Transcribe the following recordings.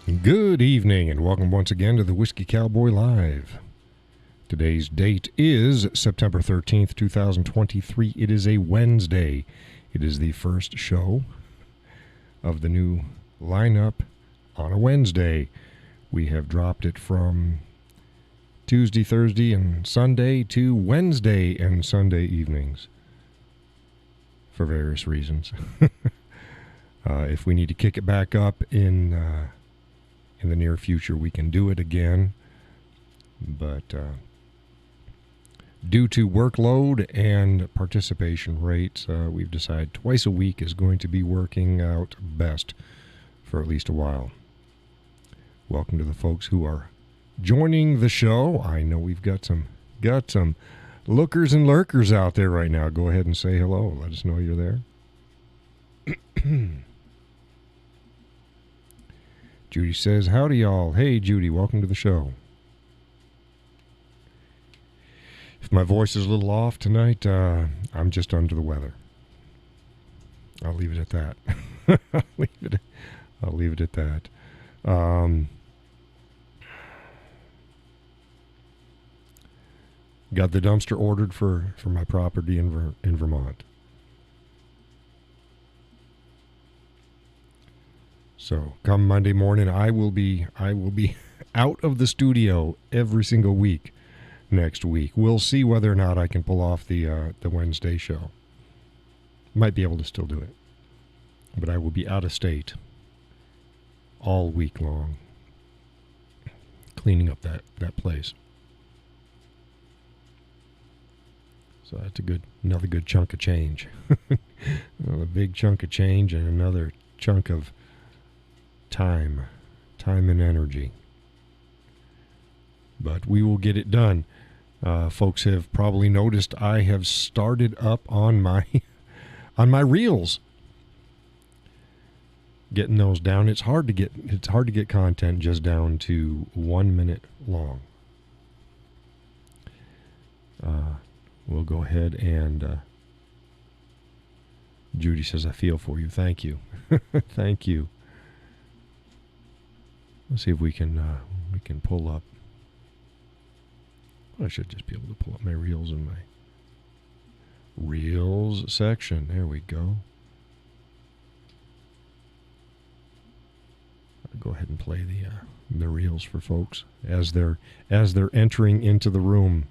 Good evening and welcome once again to the Whiskey Cowboy Live. Today's date is September 13th, 2023. It is a Wednesday. It is the first show of the new lineup on a Wednesday. We have dropped it from Tuesday, Thursday, and Sunday to Wednesday and Sunday evenings for various reasons. If we need to kick it back up in the near future, we can do it again. But due to workload and participation rates, we've decided twice a week is going to be working out best for at least a while. Welcome to the folks who are joining the show. I know we've got some lookers and lurkers out there right now. Go ahead and say hello. Let us know you're there. Judy says, howdy y'all. Hey Judy, welcome to the show. If my voice is a little off tonight, I'm just under the weather. I'll leave it at that. I'll leave it at that. Got the dumpster ordered for my property in Vermont. So come Monday morning, I will be out of the studio every single week next week. We'll see whether or not I can pull off the Wednesday show. Might be able to still do it, but I will be out of state all week long, cleaning up that place. So that's another good chunk of change. A big chunk of change and another chunk of time and energy. But we will get it done. Folks have probably noticed I have started up on my reels. Getting those down. It's hard to get content just down to 1 minute long. We'll go ahead and Judy says, I feel for you. Thank you. Thank you. Let's see if we can pull up. I should just be able to pull up my reels in my reels section. There we go. I'll go ahead and play the reels for folks as they're entering into the room.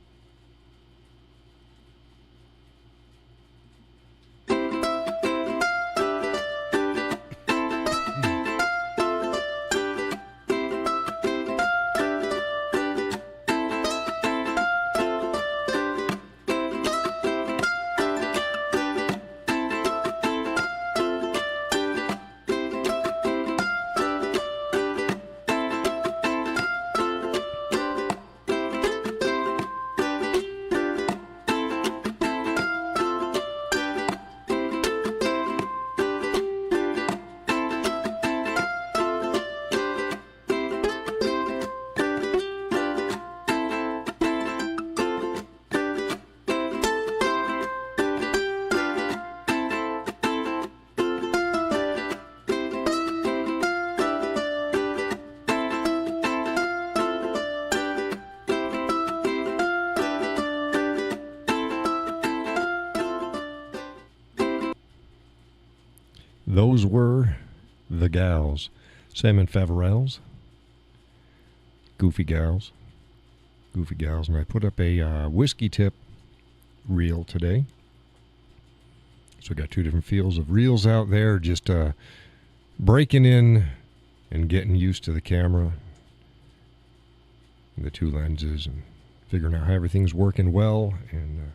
Those were the gals, Salmon Favorels, Goofy Gals, and I put up a whiskey tip reel today. So I got two different feels of reels out there, just breaking in and getting used to the camera, and the two lenses, and figuring out how everything's working well, and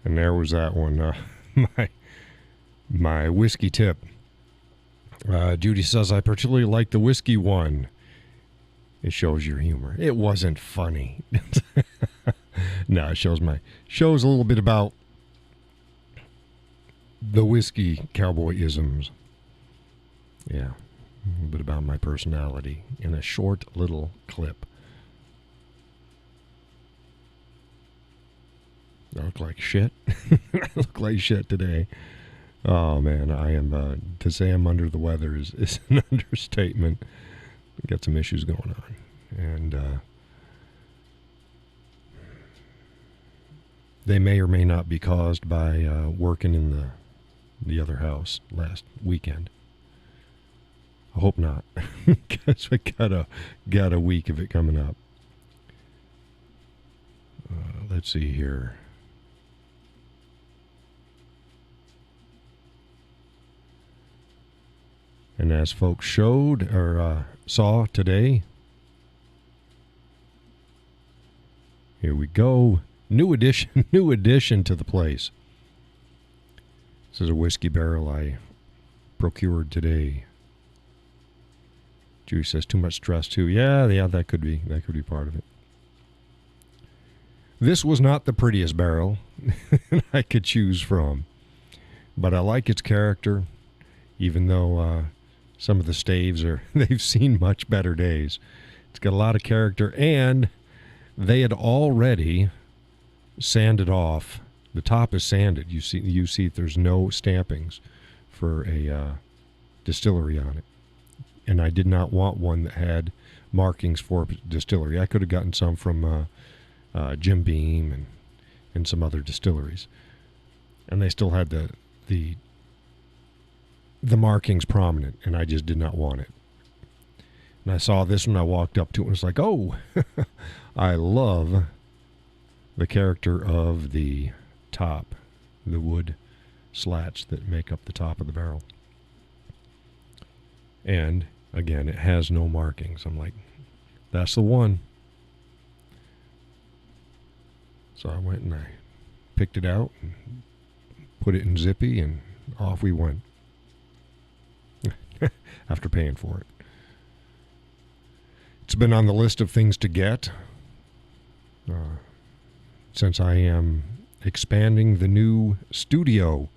And there was that one. My whiskey tip. Judy says, I particularly like the whiskey one. It shows your humor. It wasn't funny. No, it shows a little bit about the whiskey cowboy isms. Yeah, a little bit about my personality in a short little clip. I look like shit. I look like shit today. Oh, man, I am, to say I'm under the weather is an understatement. Got some issues going on. And they may or may not be caused by working in the other house last weekend. I hope not, because we got a week of it coming up. Let's see here. And as folks showed or saw today, here we go. New addition to the place. This is a whiskey barrel I procured today. Judy says too much stress too. Yeah, that could be part of it. This was not the prettiest barrel I could choose from, but I like its character, even though some of the staves they've seen much better days. It's got a lot of character, and they had already sanded off. The top is sanded. You see there's no stampings for a distillery on it. And I did not want one that had markings for distillery. I could have gotten some from Jim Beam and some other distilleries. And they still had the markings prominent, and I just did not want it. And I saw this when I walked up to it and was like, oh, I love the character of the top, the wood slats that make up the top of the barrel. And again, it has no markings. I'm like, that's the one. So I went and I picked it out and put it in Zippy, and off we went. After paying for it. It's been on the list of things to get since I am expanding the new studio.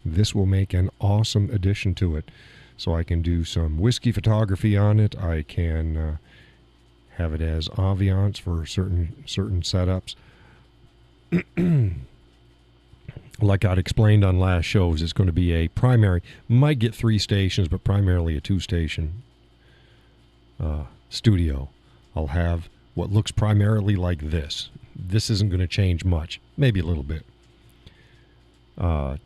This will make an awesome addition to it. So I can do some whiskey photography on it. I can have it as ambiance for certain setups. Like I'd explained on last shows, it's going to be a primary, might get 3 stations, but primarily a 2-station studio. I'll have what looks primarily like this. This isn't going to change much, maybe a little bit. And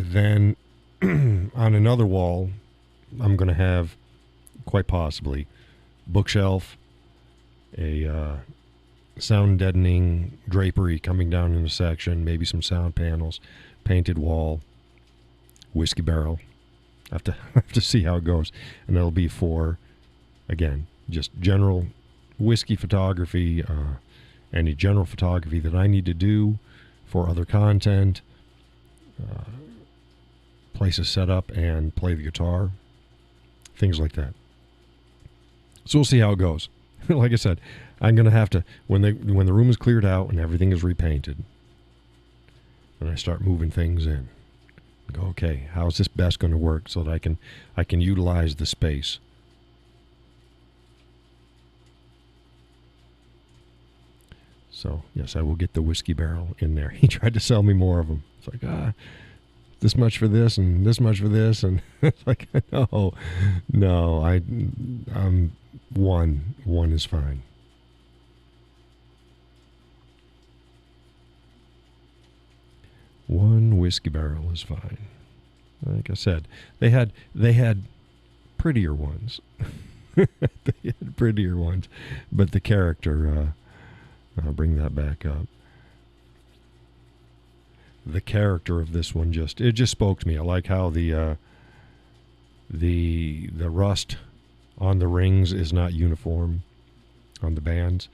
then on another wall, I'm going to have, quite possibly, bookshelf, a sound deadening drapery coming down in the section, maybe some sound panels, painted wall, whiskey barrel. I have to see how it goes. And that'll be for, again, just general whiskey photography, any general photography that I need to do for other content, places set up and play the guitar, things like that. So we'll see how it goes. Like I said, I'm going to have to, when the room is cleared out and everything is repainted, and I start moving things in, go, okay, how's this best going to work so that I can utilize the space? So, yes, I will get the whiskey barrel in there. He tried to sell me more of them. It's like, this much for this and this much for this. And it's like, no, one is fine. One whiskey barrel is fine. Like I said, they had prettier ones. They had prettier ones, but the character, I'll bring that back up. The character of this one just spoke to me. I like how the rust on the rings is not uniform on the bands.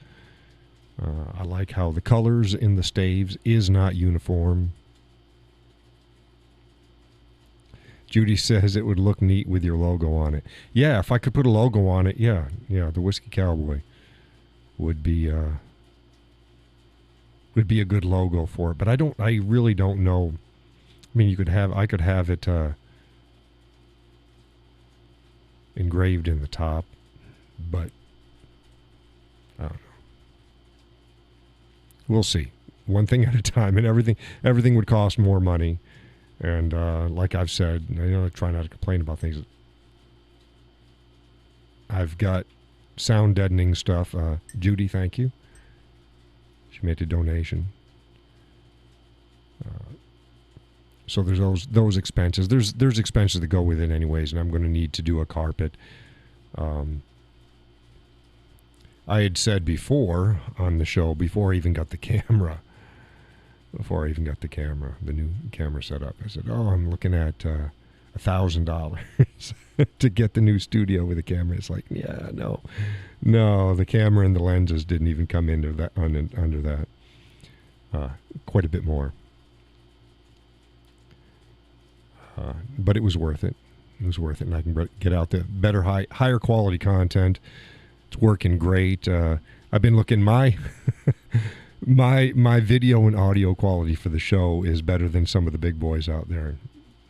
I like how the colors in the staves is not uniform. Judy says it would look neat with your logo on it. Yeah, if I could put a logo on it, yeah, the Whiskey Cowboy would be a good logo for it. But I really don't know. I mean, I could have it engraved in the top, but I don't know. We'll see. One thing at a time, and everything would cost more money. And like I've said, I try not to complain about things. I've got sound deadening stuff. Judy, thank you. She made a donation. So there's those expenses. There's expenses that go with it anyways, and I'm going to need to do a carpet. I had said before on the show, before I even got the camera, the new camera set up, I said, I'm looking at $1,000 to get the new studio with the camera. It's like, yeah, no, the camera and the lenses didn't even come into that under that. Quite a bit more. But it was worth it. It was worth it, and I can get out the better, higher quality content. It's working great. I've been looking my video and audio quality for the show is better than some of the big boys out there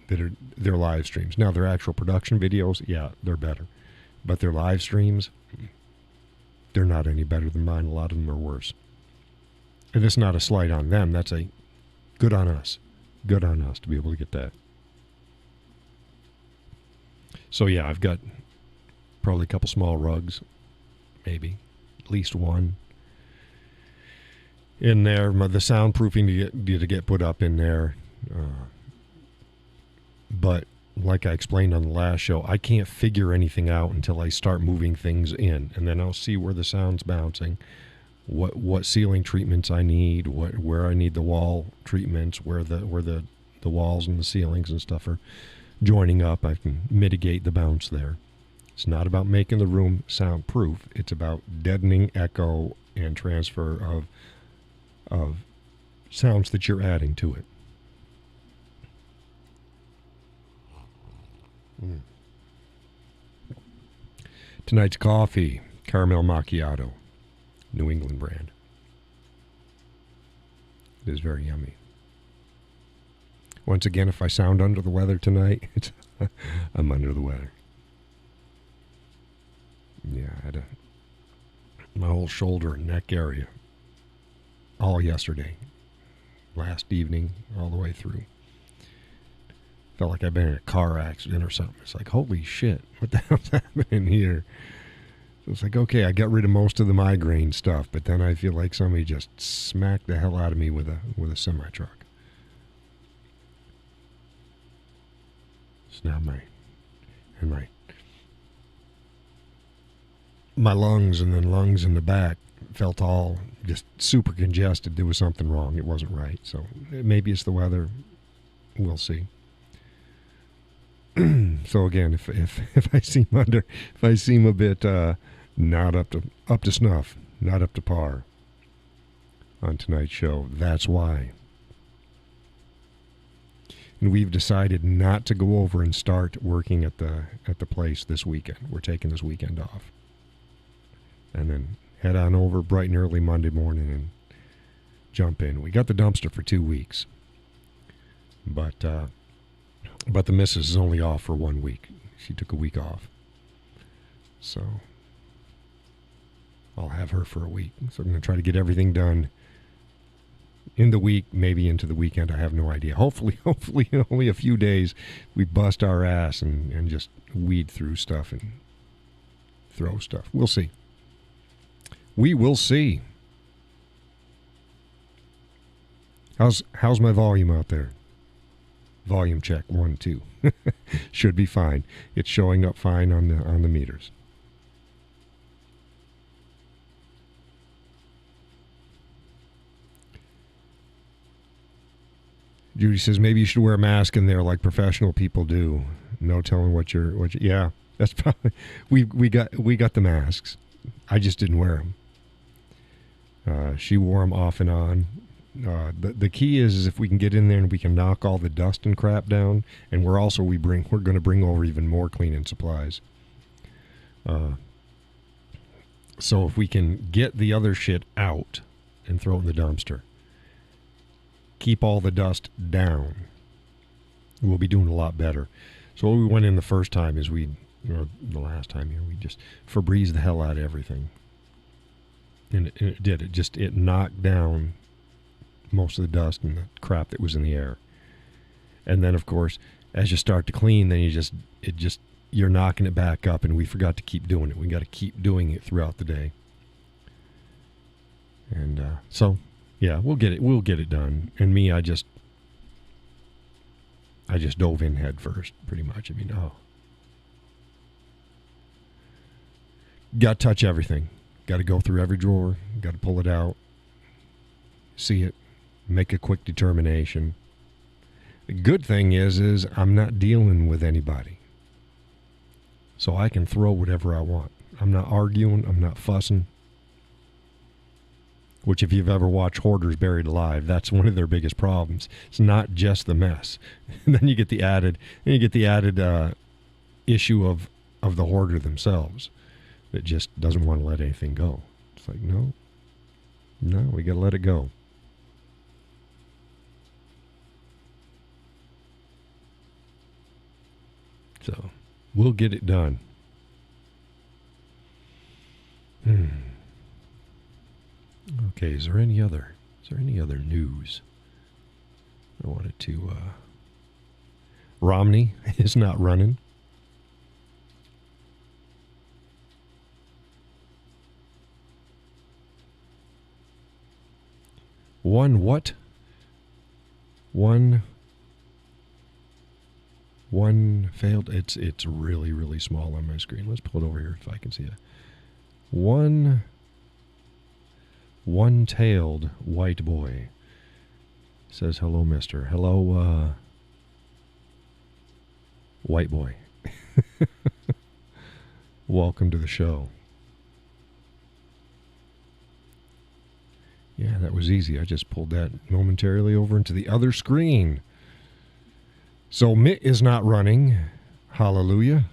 that are their live streams. Now their actual production videos, yeah, they're better, but their live streams, they're not any better than mine. A lot of them are worse. And it's not a slight on them. That's a good on us. Good on us to be able to get that. So yeah, I've got probably a couple small rugs, maybe at least one in there. The soundproofing to get put up in there. But like I explained on the last show, I can't figure anything out until I start moving things in, and then I'll see where the sound's bouncing, what ceiling treatments I need, where I need the wall treatments, where the walls and the ceilings and stuff are joining up. I can mitigate the bounce there. It's not about making the room soundproof. It's about deadening echo and transfer of sounds that you're adding to it. Tonight's coffee, caramel macchiato, New England brand. It is very yummy. Once again, if I sound under the weather tonight, I'm under the weather. Yeah, I had my whole shoulder and neck area all yesterday, last evening, all the way through. Felt like I've been in a car accident or something. It's like, holy shit, what the hell's happening here? So it's like, okay, I got rid of most of the migraine stuff, but then I feel like somebody just smacked the hell out of me with a semi-truck. So now my lungs and then lungs in the back felt all just super congested. There was something wrong. It wasn't right. So maybe it's the weather. We'll see. So again, if I seem a bit not up to snuff, not up to par on tonight's show, that's why. And we've decided not to go over and start working at the place this weekend. We're taking this weekend off, and then head on over bright and early Monday morning and jump in. We got the dumpster for 2 weeks, but the missus is only off for 1 week. She took a week off. So I'll have her for a week. So I'm going to try to get everything done in the week, maybe into the weekend. I have no idea. Hopefully in only a few days we bust our ass and just weed through stuff and throw stuff. We'll see. We will see. How's my volume out there? Volume check 1 2. Should be fine. It's showing up fine on the meters. Judy says maybe you should wear a mask in there like professional people do. No telling what you're yeah, that's probably we got the masks. I just didn't wear them. She wore them off and on. The key is if we can get in there and we can knock all the dust and crap down, and we're going to bring over even more cleaning supplies. So if we can get the other shit out and throw it in the dumpster, keep all the dust down, we'll be doing a lot better. So what we went in the first time is the last time here, we just Febreze the hell out of everything. And it did. It knocked down most of the dust and the crap that was in the air. And then, of course, as you start to clean, then you're knocking it back up, and we forgot to keep doing it. We got to keep doing it throughout the day. And so, yeah, we'll get it done. And me, I just dove in head first, pretty much. I mean, got to touch everything. Got to go through every drawer. Got to pull it out, see it, make a quick determination. The good thing is I'm not dealing with anybody. So I can throw whatever I want. I'm not arguing. I'm not fussing. Which, if you've ever watched Hoarders Buried Alive, that's one of their biggest problems. It's not just the mess. And then you get the added issue of the hoarder themselves that just doesn't want to let anything go. It's like, no, we got to let it go. So we'll get it done. Okay, is there any other news? I wanted to Romney is not running. One failed. It's really, really small on my screen. Let's pull it over here if I can see it. One-tailed white boy says, hello, mister. Hello, white boy. Welcome to the show. Yeah, that was easy. I just pulled that momentarily over into the other screen. So Mitt is not running. Hallelujah.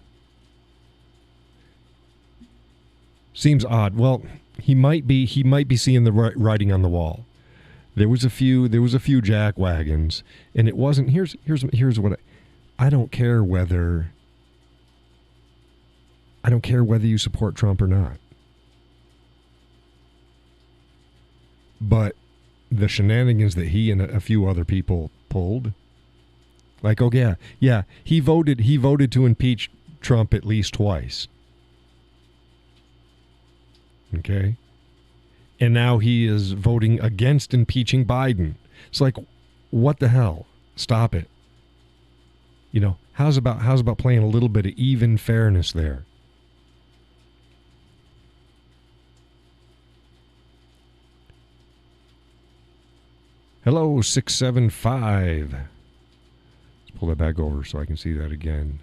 Seems odd. Well, he might be seeing the writing on the wall. There was a few jack wagons, and it wasn't. Here's what I don't care whether you support Trump or not. But the shenanigans that he and a few other people pulled, like, oh yeah, he voted to impeach Trump at least twice. Okay? And now he is voting against impeaching Biden. It's like, what the hell? Stop it. You know, how's about playing a little bit of even fairness there? Hello, 675. Let's pull that back over so I can see that again.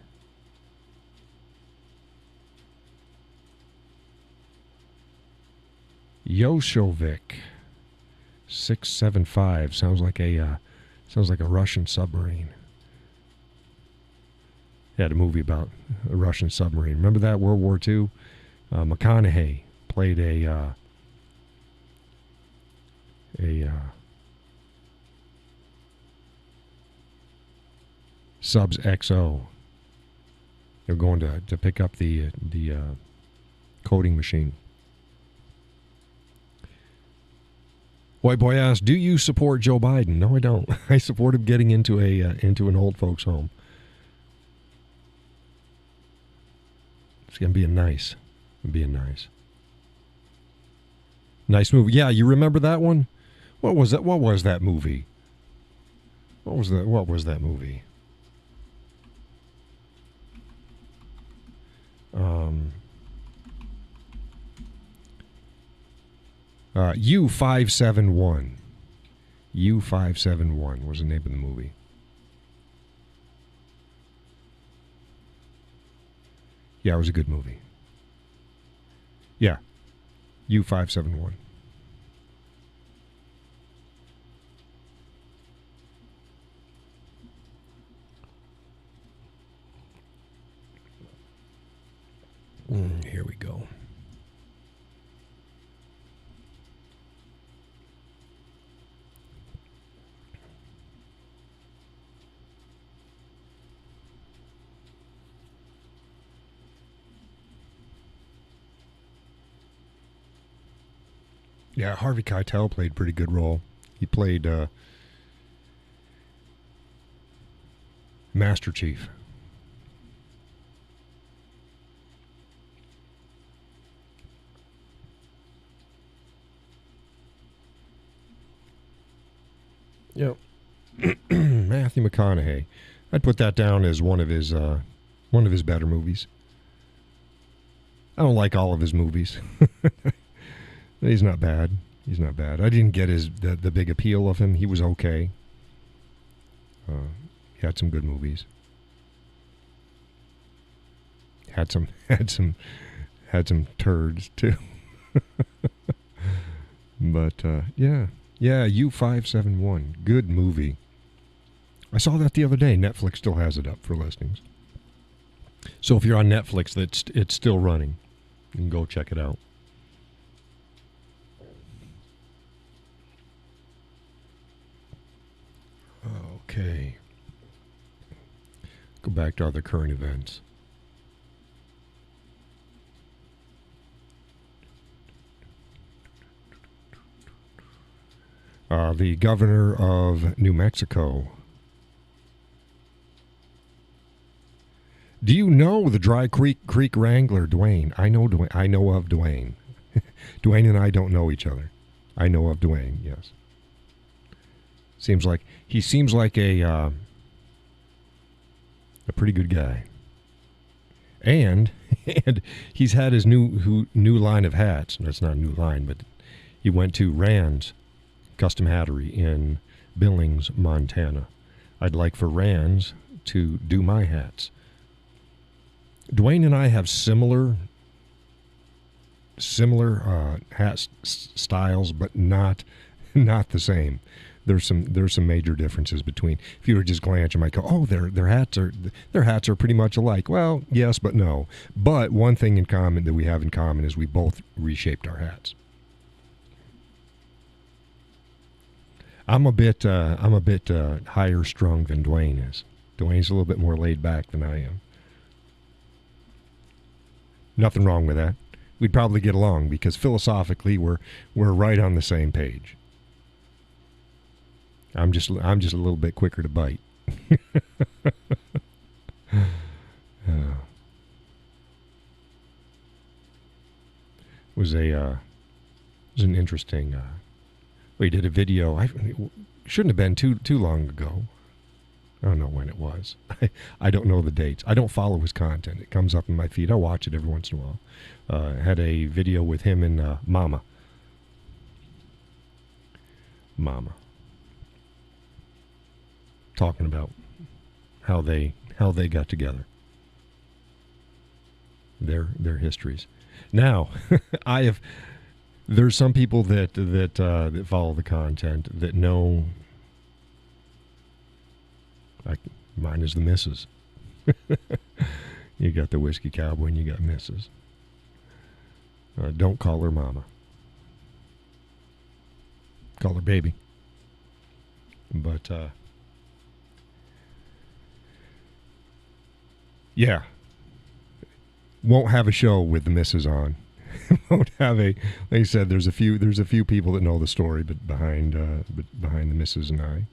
Yoshovik 675 sounds like a Russian submarine. They had a movie about a Russian submarine. Remember that, World War II? McConaughey played a Subs XO. They're going to pick up the coding machine. White boy asks, "Do you support Joe Biden?" No, I don't. I support him getting into an old folks' home. It's gonna be nice. Nice movie. Yeah, you remember that one? What was that? What was that movie? What was that movie? U571. U571 was the name of the movie. Yeah, it was a good movie. Yeah. U571. Here we go. Yeah, Harvey Keitel played a pretty good role. He played Master Chief. Yep. Matthew McConaughey. I'd put that down as one of his better movies. I don't like all of his movies. He's not bad. He's not bad. I didn't get the big appeal of him. He was okay. He had some good movies. Had some turds too. But yeah, U571, good movie. I saw that the other day. Netflix still has it up for listings. So if you're on Netflix, it's still running. You can go check it out. Okay. Go back to other current events. The governor of New Mexico. Do you know the Dry Creek Wrangler, Dwayne? I know Dwayne. I know of Dwayne. Dwayne and I don't know each other. I know of Dwayne, yes. Seems like a pretty good guy. And he's had his new line of hats. That's not a new line, but he went to Rand's Custom Hattery in Billings, Montana. I'd like for Rand's to do my hats. Dwayne and I have similar hat styles, but not the same. There's some major differences between. If you were just glance, you might go, "Oh, their hats are pretty much alike." Well, yes, but no. But one thing in common that we have in common is we both reshaped our hats. I'm a bit higher strung than Dwayne is. Dwayne's a little bit more laid back than I am. Nothing wrong with that. We'd probably get along because philosophically we're right on the same page. I'm just a little bit quicker to bite. It was an interesting. We did a video. I shouldn't have been too long ago. I don't know when it was. I don't know the dates. I don't follow his content. It comes up in my feed. I watch it every once in a while. Had a video with him and Mama. Talking about how they got together. Their histories. Now, there's some people that follow the content that know. Mine is the missus. You got the Whiskey Cowboy and you got Mrs. Don't call her Mama. Call her baby. But yeah, won't have a show with the missus on. Won't have like I said, there's a few people that know the story, but behind the missus and I.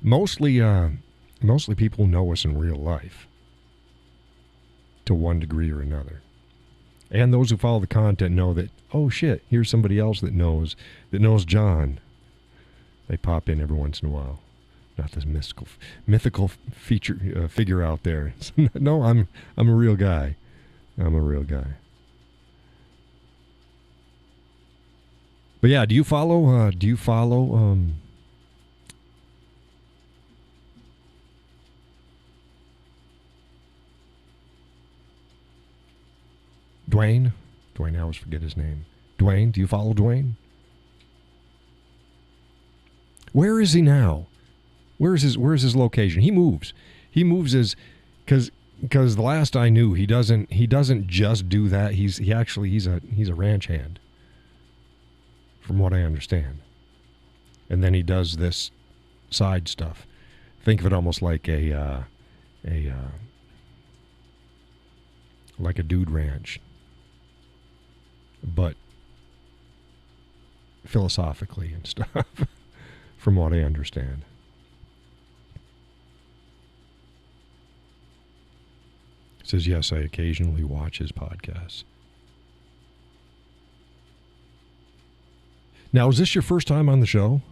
Mostly people know us in real life to one degree or another. And those who follow the content know that, oh shit, here's somebody else that knows John. They pop in every once in a while. Not this mythical figure out there. No, I'm a real guy. I'm a real guy. But yeah, do you follow Dwayne? I always forget his name. Dwayne, do you follow Dwayne? Where is he now? Where's his location? He moves because because the last I knew, he doesn't just do that. He's a ranch hand, from what I understand. And then he does this side stuff. Think of it almost like a dude ranch, but philosophically and stuff, from what I understand. It says, yes, I occasionally watch his podcasts. Now, is this your first time on the show?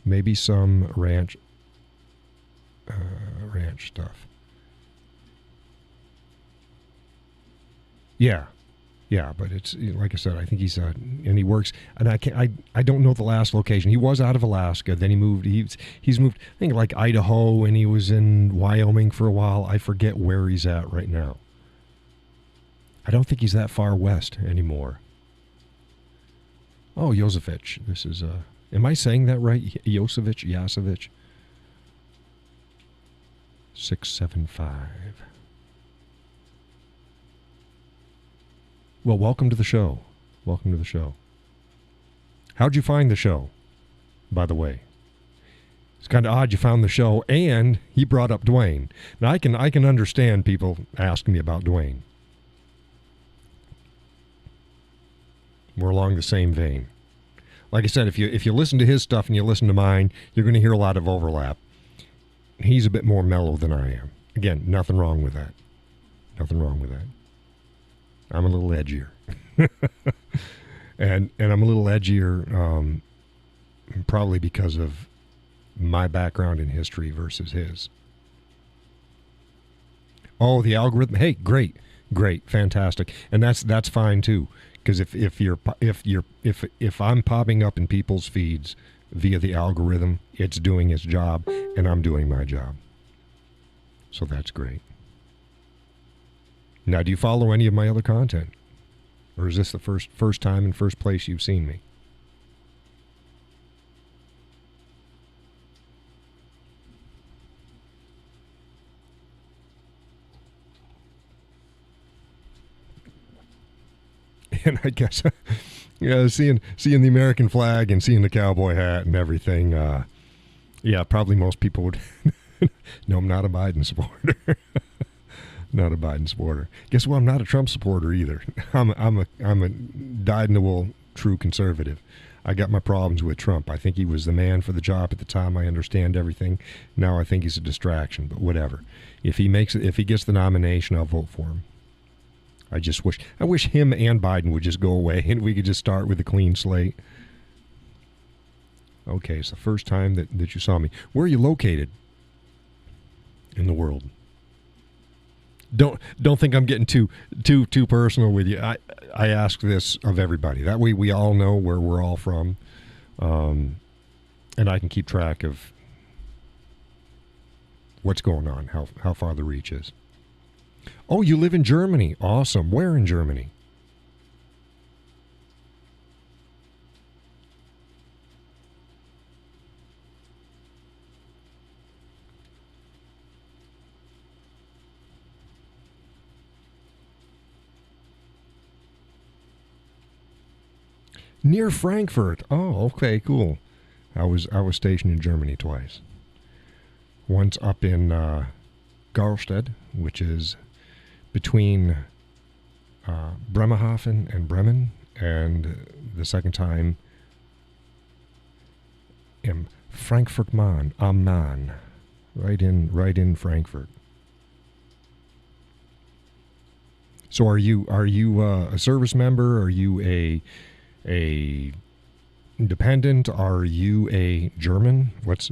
Maybe some ranch stuff. Yeah, but it's like I said. I think he's and he works. And I don't know the last location. He was out of Alaska. Then he moved. He's moved. I think like Idaho, and he was in Wyoming for a while. I forget where he's at right now. I don't think he's that far west anymore. Oh, Yosevich. This is am I saying that right? Yasevich. 675. Well, welcome to the show. Welcome to the show. How'd you find the show, by the way? It's kind of odd you found the show, and he brought up Dwayne. Now, I can understand people asking me about Dwayne. We're along the same vein. Like I said, if you listen to his stuff and you listen to mine, you're going to hear a lot of overlap. He's a bit more mellow than I am. Again, nothing wrong with that. Nothing wrong with that. I'm a little edgier. and I'm a little edgier probably because of my background in history versus his. Oh, the algorithm. Hey, great, fantastic. And that's fine too. Because if I'm popping up in people's feeds via the algorithm, it's doing its job and I'm doing my job. So that's great. Now, do you follow any of my other content? Or is this the first time and first place you've seen me? And I guess, yeah, seeing the American flag and seeing the cowboy hat and everything, yeah, probably most people would. No, I'm not a Biden supporter. Not a Biden supporter. Guess what? I'm not a Trump supporter either. I'm a dyed-in-the-wool true conservative. I got my problems with Trump. I think he was the man for the job at the time. I understand everything. Now I think he's a distraction, but whatever. If he gets the nomination, I'll vote for him. I wish him and Biden would just go away and we could just start with a clean slate. Okay, it's the first time that you saw me. Where are you located in the world? Don't think I'm getting too personal with you. I ask this of everybody. That way we all know where we're all from, and I can keep track of what's going on, how far the reach is. Oh, you live in Germany. Awesome. Where in Germany? Near Frankfurt. Oh, okay, cool. I was stationed in Germany twice. Once up in Garstedt, which is between Bremerhaven and Bremen, and the second time in Frankfurt am Main, right in Frankfurt. So are you a service member? Are you a dependent? Are you a German? What's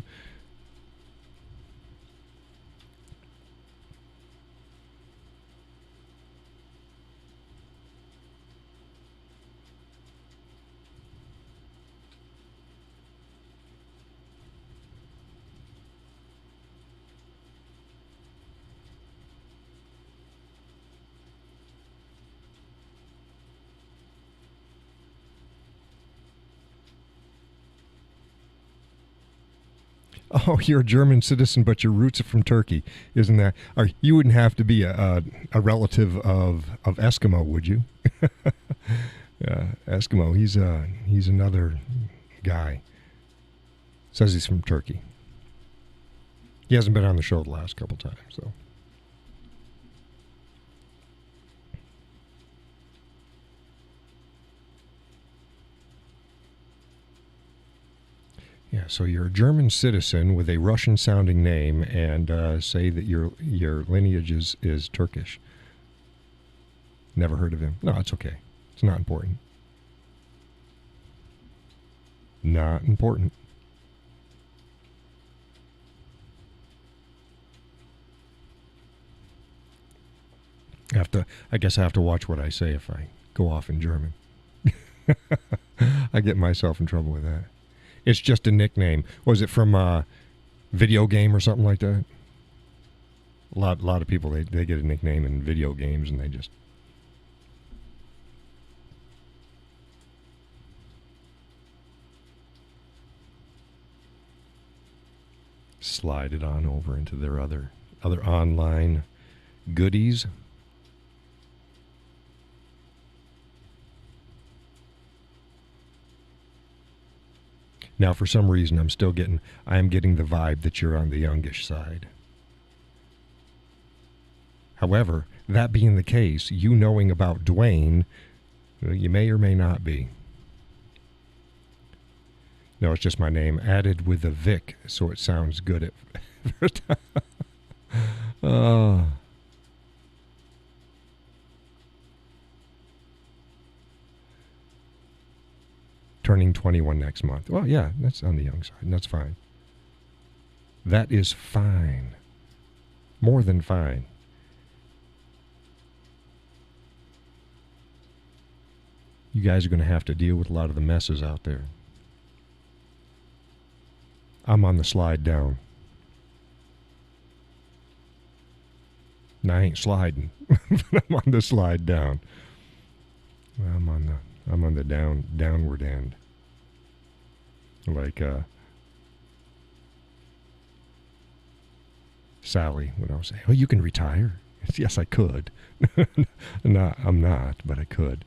Oh, you're a German citizen, but your roots are from Turkey, isn't that? Or you wouldn't have to be a relative of Eskimo, would you? Eskimo. He's another guy. Says he's from Turkey. He hasn't been on the show the last couple times, so. Yeah, so you're a German citizen with a Russian-sounding name, and say that your lineage is Turkish. Never heard of him. No, it's okay. It's not important. Not important. I guess I have to watch what I say if I go off in German. I get myself in trouble with that. It's just a nickname. Was it from a video game or something like that? A lot of people, they get a nickname in video games and they just... slide it on over into their other online goodies. Now, for some reason, I am getting the vibe that you're on the youngish side. However, that being the case, you knowing about Dwayne, you may or may not be. No, it's just my name added with a Vic, so it sounds good at first. Turning 21 next month. Well, yeah, that's on the young side. That's fine. That is fine. More than fine. You guys are going to have to deal with a lot of the messes out there. I'm on the slide down. And I ain't sliding, but I'm on the slide down. I'm on the downward end. Like Sally would always say, "Oh, you can retire." Yes, I could. No, I'm not, but I could.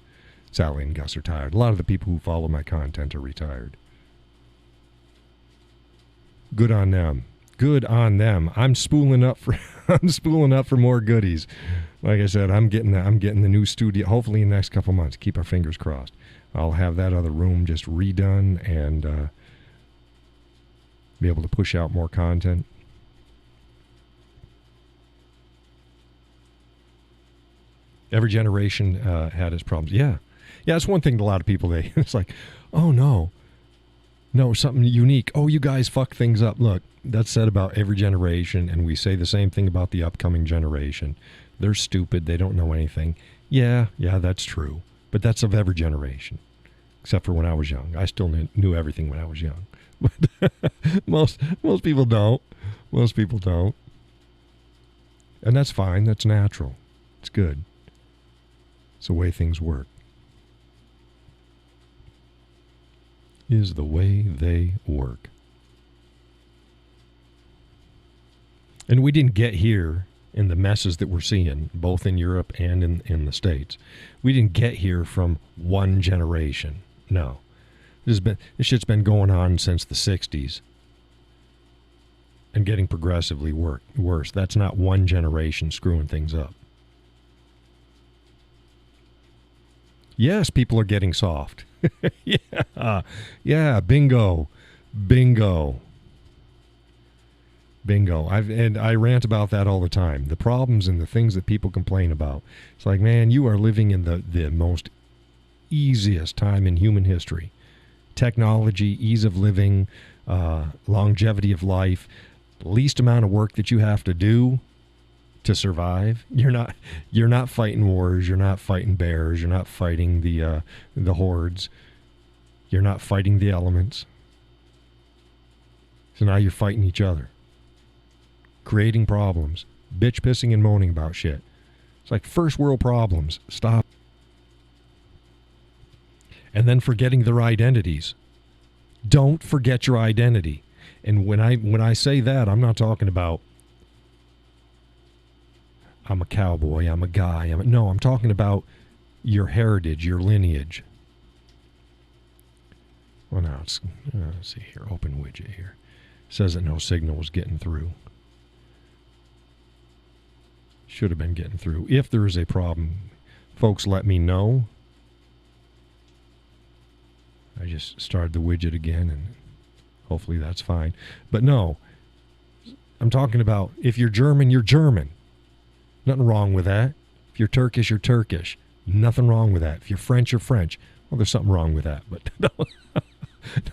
Sally and Gus are tired. A lot of the people who follow my content are retired. Good on them. Good on them. I'm spooling up for more goodies. Like I said, I'm getting the new studio. Hopefully in the next couple months. Keep our fingers crossed. I'll have that other room just redone and be able to push out more content. Every generation had its problems. Yeah, it's one thing. A lot of people it's like, oh no, something unique. Oh, you guys fuck things up. Look, that's said about every generation, and we say the same thing about the upcoming generation. They're stupid. They don't know anything. Yeah, that's true. But that's of every generation, except for when I was young. I still knew everything when I was young. But most people don't. Most people don't. And that's fine. That's natural. It's good. It's the way things work. Is the way they work. And we didn't get here in the messes that we're seeing, both in Europe and in the States. We didn't get here from one generation. No. This shit's been going on since the 60s and getting progressively worse. That's not one generation screwing things up. Yes, people are getting soft. Yeah, bingo. I rant about that all the time. The problems and the things that people complain about. It's like, man, you are living in the most easiest time in human history. Technology, ease of living, longevity of life, least amount of work that you have to do to survive. You're not fighting wars. You're not fighting bears. You're not fighting the hordes. You're not fighting the elements. So now you're fighting each other, creating problems, bitch pissing and moaning about shit. It's like first world problems. Stop. And then forgetting their identities. Don't forget your identity. And when I say that, I'm not talking about I'm a cowboy, I'm a guy. No, I'm talking about your heritage, your lineage. Well, now let's see here. Open widget here. Says that no signal was getting through. Should have been getting through. If there is a problem, folks, let me know. I just started the widget again, and hopefully that's fine. But no, I'm talking about if you're German, you're German. Nothing wrong with that. If you're Turkish, you're Turkish. Nothing wrong with that. If you're French, you're French. Well, there's something wrong with that, but no.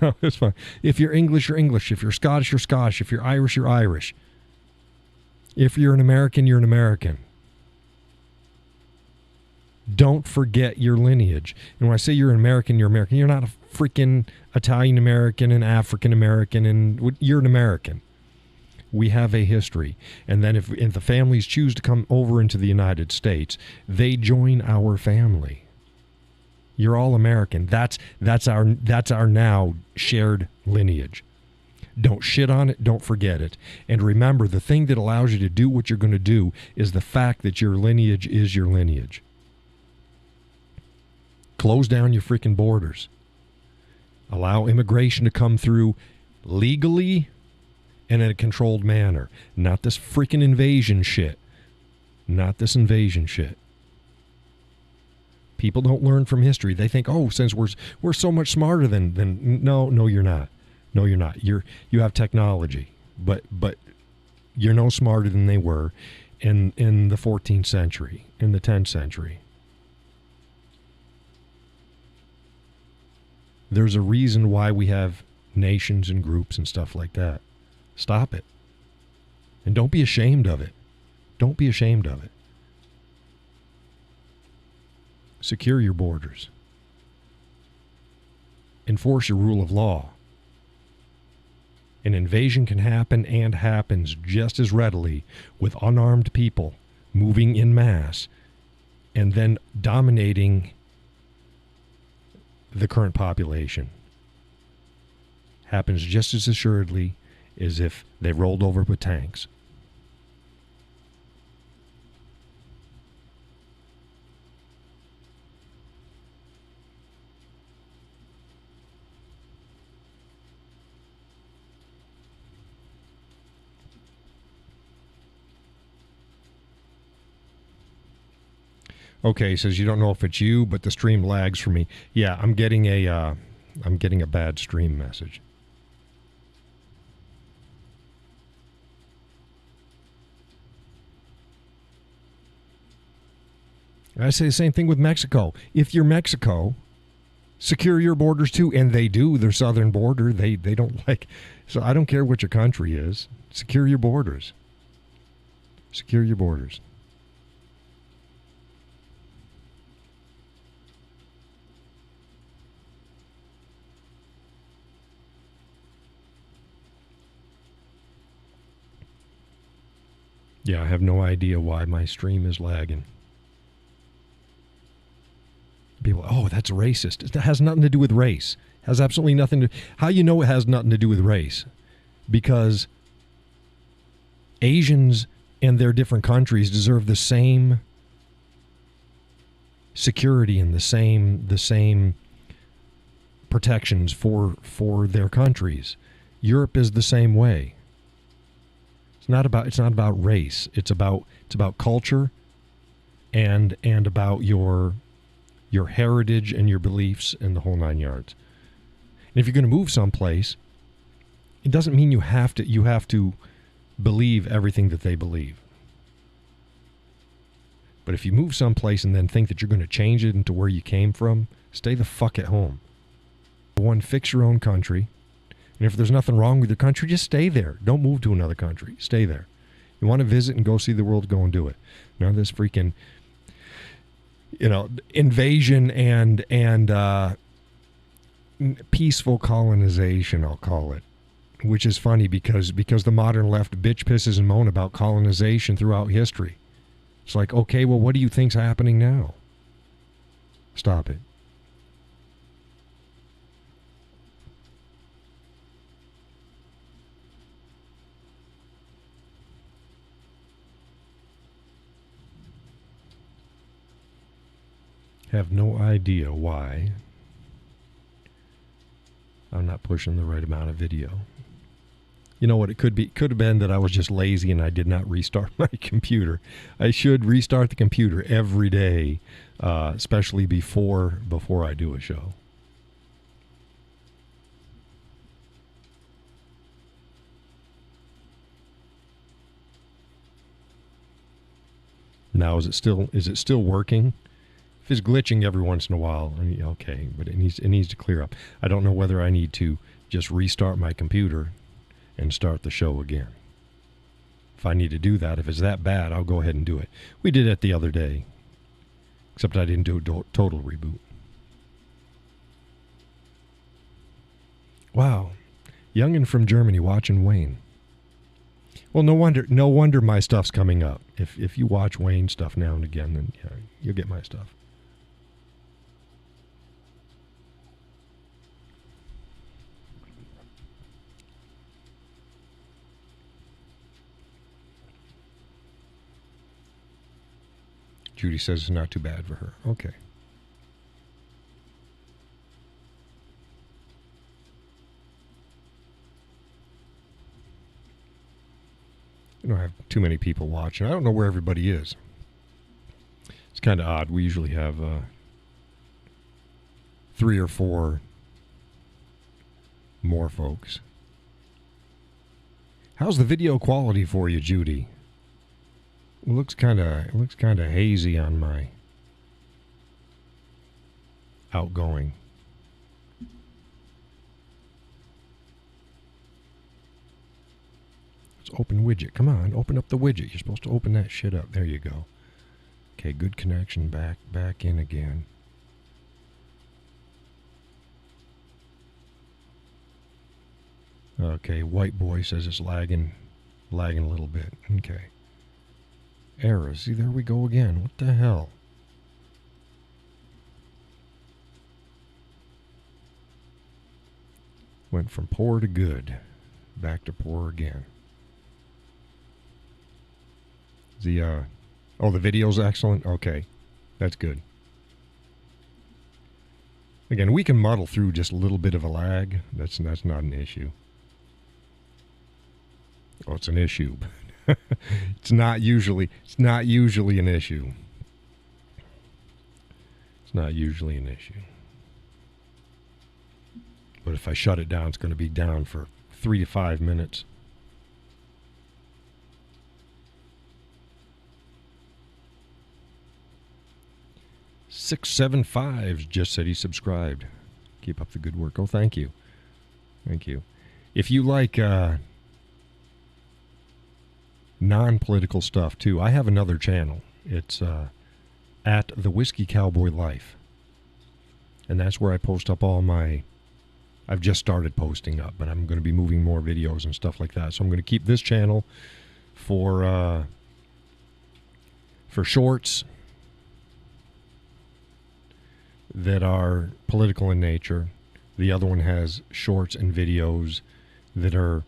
No, it's fine. If you're English, you're English. If you're Scottish, you're Scottish. If you're Irish, you're Irish. If you're an American, you're an American. Don't forget your lineage. And when I say you're an American, you're American. You're not a freaking Italian American and African American, and you're an American. We have a history. And then if the families choose to come over into the United States, they join our family. You're all American. That's our now shared lineage. Don't shit on it. Don't forget it. And remember, the thing that allows you to do what you're going to do is the fact that your lineage is your lineage. Close down your freaking borders. Allow immigration to come through legally and in a controlled manner. Not this freaking invasion shit. Not this invasion shit. People don't learn from history. They think, oh, since we're so much smarter than no, you're not. No, you're not. You have technology, but you're no smarter than they were in the 14th century, in the 10th century. There's a reason why we have nations and groups and stuff like that. Stop it. And don't be ashamed of it. Don't be ashamed of it. Secure your borders. Enforce your rule of law. An invasion can happen and happens just as readily with unarmed people moving en masse and then dominating the current population. Happens just as assuredly as if they rolled over with tanks. Okay, he says you don't know if it's you, but the stream lags for me. Yeah, I'm getting a bad stream message. I say the same thing with Mexico. If you're Mexico, secure your borders too, and they do. Their southern border, they don't like. So I don't care what your country is. Secure your borders. Secure your borders. Yeah, I have no idea why my stream is lagging. People, oh, that's racist. It has nothing to do with race. It has absolutely nothing to. How you know it has nothing to do with race? Because Asians and their different countries deserve the same security and the same protections for their countries. Europe is the same way. It's not about race. It's about culture and about your heritage and your beliefs and the whole nine yards. And if you're going to move someplace, it doesn't mean you have to believe everything that they believe. But if you move someplace and then think that you're going to change it into where you came from, stay the fuck at home. One, fix your own country. And if there's nothing wrong with your country, just stay there. Don't move to another country. Stay there. You want to visit and go see the world, go and do it. None of this freaking, invasion and peaceful colonization, I'll call it. Which is funny because the modern left bitch pisses and moan about colonization throughout history. It's like, okay, well, what do you think's happening now? Stop it. Have no idea why I'm not pushing the right amount of video. You know what it could be? It could have been that I was just lazy and I did not restart my computer. I should restart the computer every day, especially before I do a show. Now, is it still working? If it's glitching every once in a while, okay, but it needs to clear up. I don't know whether I need to just restart my computer and start the show again. If I need to do that, if it's that bad, I'll go ahead and do it. We did it the other day, except I didn't do a total reboot. Wow, youngin' from Germany watching Wayne. Well, no wonder my stuff's coming up. If you watch Wayne stuff now and again, then yeah, you'll get my stuff. Judy says it's not too bad for her. Okay. I don't have too many people watching. I don't know where everybody is. It's kind of odd. We usually have 3 or 4 more folks. How's the video quality for you, Judy? It looks kind of hazy on my outgoing. Let's open widget. Come on, open up the widget. You're supposed to open that shit up. There you go. Okay, good connection. Back in again. Okay, white boy says it's lagging a little bit. Okay. Error. See, there we go again. What the hell? Went from poor to good. Back to poor again. The video's excellent? Okay. That's good. Again, we can muddle through just a little bit of a lag. That's not an issue. Oh, it's an issue. It's not usually an issue. It's not usually an issue. But if I shut it down, it's going to be down for 3 to 5 minutes. $675 just said he subscribed. Keep up the good work. Oh, thank you. Thank you. If you like non-political stuff too, I have another channel. It's at the Whiskey Cowboy Life, and that's where I post up all my. I've just started posting up, but I'm going to be moving more videos and stuff like that. So I'm going to keep this channel for shorts that are political in nature. The other one has shorts and videos that are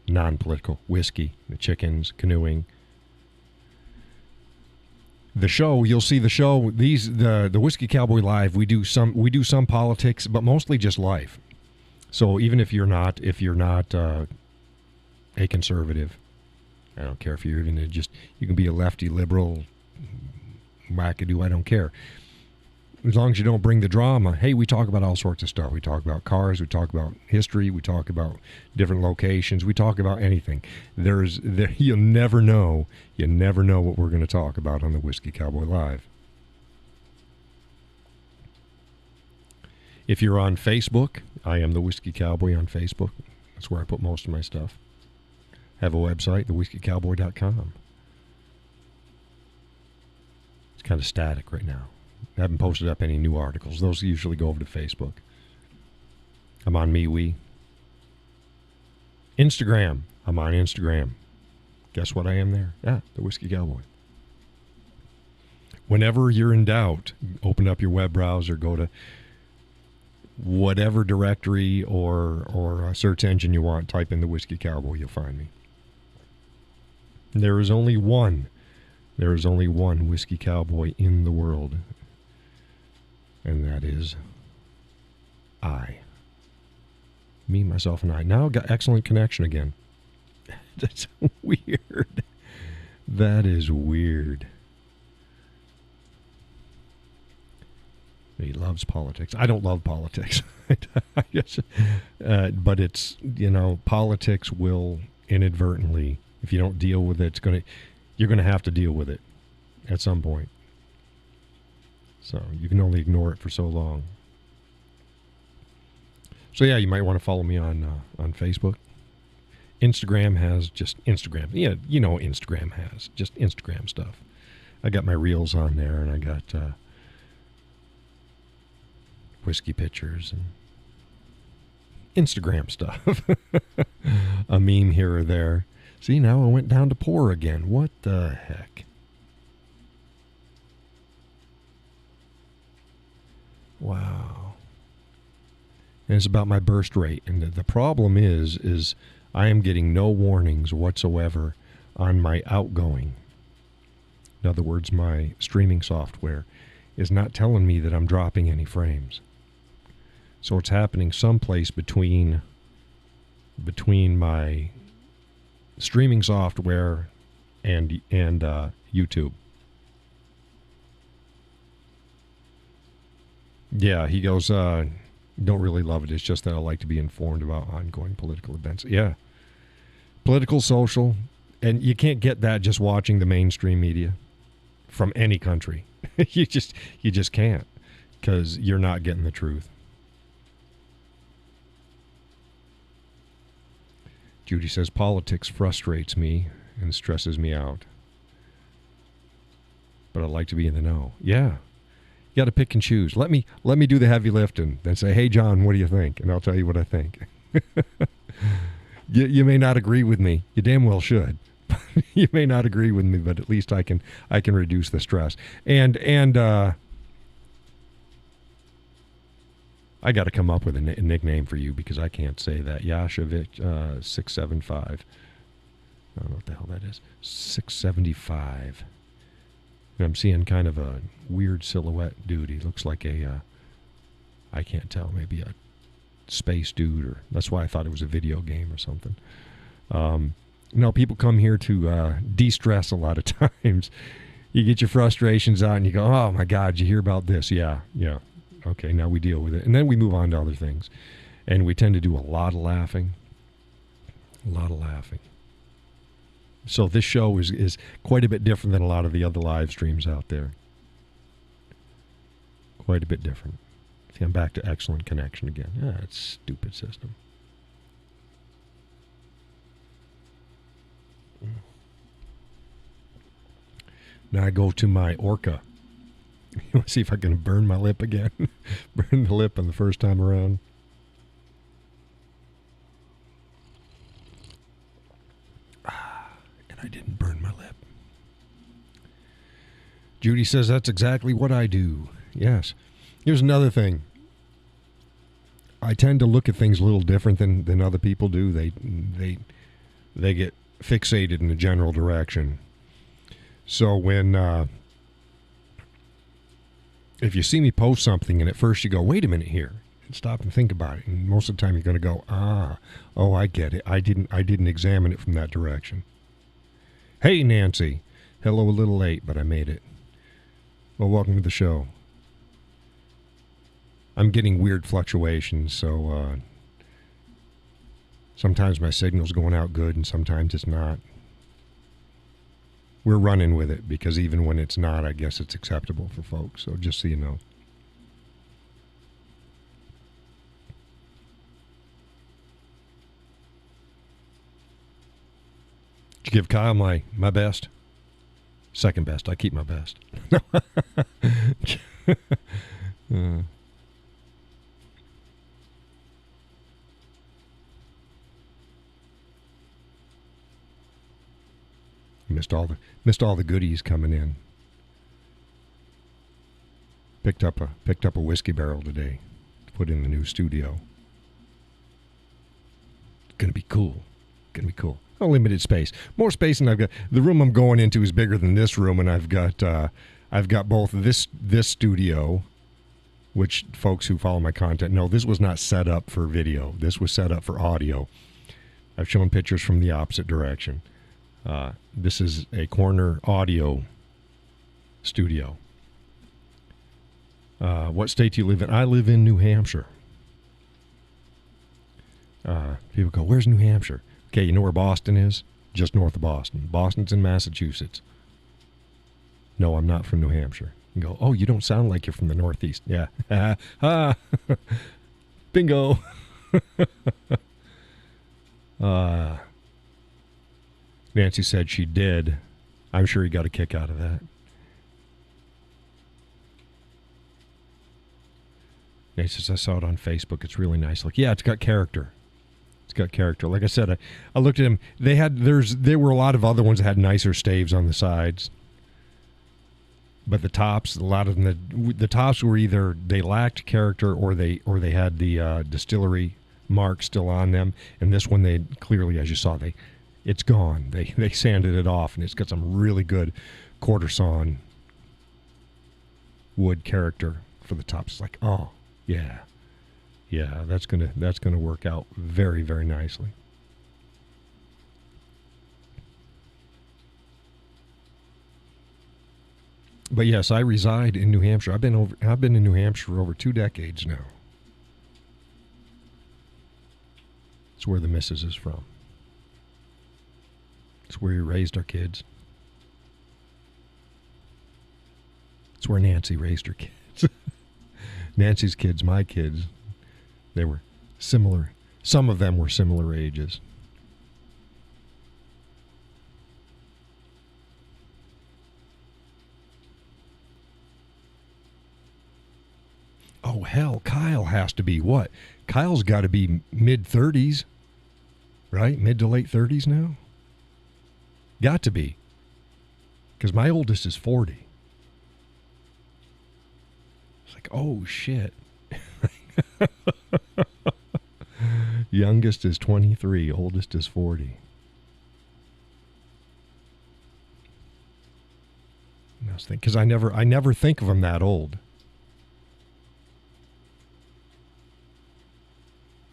non-political. Whiskey, the chickens, canoeing. The show, you'll see the show, the Whiskey Cowboy Live, we do some politics, but mostly just life. So even if you're not a conservative, I don't care if you're even you can be a lefty, liberal, wackadoo, I don't care. As long as you don't bring the drama. Hey, we talk about all sorts of stuff. We talk about cars. We talk about history. We talk about different locations. We talk about anything. You'll never know. You never know what we're going to talk about on the Whiskey Cowboy Live. If you're on Facebook, I am the Whiskey Cowboy on Facebook. That's where I put most of my stuff. I have a website, thewhiskeycowboy.com. It's kind of static right now. I haven't posted up any new articles. Those usually go over to Facebook. I'm on MeWe. Instagram. I'm on Instagram. Guess what I am there? Yeah, the Whiskey Cowboy. Whenever you're in doubt, open up your web browser, go to whatever directory or search engine you want, type in the Whiskey Cowboy, you'll find me. There is only one Whiskey Cowboy in the world. And that is I. Me, myself, and I. Now I've got excellent connection again. That's weird. That is weird. He loves politics. I don't love politics. I guess, but it's, politics will inadvertently, if you don't deal with it, you're going to have to deal with it at some point. So you can only ignore it for so long. So yeah, you might want to follow me on Facebook. Instagram has just Instagram. Yeah, Instagram has just Instagram stuff. I got my reels on there, and I got whiskey pictures and Instagram stuff. A meme here or there. See, now I went down to pour again. What the heck? Wow. And it's about my burst rate. And the problem is I am getting no warnings whatsoever on my outgoing. In other words, my streaming software is not telling me that I'm dropping any frames. So it's happening someplace between my streaming software and YouTube. Yeah, he goes, don't really love it. It's just that I like to be informed about ongoing political events. Yeah. Political, social, and you can't get that just watching the mainstream media from any country. You just can't, because you're not getting the truth. Judy says, politics frustrates me and stresses me out. But I like to be in the know. Yeah. You got to pick and choose. Let me do the heavy lifting. Then say, hey, John, what do you think? And I'll tell you what I think. You may not agree with me. You damn well should. You may not agree with me, but at least I can reduce the stress. And I got to come up with a nickname for you, because I can't say that. Yashavich 675. I don't know what the hell that is. 675. And I'm seeing kind of a weird silhouette dude. He looks like I can't tell, maybe a space dude, or that's why I thought it was a video game or something. No, people come here to de-stress a lot of times. You get your frustrations out and you go, oh my God, did you hear about this? Yeah. Okay, now we deal with it. And then we move on to other things. And we tend to do a lot of laughing. So this show is quite a bit different than a lot of the other live streams out there. Quite a bit different. See, I'm back to excellent connection again. Yeah, it's a stupid system. Now I go to my Orca. You want to see if I can burn my lip again? Burn the lip on the first time around. And I didn't burn my lip. Judy says that's exactly what I do. Yes. Here's another thing. I tend to look at things a little different than other people do. They get fixated in a general direction. So when if you see me post something and at first you go, wait a minute here, and stop and think about it, and most of the time you're going to go, oh, I get it. I didn't examine it from that direction. Hey, Nancy. Hello, a little late, but I made it. Well, welcome to the show. I'm getting weird fluctuations, so sometimes my signal's going out good and sometimes it's not. We're running with it, because even when it's not, I guess it's acceptable for folks. So just so you know. Did you give Kyle my best? Second best. I keep my best. Missed all the goodies coming in. Picked up a whiskey barrel today to put in the new studio. It's gonna be cool. Unlimited space, more space than I've got. The room I'm going into is bigger than this room, and I've got both this studio which folks who follow my content know this was not set up for video. This was set up for audio. I've shown pictures from the opposite direction. This is a corner audio studio. What state do you live in? I live in New Hampshire. People go, where's New Hampshire? Okay, you know where Boston is? Just north of Boston. Boston's in Massachusetts. No, I'm not from New Hampshire. You go, oh, you don't sound like you're from the Northeast. Yeah. Bingo. Nancy said she did. I'm sure he got a kick out of that. Nancy says, I saw it on Facebook. It's really nice. Like, yeah, it's got character. It's got character. Like I said, I looked at them. There were a lot of other ones that had nicer staves on the sides. But the tops, a lot of them, the tops were either they lacked character or they had the distillery mark still on them. And this one, they clearly, as you saw, it's gone. They sanded it off, and it's got some really good quarter sawn wood character for the tops. It's like, oh yeah, that's gonna work out very, very nicely. But yes, I reside in New Hampshire. I've been in New Hampshire for over 2 decades now. It's where the missus is from. It's where we raised our kids. It's where Nancy raised her kids. Nancy's kids, my kids, they were similar. Some of them were similar ages. Oh, hell, Kyle has to be what? Kyle's got to be mid-30s, right? Mid to late 30s now? Got to be. Because my oldest is 40. It's like, oh, shit. Youngest is 23. Oldest is 40. I was thinking, because I never think of them that old.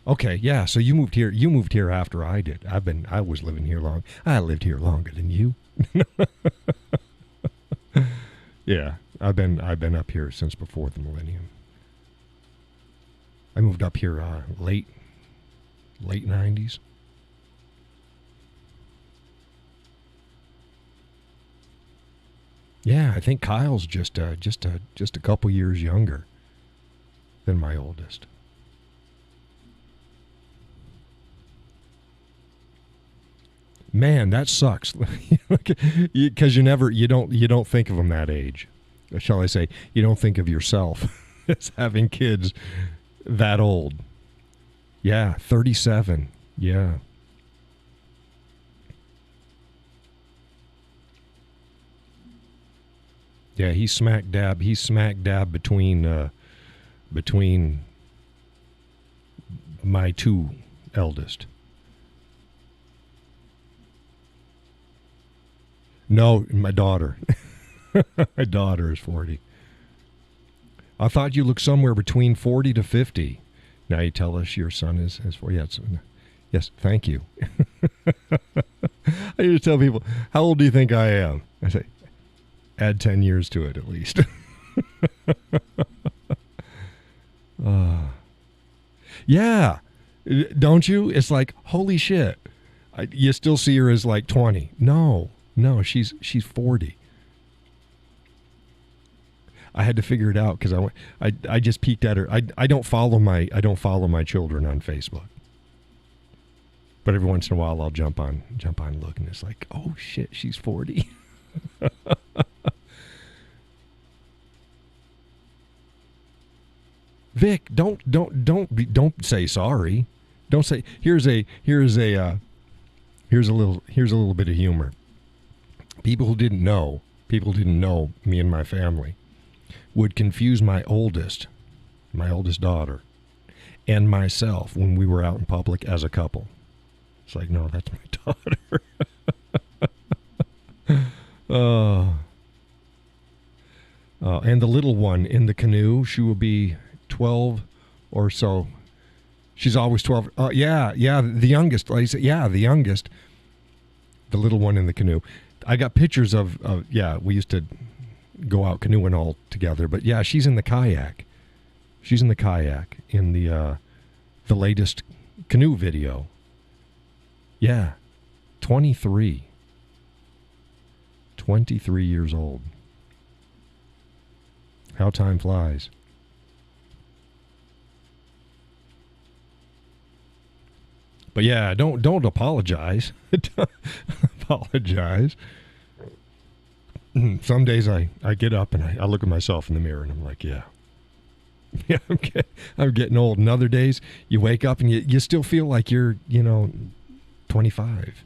Okay, yeah. So you moved here. You moved here after I did. I was living here long. I lived here longer than you. Yeah, I've been up here since before the millennium. I moved up here late 90s. Yeah, I think Kyle's just a couple years younger than my oldest. Man, that sucks. Because you don't think of them that age. Or shall I say, you don't think of yourself as having kids that old. Yeah, 37. Yeah. Yeah, he's smack dab between my 2 eldest. No, my daughter. My daughter is 40. I thought you looked somewhere between 40 to 50. Now you tell us your son is 40. Yes, thank you. I used to tell people, how old do you think I am? I say, add 10 years to it at least. Yeah, don't you? It's like, holy shit. You still see her as like 20. No, she's 40. I had to figure it out because I just peeked at her. I don't follow my children on Facebook, but every once in a while I'll jump on and look, and it's like, oh shit, she's 40. Vic, don't say sorry. Don't say here's a little bit of humor. People didn't know me and my family would confuse my oldest daughter and myself when we were out in public as a couple. It's like, no, that's my daughter. And the little one in the canoe, she will be 12 or so. She's always 12. Yeah, the youngest. Like I said, yeah, the youngest. The little one in the canoe. I got pictures of we used to go out canoeing all together. But yeah, she's in the kayak. She's in the kayak in the latest canoe video. Yeah, 23. 23 years old. How time flies. But yeah, don't apologize. Don't apologize. Some days I get up and I look at myself in the mirror and I'm like, yeah, I'm getting old. And other days you wake up and you still feel like you're, 25.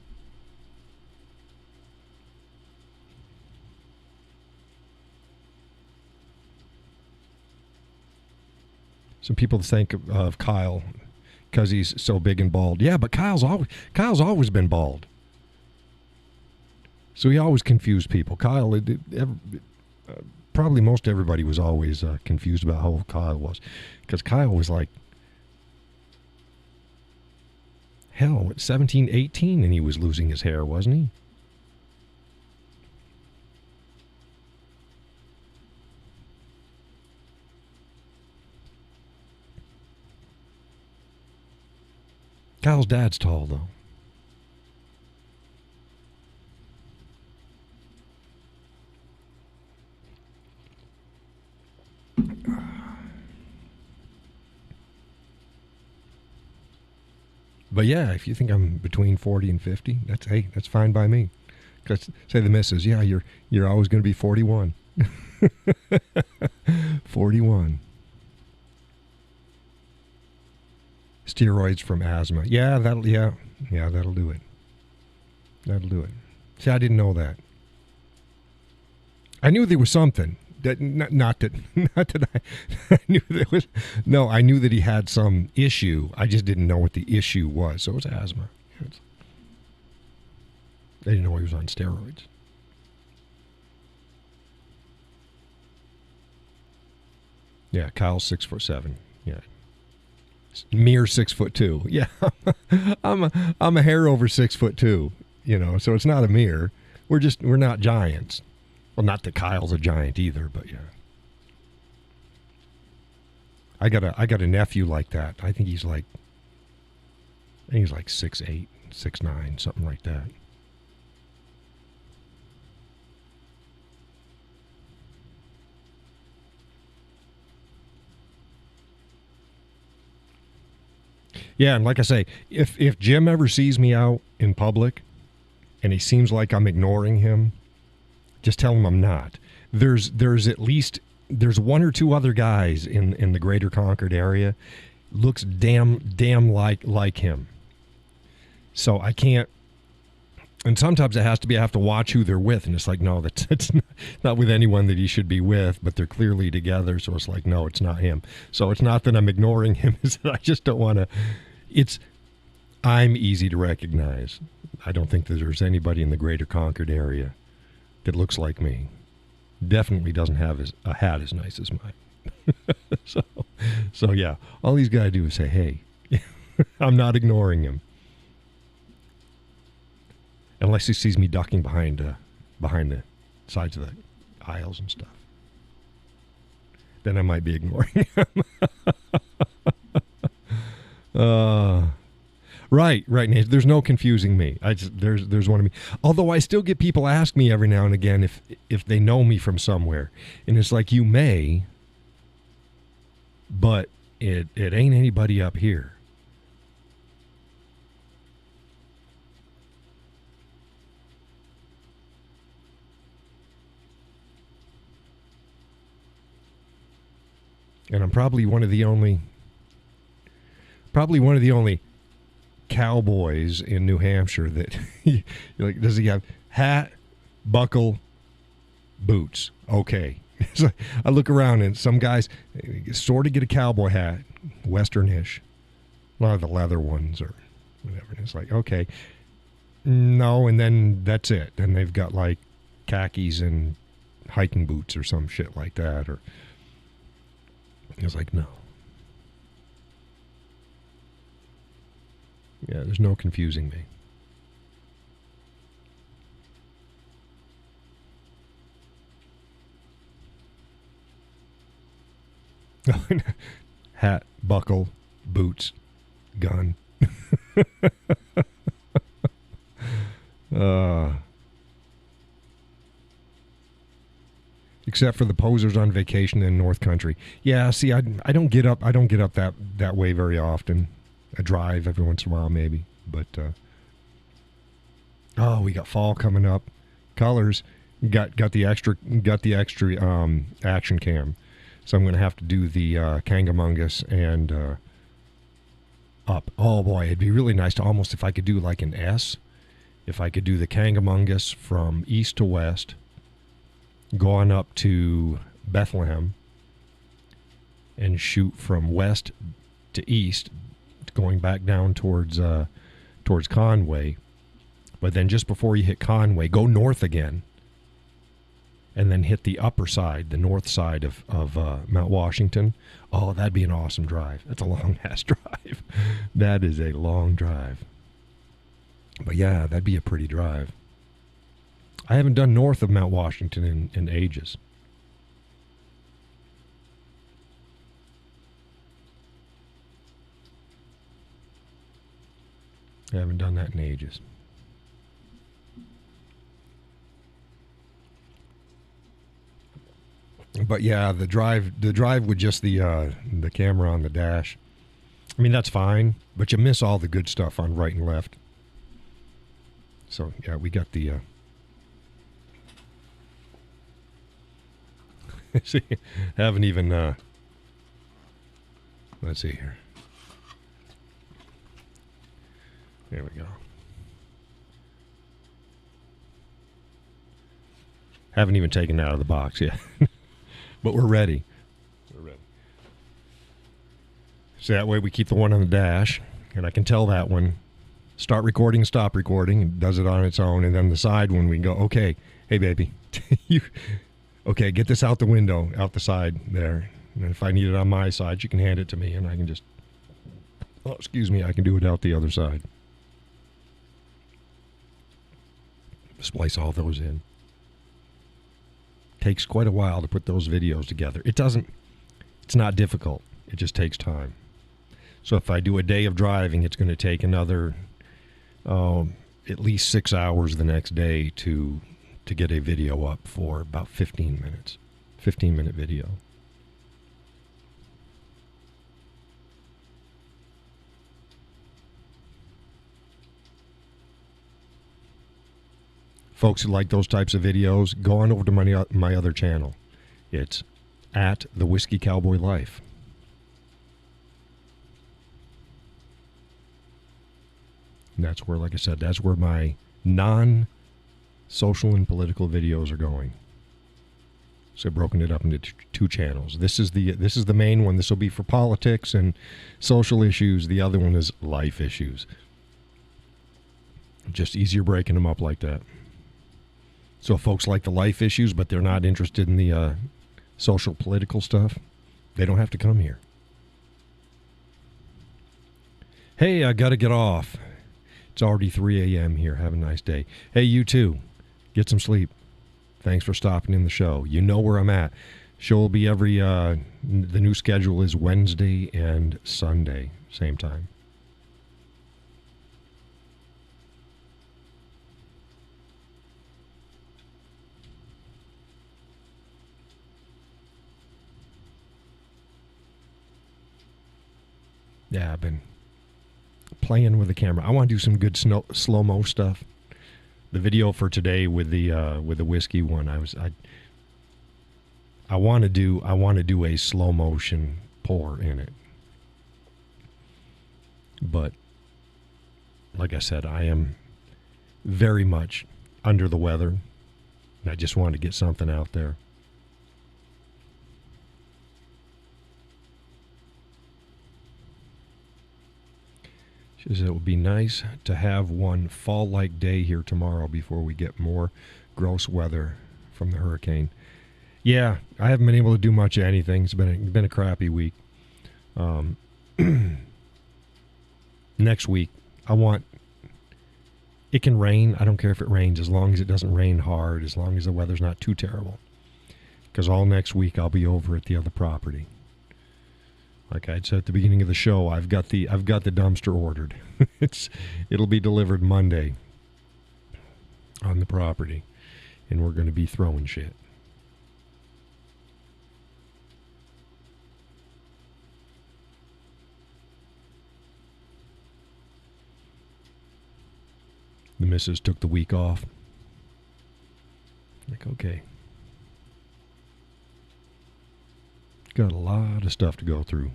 Some people think of Kyle because he's so big and bald. Yeah, but Kyle's always been bald. So he always confused people. Kyle, probably most everybody was always confused about how old Kyle was. Because Kyle was like, 17, 18, and he was losing his hair, wasn't he? Kyle's dad's tall, though. But yeah, if you think I'm between 40 and 50, that's fine by me. Cause say the missus, yeah, you're always going to be 41. 41. Steroids from asthma. Yeah, that'll do it. That'll do it. See, I didn't know that. I knew there was something. Not that I knew there was. No, I knew that he had some issue. I just didn't know what the issue was. So it was asthma. I didn't know he was on steroids. Yeah, Kyle's 6'7". Yeah, mere 6'2". Yeah, I'm a hair over 6'2". So it's not a mere. We're not giants. Well, not that Kyle's a giant either, but yeah. I got a nephew like that. I think he's like 6'8", 6'9", something like that. Yeah, and like I say, if Jim ever sees me out in public and he seems like I'm ignoring him, just tell him I'm not. There's one or two other guys in the greater Concord area looks damn like him. So I can't. And sometimes I have to watch who they're with, and it's like, no, that's not with anyone that he should be with, but they're clearly together. So it's like, no, it's not him. So it's not that I'm ignoring him; it's that I just don't want to. I'm easy to recognize. I don't think that there's anybody in the greater Concord area that looks like me. Definitely doesn't have a hat as nice as mine. so yeah, all he's got to do is say, hey, I'm not ignoring him. Unless he sees me ducking behind the sides of the aisles and stuff. Then I might be ignoring him. Right, Nate. There's no confusing me. There's one of me. Although I still get people ask me every now and again if they know me from somewhere, and it's like, you may, but it ain't anybody up here. And I'm probably one of the only cowboys in New Hampshire that you're like, does he have hat, buckle, boots? Okay. So I look around and some guys sort of get a cowboy hat, Western-ish. A lot of the leather ones or whatever. And it's like, okay. No, and then that's it. Then they've got like khakis and hiking boots or some shit like that. Or it's like, no. Yeah, there's no confusing me. Hat, buckle, boots, gun. Except for the posers on vacation in North Country. Yeah, see, I don't get up. I don't get up that way very often. I drive every once in a while, maybe. But we got fall coming up. Colors got the extra action cam. So I'm going to have to do the Kangamungus and up. Oh boy, it'd be really nice to almost, if I could do like an S, if I could do the Kangamungus from east to west, go on up to Bethlehem, and shoot from west to east, going back down towards Conway. But then just before you hit Conway, go north again, and then hit the upper side, the north side of Mount Washington. Oh, that'd be an awesome drive. That's a long-ass drive. That is a long drive. But yeah, that'd be a pretty drive. I haven't done north of Mount Washington in ages. I haven't done that in ages. But yeah, the drive with just the camera on the dash. I mean, that's fine, but you miss all the good stuff on right and left. So yeah, we got the. See, haven't even. Let's see here. There we go. Haven't even taken it out of the box yet. But we're ready. So that way we keep the one on the dash, and I can tell that one, start recording, stop recording, and does it on its own. And then the side one, we can go, okay, hey, baby, okay, get this out the window, out the side there. And if I need it on my side, you can hand it to me, and I can just, I can do it out the other side. Splice all those in. Takes quite a while to put those videos together. It's not difficult. It just takes time. So if I do a day of driving, it's going to take another at least 6 hours the next day to get a video up for about 15 minutes. 15-minute video. Folks who like those types of videos, go on over to my other channel. It's at The Whiskey Cowboy Life. And that's where, like I said, that's where my non-social and political videos are going. So I've broken it up into two channels. This is the main one. This will be for politics and social issues. The other one is life issues. Just easier breaking them up like that. So if folks like the life issues, but they're not interested in the social political stuff, they don't have to come here. Hey, I got to get off. It's already 3 a.m. here. Have a nice day. Hey, you too. Get some sleep. Thanks for stopping in the show. You know where I'm at. Show will be the new schedule is Wednesday and Sunday, same time. Yeah, I've been playing with the camera. I want to do some good slow-mo stuff. The video for today with the whiskey one, I want to do a slow motion pour in it. But like I said, I am very much under the weather, and I just wanted to get something out there. She says it would be nice to have one fall-like day here tomorrow before we get more gross weather from the hurricane. Yeah, I haven't been able to do much of anything. It's been a crappy week. Next week, it can rain. I don't care if it rains, as long as it doesn't rain hard, as long as the weather's not too terrible. Because all next week I'll be over at the other property. Like I said at the beginning of the show, I've got the dumpster ordered. It'll be delivered Monday on the property, and we're going to be throwing shit. The missus took the week off. Like, okay. Got a lot of stuff to go through.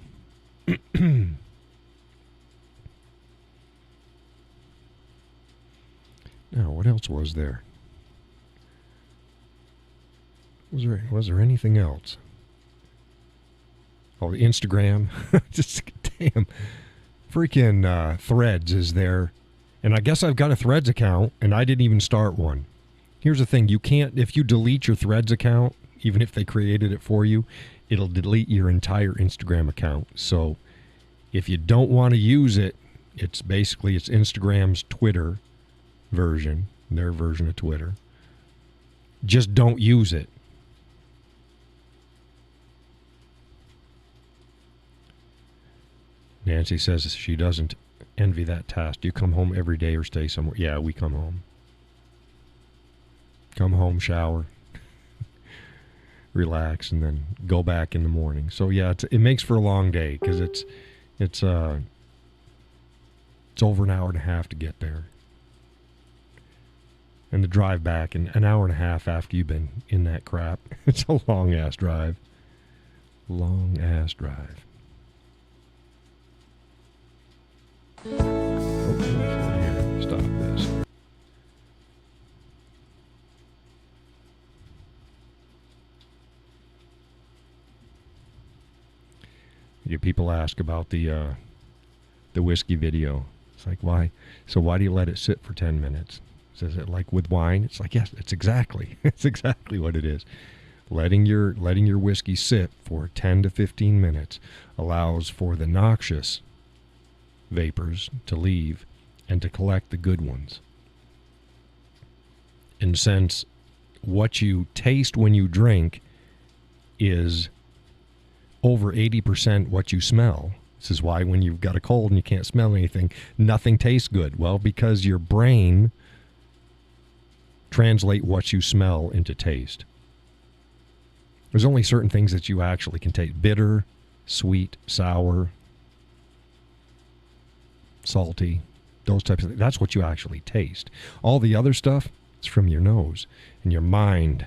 Now, what else was there? Was there anything else? Oh, the Instagram. Just damn. Freaking Threads is there. And I guess I've got a Threads account, and I didn't even start one. Here's the thing. You can't, if you delete your Threads account, even if they created it for you, it'll delete your entire Instagram account. So if you don't want to use it, it's Instagram's Twitter version, their version of Twitter. Just don't use it. Nancy says she doesn't envy that task. Do you come home every day or stay somewhere? Yeah, we come home. Come home, shower, relax, and then go back in the morning. So yeah, it makes for a long day because it's over an hour and a half to get there, and the drive back an hour and a half after you've been in that crap. It's a long ass drive. Long ass drive. Here, stop this. You people ask about the whiskey video. It's like, why? So why do you let it sit for 10 minutes? Is it like with wine? It's like, yes, it's exactly what it is. Letting your whiskey sit for 10 to 15 minutes allows for the noxious vapors to leave and to collect the good ones. And since what you taste when you drink is over 80% what you smell, this is why when you've got a cold and you can't smell anything, nothing tastes good. Well, because your brain translate what you smell into taste. There's only certain things that you actually can taste. Bitter, sweet, sour, salty, those types of things. That's what you actually taste. All the other stuff is from your nose, and your mind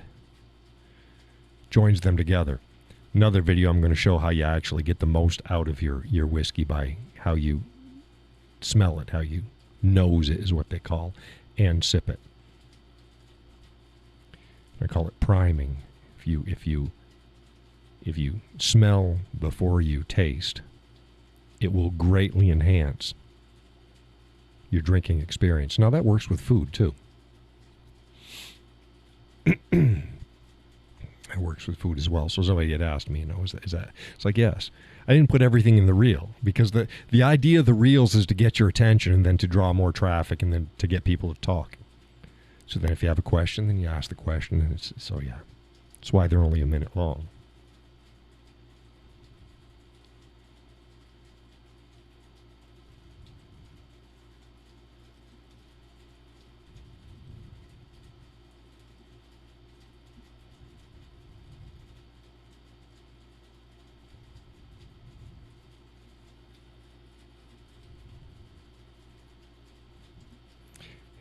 joins them together. Another video, I'm going to show how you actually get the most out of your whiskey by how you smell it, how you nose it is what they call, and sip it. I call it priming. If you smell before you taste, it will greatly enhance your drinking experience. Now that works with food too. It works with food as well. So somebody had asked me, is that? It's like, yes. I didn't put everything in the reel because the idea of the reels is to get your attention and then to draw more traffic and then to get people to talk. So then if you have a question, then you ask the question. And so yeah, that's why they're only a minute long.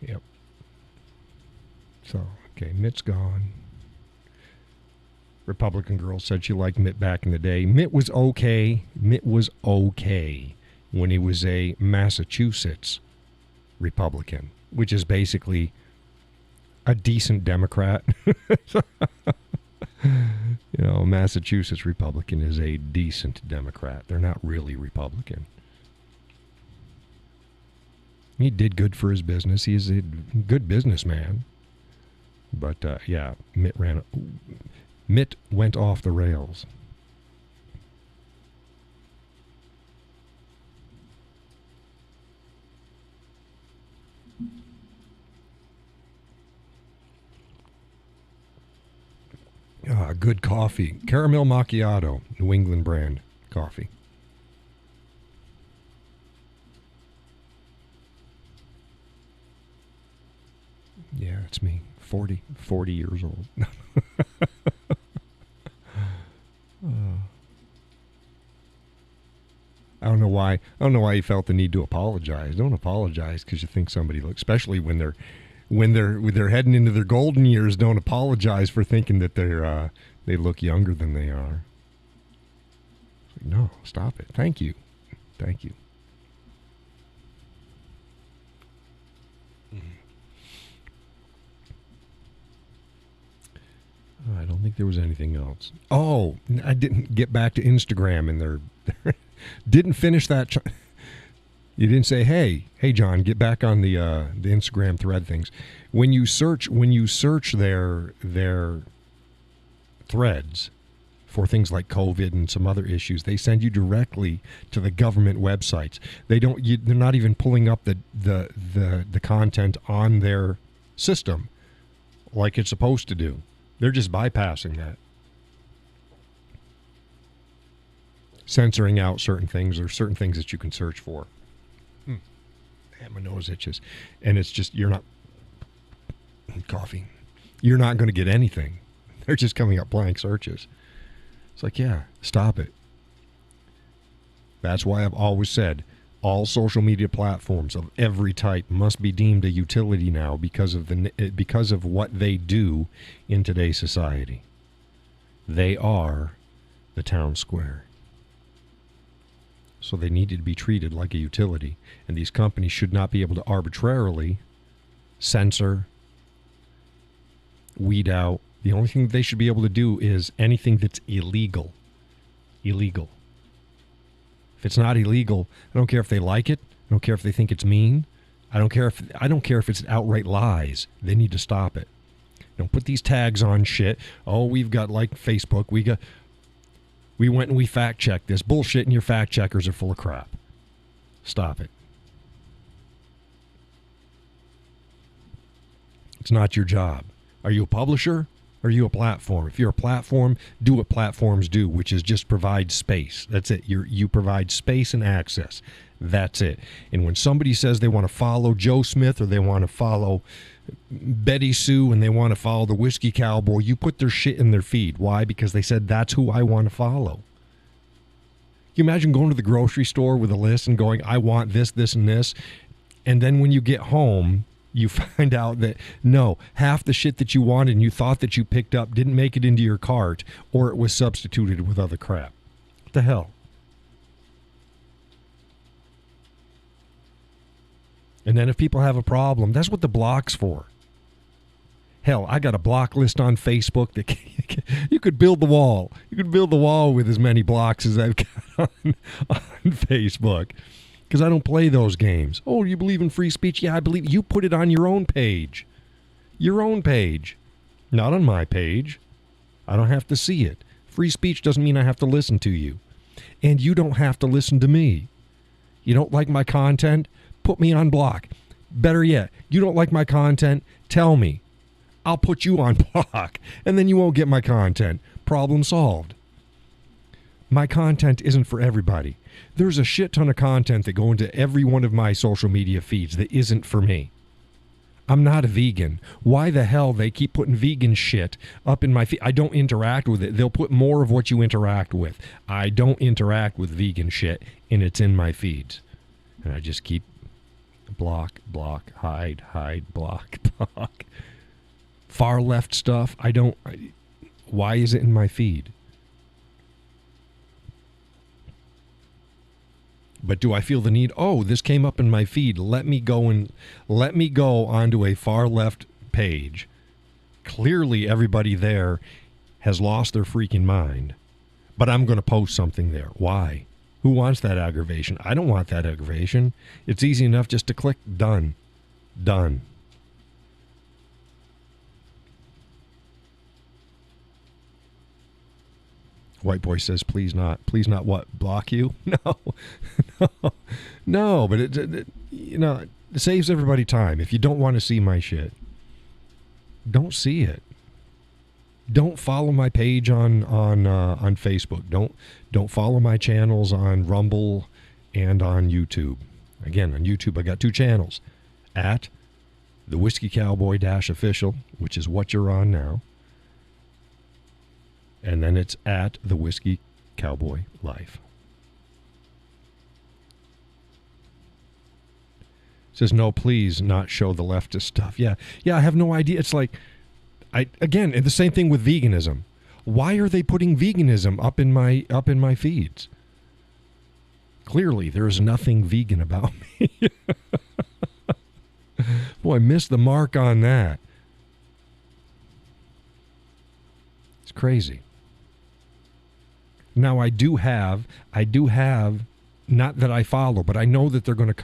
Yep. So, okay, Mitt's gone. Republican girl said she liked Mitt back in the day. Mitt was okay. Mitt was okay when he was a Massachusetts Republican, which is basically a decent Democrat. Massachusetts Republican is a decent Democrat. They're not really Republican. He did good for his business. He's a good businessman. But, yeah, Mitt went off the rails. Good coffee. Caramel macchiato. New England brand coffee. Yeah, it's me. 40 years old. I don't know why. I don't know why you felt the need to apologize. Don't apologize because you think somebody looks, especially when they're heading into their golden years. Don't apologize for thinking that they look younger than they are. No, stop it. Thank you. I don't think there was anything else. Oh, I didn't get back to Instagram and their didn't finish that. You didn't say, hey, John, get back on the Instagram thread things. When you search their threads for things like COVID and some other issues, they send you directly to the government websites. They're not even pulling up the content on their system like it's supposed to do. They're just bypassing that. Censoring out certain things or certain things that you can search for. Man, my nose itches. And it's just, you're not... Coffee. You're not going to get anything. They're just coming up blank searches. It's like, yeah, stop it. That's why I've always said all social media platforms of every type must be deemed a utility now because of what they do in today's society. They are the town square. So they needed to be treated like a utility. And these companies should not be able to arbitrarily censor, weed out. The only thing they should be able to do is anything that's illegal. Illegal. If it's not illegal, I don't care if they like it. I don't care if they think it's mean. I don't care if it's outright lies. They need to stop it. Don't put these tags on shit. Oh, we've got like Facebook. We went and we fact checked this bullshit, and your fact checkers are full of crap. Stop it. It's not your job. Are you a publisher? Or are you a platform? If you're a platform, do what platforms do, which is just provide space. That's it. You provide space and access. That's it. And when somebody says they want to follow Joe Smith or they want to follow Betty Sue and they want to follow the Whiskey Cowboy, you put their shit in their feed. Why? Because they said that's who I want to follow. Can you imagine going to the grocery store with a list and going, I want this, this, and this, and then when you get home, you find out that, no, half the shit that you wanted and you thought that you picked up didn't make it into your cart, or it was substituted with other crap. What the hell? And then if people have a problem, that's what the block's for. Hell, I got a block list on Facebook that you could build the wall. You could build the wall with as many blocks as I've got on Facebook. Because I don't play those games. Oh, you believe in free speech? Yeah, I believe. You put it on your own page. Your own page. Not on my page. I don't have to see it. Free speech doesn't mean I have to listen to you. And you don't have to listen to me. You don't like my content? Put me on block. Better yet, you don't like my content? Tell me. I'll put you on block. And then you won't get my content. Problem solved. My content isn't for everybody. There's a shit ton of content that go into every one of my social media feeds that isn't for me. I'm not a vegan. Why the hell they keep putting vegan shit up in my feed? I don't interact with it. They'll put more of what you interact with. I don't interact with vegan shit, and it's in my feeds. And I just keep block, hide, block. Far left stuff, why is it in my feed? But do I feel the need? Oh, this came up in my feed. Let me go onto a far left page. Clearly, everybody there has lost their freaking mind. But I'm going to post something there. Why? Who wants that aggravation? I don't want that aggravation. It's easy enough just to click done. Done. White boy says, please not what? Block you? No, but it saves everybody time. If you don't want to see my shit, don't see it. Don't follow my page on Facebook. Don't follow my channels on Rumble and on YouTube. Again, on YouTube, I got 2 channels. At the Whiskey Cowboy Official, which is what you're on now. And then it's at the Whiskey Cowboy Life. Says, no, please not show the leftist stuff. Yeah, I have no idea. It's like, again, the same thing with veganism. Why are they putting veganism up in my feeds? Clearly, there's nothing vegan about me. Boy, I missed the mark on that. It's crazy. Now, I do have, not that I follow, but I know that they're going to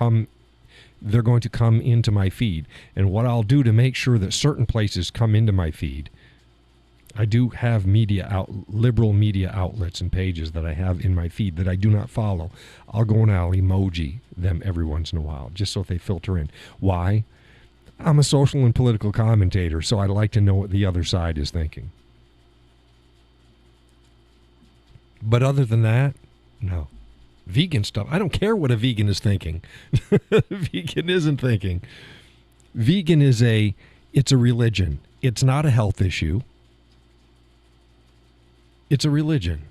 come into my feed. And what I'll do to make sure that certain places come into my feed, I do have liberal media outlets and pages that I have in my feed that I do not follow. I'll go and I'll emoji them every once in a while, just so they filter in. Why? I'm a social and political commentator, so I like to know what the other side is thinking. But other than that, no. Vegan stuff, I don't care what a vegan is thinking. Vegan isn't thinking. Vegan it's a religion. It's not a health issue. It's a religion.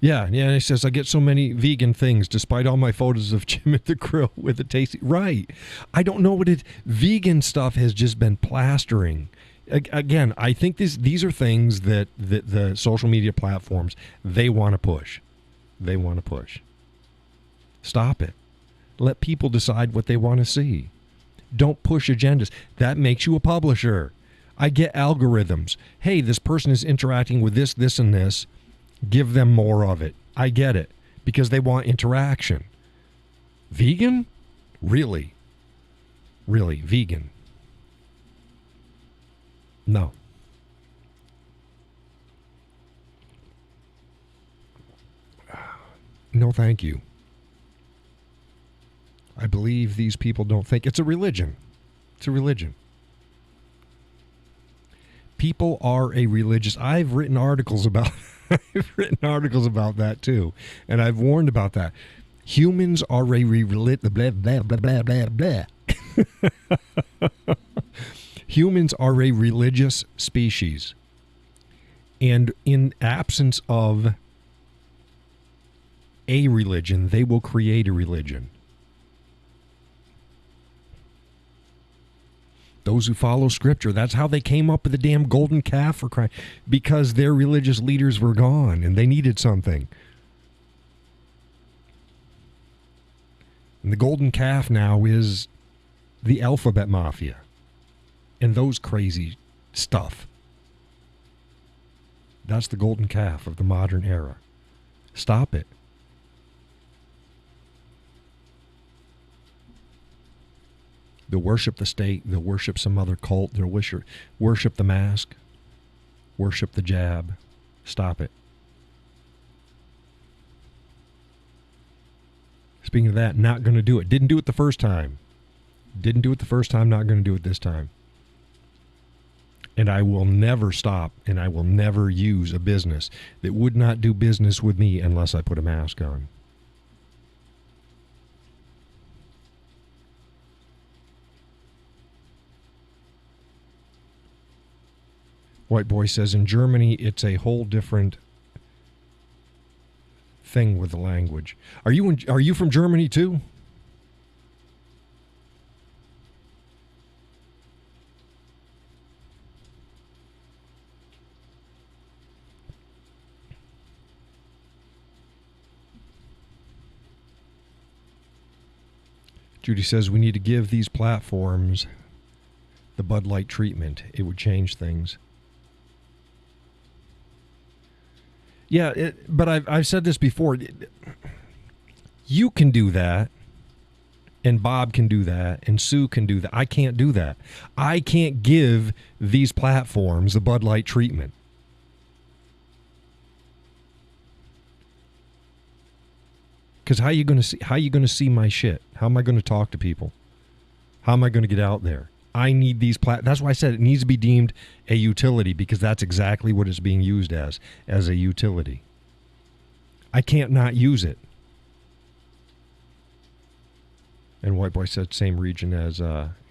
Yeah, and he says, I get so many vegan things despite all my photos of Jim at the grill with a tasty... Right. I don't know what it... Vegan stuff has just been plastering. Again, I think these are things that the social media platforms, they want to push. They want to push. Stop it. Let people decide what they want to see. Don't push agendas. That makes you a publisher. I get algorithms. Hey, this person is interacting with this, this, and this. Give them more of it. I get it. Because they want interaction. Vegan? Really? Really, vegan? No. No, thank you. I believe these people don't think. It's a religion. It's a religion. People are a religious... I've written articles about that too. And I've warned about that. Humans are a blah, blah, blah, blah, blah, blah. Humans are a religious species. And in absence of a religion, they will create a religion. Those who follow Scripture, that's how they came up with the damn golden calf for crying, because their religious leaders were gone and they needed something. And the golden calf now is the alphabet mafia and those crazy stuff. That's the golden calf of the modern era. Stop it. They'll worship the state. They'll worship some other cult. They'll worship the mask. Worship the jab. Stop it. Speaking of that, not going to do it. Didn't do it the first time. Not going to do it this time. And I will never stop, and I will never use a business that would not do business with me unless I put a mask on. White Boy says, in Germany, it's a whole different thing with the language. Are you from Germany too? Judy says, we need to give these platforms the Bud Light treatment. It would change things. Yeah, but I've said this before. You can do that, and Bob can do that, and Sue can do that. I can't do that. I can't give these platforms the Bud Light treatment. Because how you going to see my shit? How am I going to talk to people? How am I going to get out there? I need these that's why I said it needs to be deemed a utility, because that's exactly what it's being used as a utility. I can't not use it. And White Boy said same region as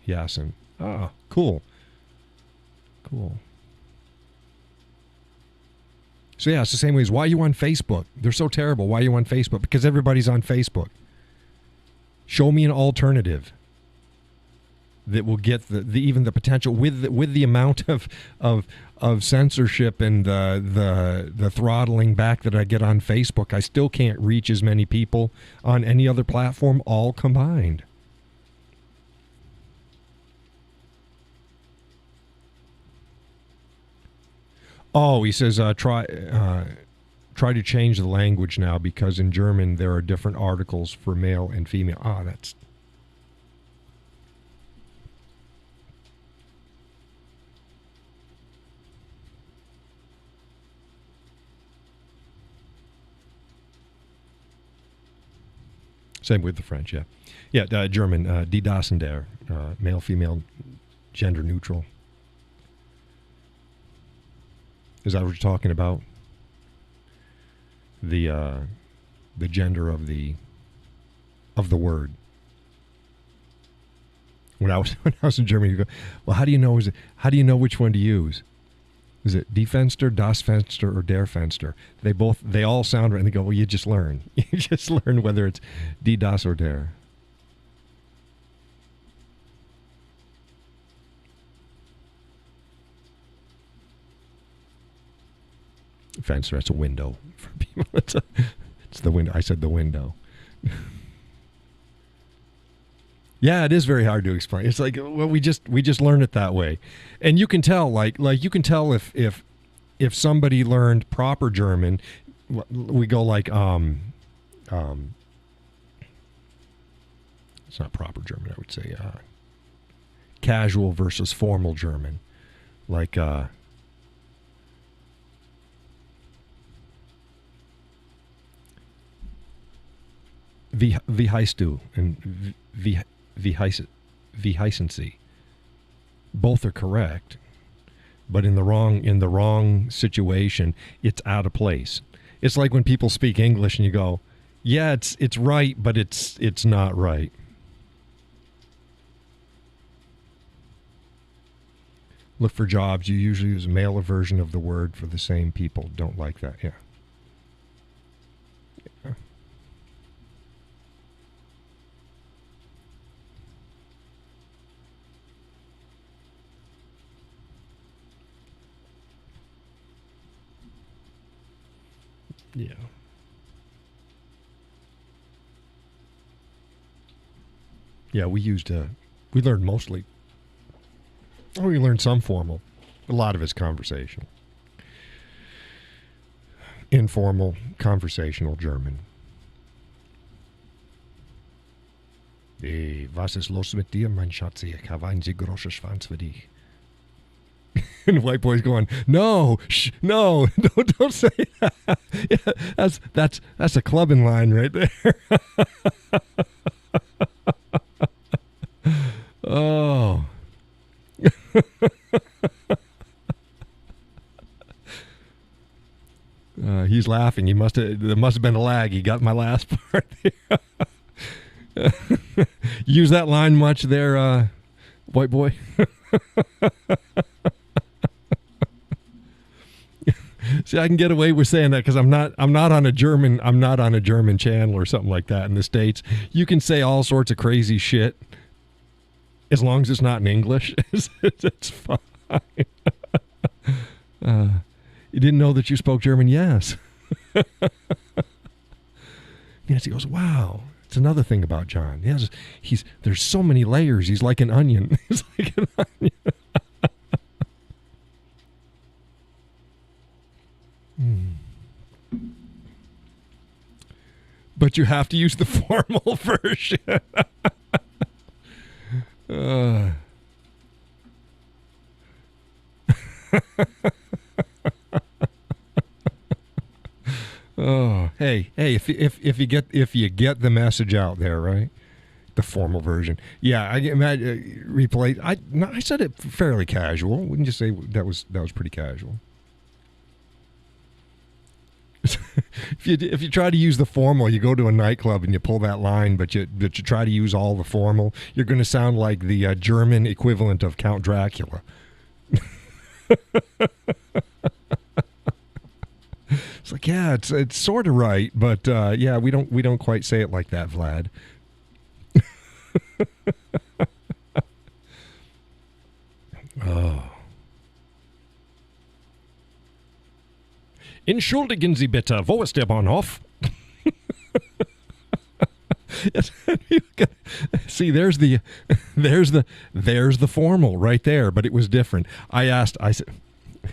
Yasin. Oh, cool. Cool. So yeah, it's the same way as why are you on Facebook? They're so terrible. Why are you on Facebook? Because everybody's on Facebook. Show me an alternative that will get even the potential with the amount of censorship and the throttling back that I get on Facebook. I still can't reach as many people on any other platform all combined. Oh, he says try to change the language now, because in German there are different articles for male and female. That's same with the French, yeah. Yeah, German, die, das, and der, male, female, gender neutral. Is that what you're talking about? The gender of the word. When I was in Germany, you go, well, how do you know which one to use? Is it die Fenster, das Fenster, or der Fenster? They all sound right, and they go, well, you just learn. You just learn whether it's die, das, or der. Fenster, that's a window for people. It's the window. I said the window. Yeah, it is very hard to explain. It's like, well, we just learn it that way, and you can tell, like you can tell if somebody learned proper German. We go like it's not proper German. I would say casual versus formal German, like. Wie heißt du? And wie heißen Sie? Both are correct, but in the wrong situation, it's out of place. It's like when people speak English and you go, yeah, it's right, but it's not right. Look for jobs. You usually use a male version of the word for the same people. Don't like that. Yeah. Yeah. Yeah, we learned mostly. We learned some formal. A lot of it's conversational. Informal, conversational German. Hey, was ist los mit dir, mein Schatz? Ich habe einen sehr großen Schwanz für dich. And White Boy's going, no, no, don't say that. Yeah, that's a clubbing line right there. Oh. He's laughing. There must have been a lag. He got my last part there. Use that line much there, White Boy? See, I can get away with saying that because I'm not on a German channel or something like that in the States. You can say all sorts of crazy shit as long as it's not in English. It's fine. You didn't know that you spoke German? Yes. Nancy goes, wow. It's another thing about John. There's so many layers. He's like an onion. He's like an onion. But you have to use the formal version. Oh, hey! If you get the message out there, right? The formal version. Yeah, I imagine replay. I said it fairly casual. Wouldn't you say that was pretty casual? If you try to use the formal, you go to a nightclub and you pull that line, but you try to use all the formal, you're going to sound like the German equivalent of Count Dracula. It's like, yeah, it's sort of right, but yeah, we don't quite say it like that, Vlad. Oh. Entschuldigen Sie bitte, wo ist der Bahnhof? See, there's the formal right there, but it was different. I said,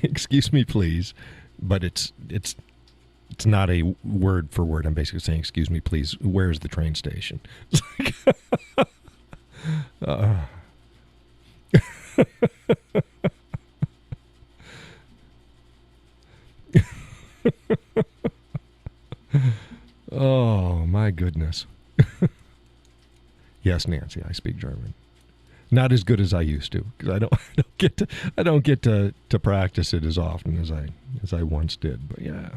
excuse me, please, but it's not a word for word. I'm basically saying, excuse me, please, where's the train station? Oh my goodness. Yes, Nancy, I speak German. Not as good as I used to, because I don't get to practice it as often as I once did. But yeah.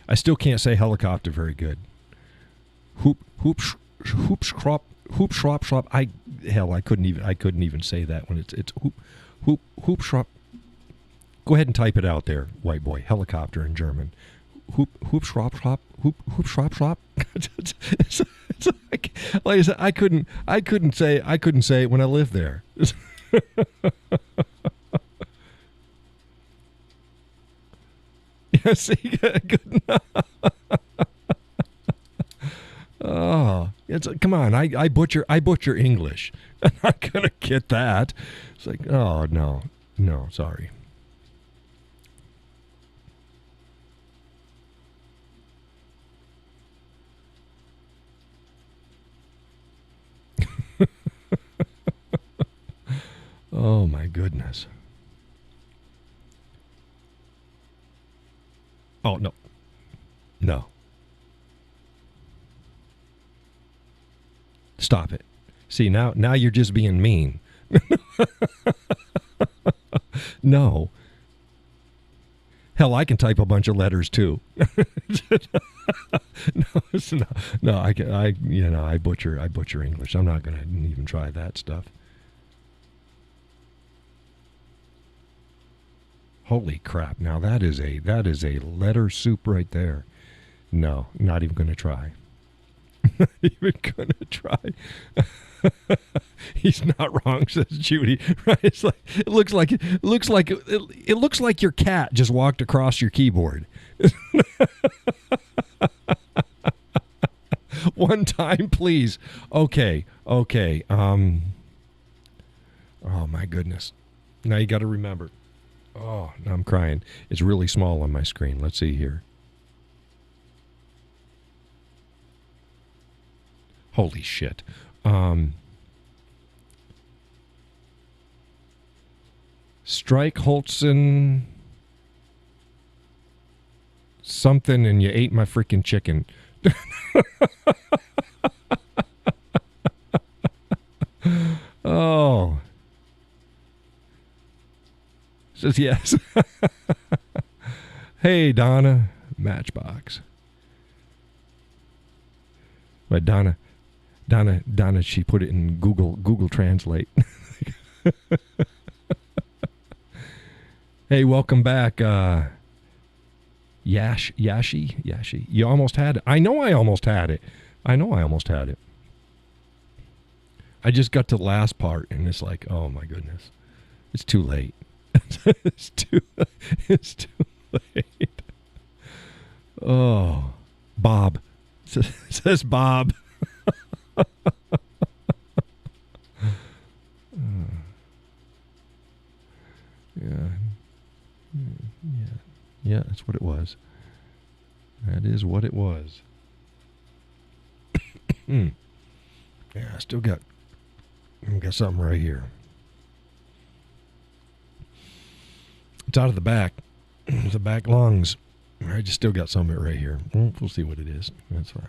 I still can't say helicopter very good. Hoop schrop. I couldn't even say that when it's hoop schrop. Go ahead and type it out there, white boy. Helicopter in German. Hoop schrop. It's like I said, I couldn't say it when I lived there. Yeah, see, good. Oh, come on! I butcher English. I'm not gonna get that. It's like, oh no, sorry. Oh my goodness. Oh no. Stop it. See, now you're just being mean. No. Hell, I can type a bunch of letters too. No, I butcher English. I'm not going to even try that stuff. Holy crap. Now that is a letter soup right there. No, not even going to try. Not even going to try. He's not wrong, says Judy. Right? It's like it looks like your cat just walked across your keyboard. One time, please. Okay. Oh my goodness. Now you got to remember. Oh, now I'm crying. It's really small on my screen. Let's see here. Holy shit. Streichholzen something and you ate my freaking chicken. Oh. Says yes. Hey, Donna. Matchbox. But Donna, she put it in Google Translate. Hey, welcome back. Yashi. You almost had it. I know I almost had it. I just got to the last part and it's like, oh my goodness. It's too late. It's too late. Oh, Bob. Says Bob. Yeah, that's what it was. That is what it was. Yeah, I still got something right here. It's out of the back. The back lungs. I just still got some of it right here. We'll see what it is. That's fine.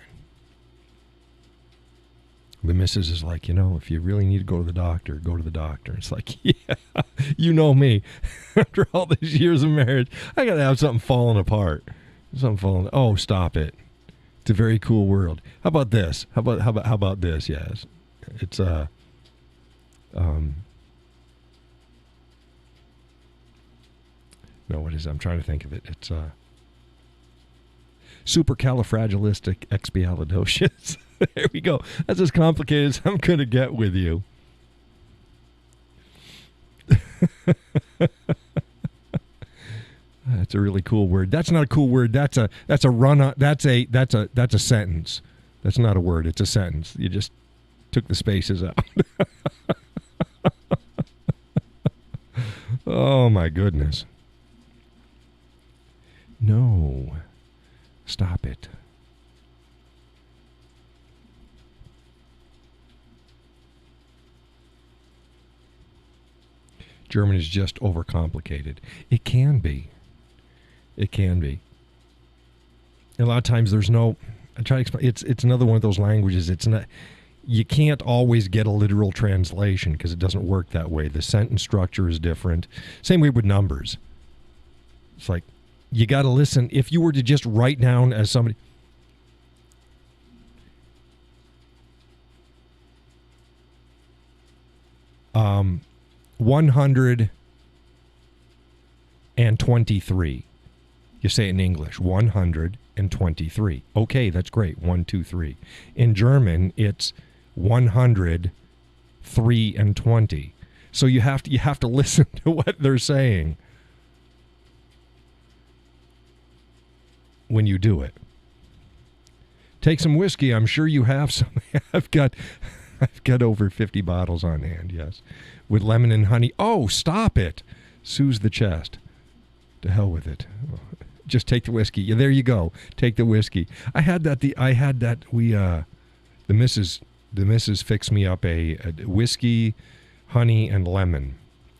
The missus is like, if you really need to go to the doctor, go to the doctor. It's like, yeah, you know me. After all these years of marriage, I got to have something falling apart. Oh, stop it. It's a very cool world. How about this? How about this? Yes. It's, no, what is it? I'm trying to think of it. It's, supercalifragilisticexpialidocious. There we go. That's as complicated as I'm going to get with you. That's a really cool word. That's not a cool word. That's a run on. That's a sentence. That's not a word. It's a sentence. You just took the spaces out. Oh my goodness. No. Stop it. German is just overcomplicated. It can be. It can be. And a lot of times there's no. I try to explain. It's another one of those languages. It's not. You can't always get a literal translation because it doesn't work that way. The sentence structure is different. Same way with numbers. It's like you got to listen. If you were to just write down as somebody. 123. You say it in English, 123. Okay, that's great. 1, 2, 3. In German, it's 103 and 20. So you have to listen to what they're saying when you do it. Take some whiskey. I'm sure you have some. I've got over 50 bottles on hand, yes. With lemon and honey. Oh, stop it. Soothes the chest. To hell with it. Just take the whiskey. Yeah, there you go. Take the whiskey. The missus fixed me up a whiskey, honey, and lemon.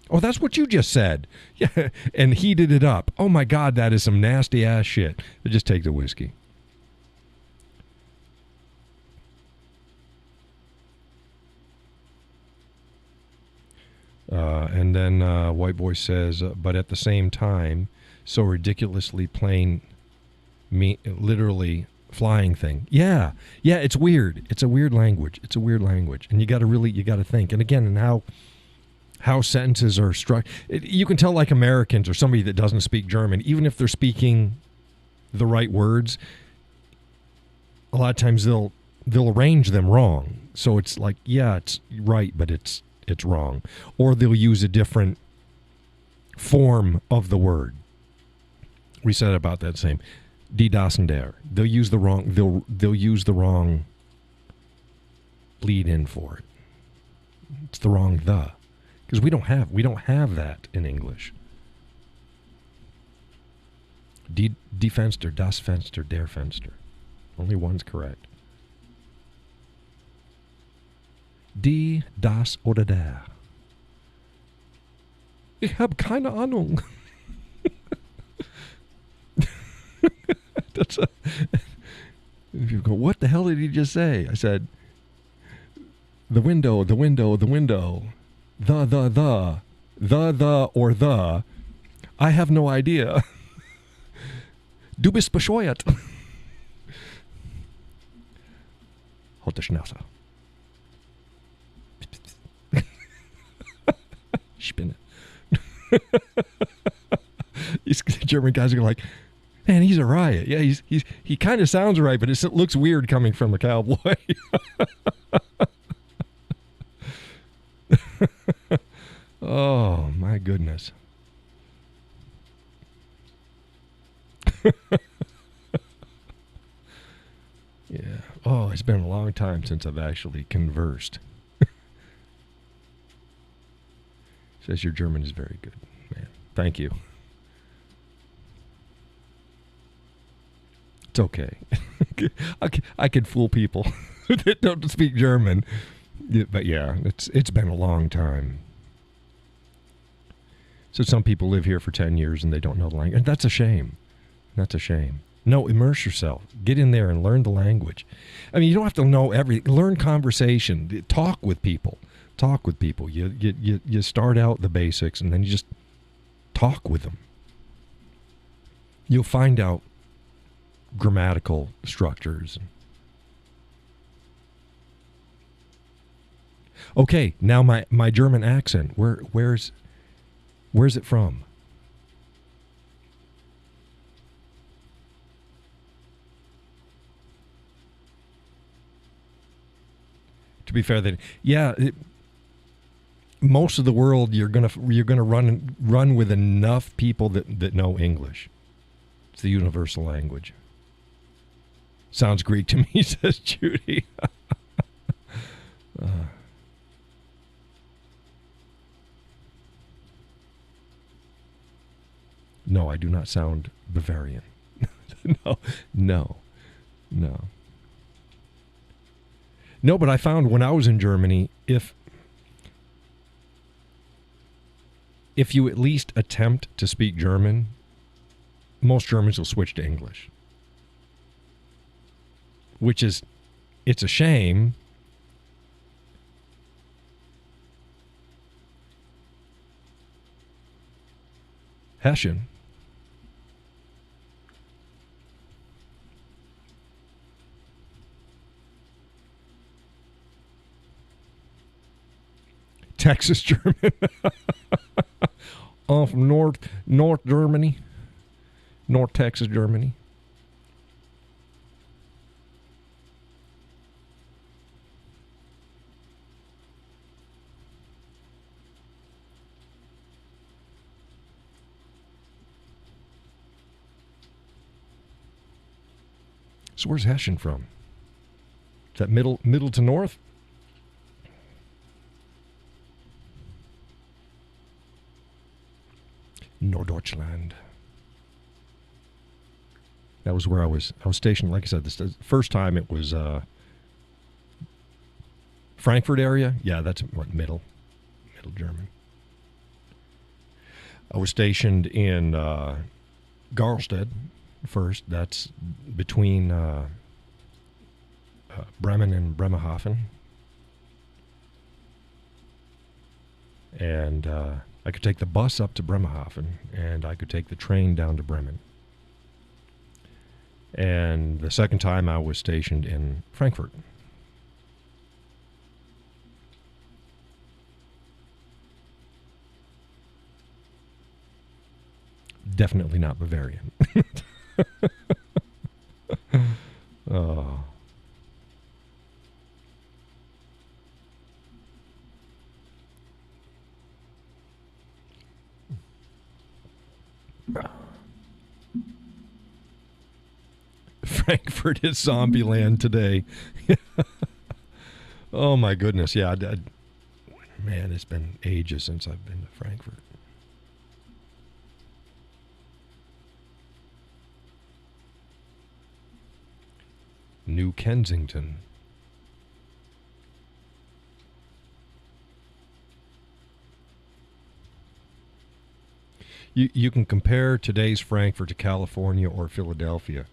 Oh, that's what you just said. Yeah, and heated it up. Oh my God, that is some nasty ass shit. Just take the whiskey. And then White Boy says, but at the same time, so ridiculously plain, literally flying thing. Yeah, it's weird. It's a weird language. And you got to think. And again, and how sentences are struck. You can tell like Americans or somebody that doesn't speak German, even if they're speaking the right words, a lot of times they'll arrange them wrong. So it's like, yeah, it's right, but it's wrong. Or they'll use a different form of the word. We said about that same. Die, das, and der. They'll use the wrong lead in for it. It's the wrong the. Because we don't have that in English. Die Fenster, das Fenster, der Fenster. Only one's correct. Die, das oder der. Ich habe keine Ahnung. That's people go, what the hell did he just say? I said, the window, the window, the window. The, or the. I have no idea. Du bist bescheuert. Halt die Schnauze. Spinne. These German guys are like, man, he's a riot. Yeah, he kind of sounds right, but it looks weird coming from a cowboy. Oh, my goodness. Yeah. Oh, it's been a long time since I've actually conversed. Says your German is very good, man. Thank you. It's okay. I could fool people that don't speak German. But yeah, it's been a long time. So some people live here for 10 years and they don't know the language. And that's a shame. That's a shame. No, immerse yourself. Get in there and learn the language. I mean, you don't have to know everything. Learn conversation. Talk with people. Talk with people. You start out the basics, and then you just talk with them. You'll find out grammatical structures. Okay, now my German accent. Where's it from? To be fair, most of the world you're gonna run with enough people that know English. It's the universal language. Sounds Greek to me, says Judy. No, I do not sound Bavarian. No. No, but I found when I was in Germany, if you at least attempt to speak German, most Germans will switch to English. It's a shame. Hessian. Texas German. From North Germany. North Texas, Germany. So where's Hessian from? Is that middle to north? Norddeutschland. That was where I was stationed. Like I said, the first time it was Frankfurt area. Yeah, that's what, middle German. I was stationed in Garlstedt first. That's between Bremen and Bremerhaven. And I could take the bus up to Bremerhaven, and I could take the train down to Bremen. And the second time I was stationed in Frankfurt. Definitely not Bavarian. Oh. Frankfurt is Zombieland today. Oh my goodness, yeah. Man, it's been ages since I've been to Frankfurt. New Kensington. You can compare today's Frankfurt to California or Philadelphia.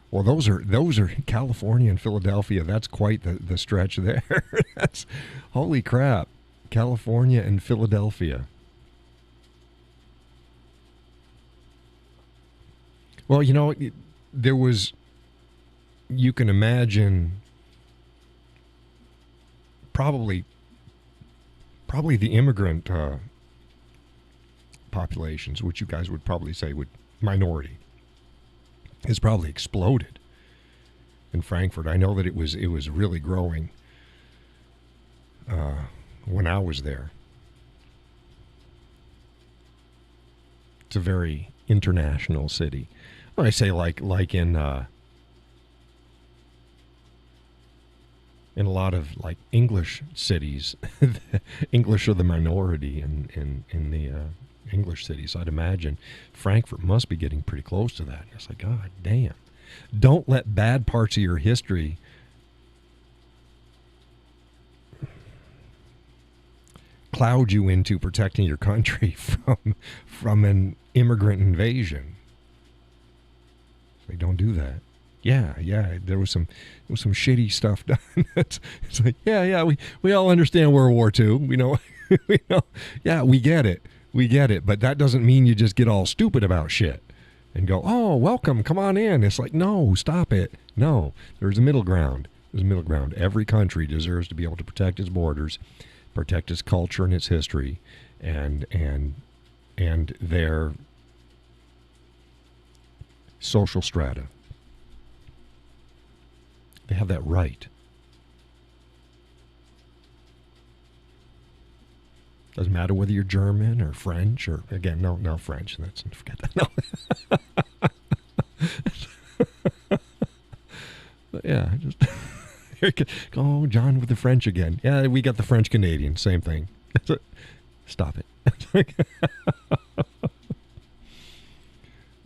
Well, those are California and Philadelphia. That's quite the stretch there. That's holy crap. California and Philadelphia. Well, there was, you can imagine probably the immigrant populations, which you guys would probably say would minority, has probably exploded in Frankfurt. I know that it was really growing when I was there. It's a very international city. When I say like in a lot of like English cities, English are the minority in the English cities. I'd imagine Frankfurt must be getting pretty close to that. It's like, God damn. Don't let bad parts of your history cloud you into protecting your country from an immigrant invasion. They don't do that. Yeah, there was some shitty stuff done. It's like, yeah, we all understand World War II. We know, we know. Yeah, we get it, but that doesn't mean you just get all stupid about shit and go, oh, welcome, come on in. It's like, no, stop it. No, there's a middle ground. There's a middle ground. Every country deserves to be able to protect its borders, protect its culture and its history, and their social strata. They have that right. Doesn't matter whether you're German or French or, again, no French. Forget that. No. But yeah, just oh, John with the French again. Yeah, we got the French Canadian, same thing. Stop it.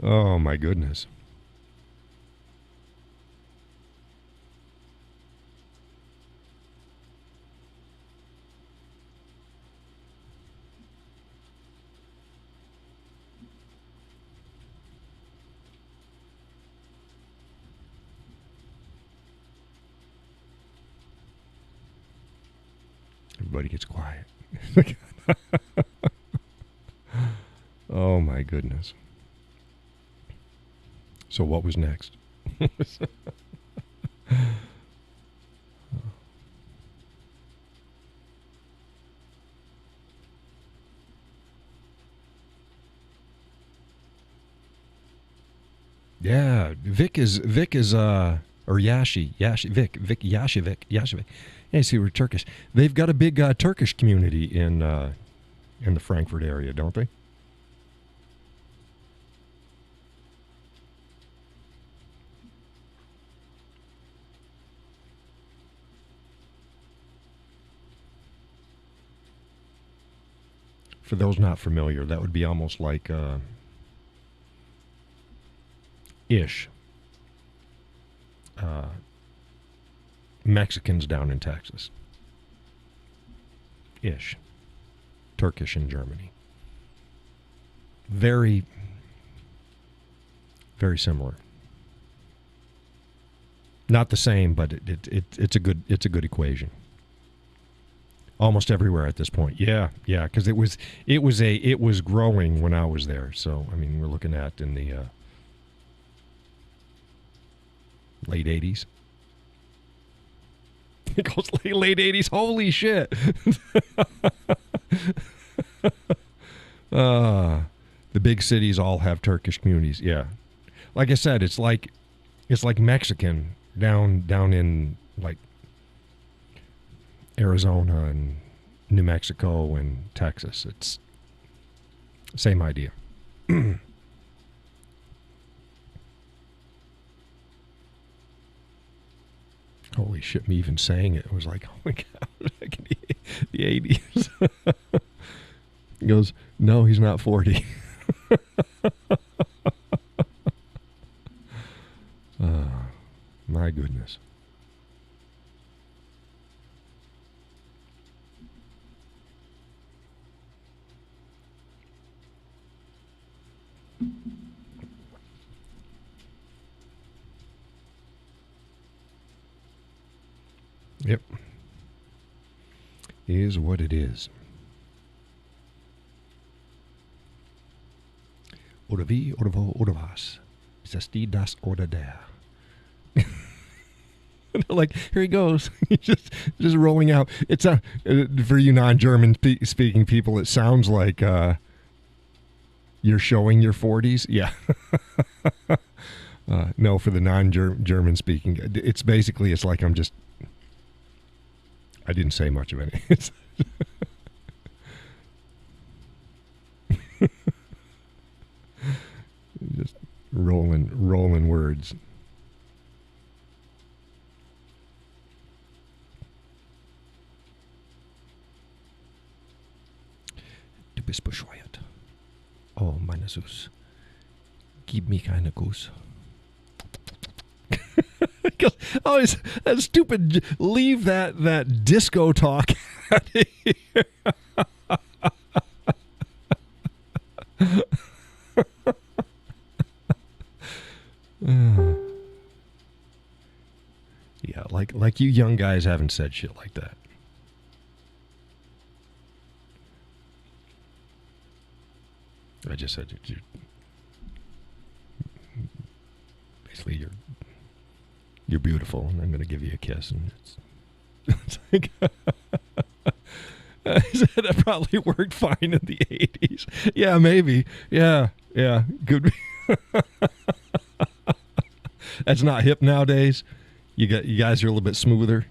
Oh my goodness. Everybody gets quiet. Oh my goodness. So what was next? Yeah, Vic is or Vic Yashivik. Yeah, see, we're Turkish. They've got a big Turkish community in the Frankfurt area, don't they? For those not familiar, that would be almost like ish. Mexicans down in Texas. Ish. Turkish in Germany. Very, very similar. Not the same, but it's a good equation. Almost everywhere at this point. Yeah, because it was growing when I was there. So I mean, we're looking at in the late 80s. It goes late 80s. Holy shit. The big cities all have Turkish communities. Yeah. Like I said, it's like Mexican down in like Arizona and New Mexico and Texas. It's same idea. Holy shit, me even saying it was like, oh my God, back in the 80s. He goes, no, he's not 40. My goodness. Yep. Is what it is. Oder wie, oder wo, oder was? Ist das die, das oder der? Like, here he goes. just rolling out. It's for you non-German speaking people, it sounds like you're showing your 40s. Yeah. No, for the non-German speaking, it's basically, it's like I didn't say much of it. Just rolling words. Du bist bescheuert. Oh, meine Süß. Gib mich einen Kuss. Oh, it's that stupid. Leave that disco talk out of here. Yeah, like you young guys haven't said shit like that. I just said basically you're beautiful, and I'm going to give you a kiss, and it's like I said that probably worked fine in the 80s. Yeah, maybe. Yeah, good. That's not hip nowadays. You guys are a little bit smoother.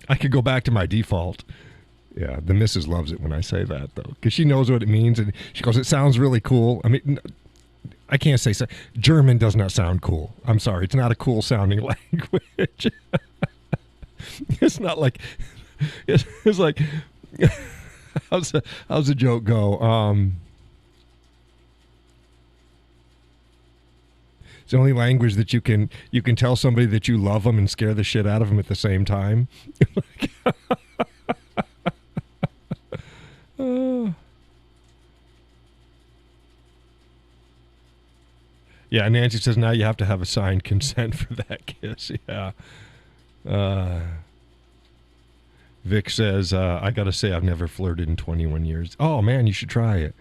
I could go back to my default. Yeah, the missus loves it when I say that, though, because she knows what it means, and she goes, it sounds really cool. I mean, I can't say German does not sound cool. I'm sorry. It's not a cool sounding language. It's not like, it's like, how's the joke go? It's the only language that you can tell somebody that you love them and scare the shit out of them at the same time. Yeah, Nancy says now you have to have a signed consent for that kiss. Yeah. Vic says, I got to say, I've never flirted in 21 years. Oh, man, you should try it.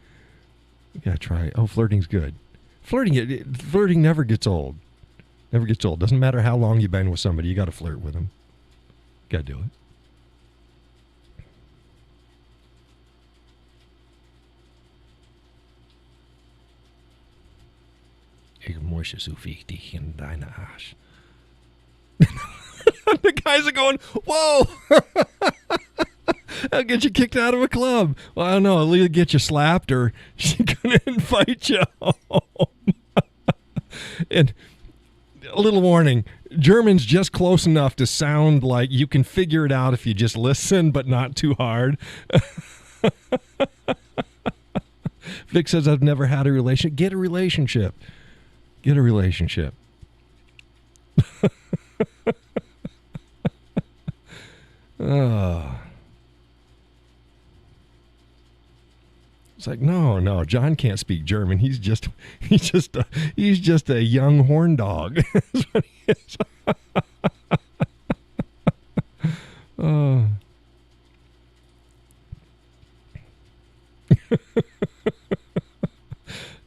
You got to try it. Oh, flirting's good. Flirting never gets old. Never gets old. Doesn't matter how long you've been with somebody. You got to flirt with them. Got to do it. Ich möchte so wichtig in deine Arsch. The guys are going, whoa! I'll get you kicked out of a club. Well, I don't know. I'll either get you slapped or she's going to invite you home. And a little warning, German's just close enough to sound like you can figure it out if you just listen, but not too hard. Vic says, I've never had a relationship. Get a relationship. Get a relationship. It's like, no, John can't speak German. He's just a young horn dog. That's what he is.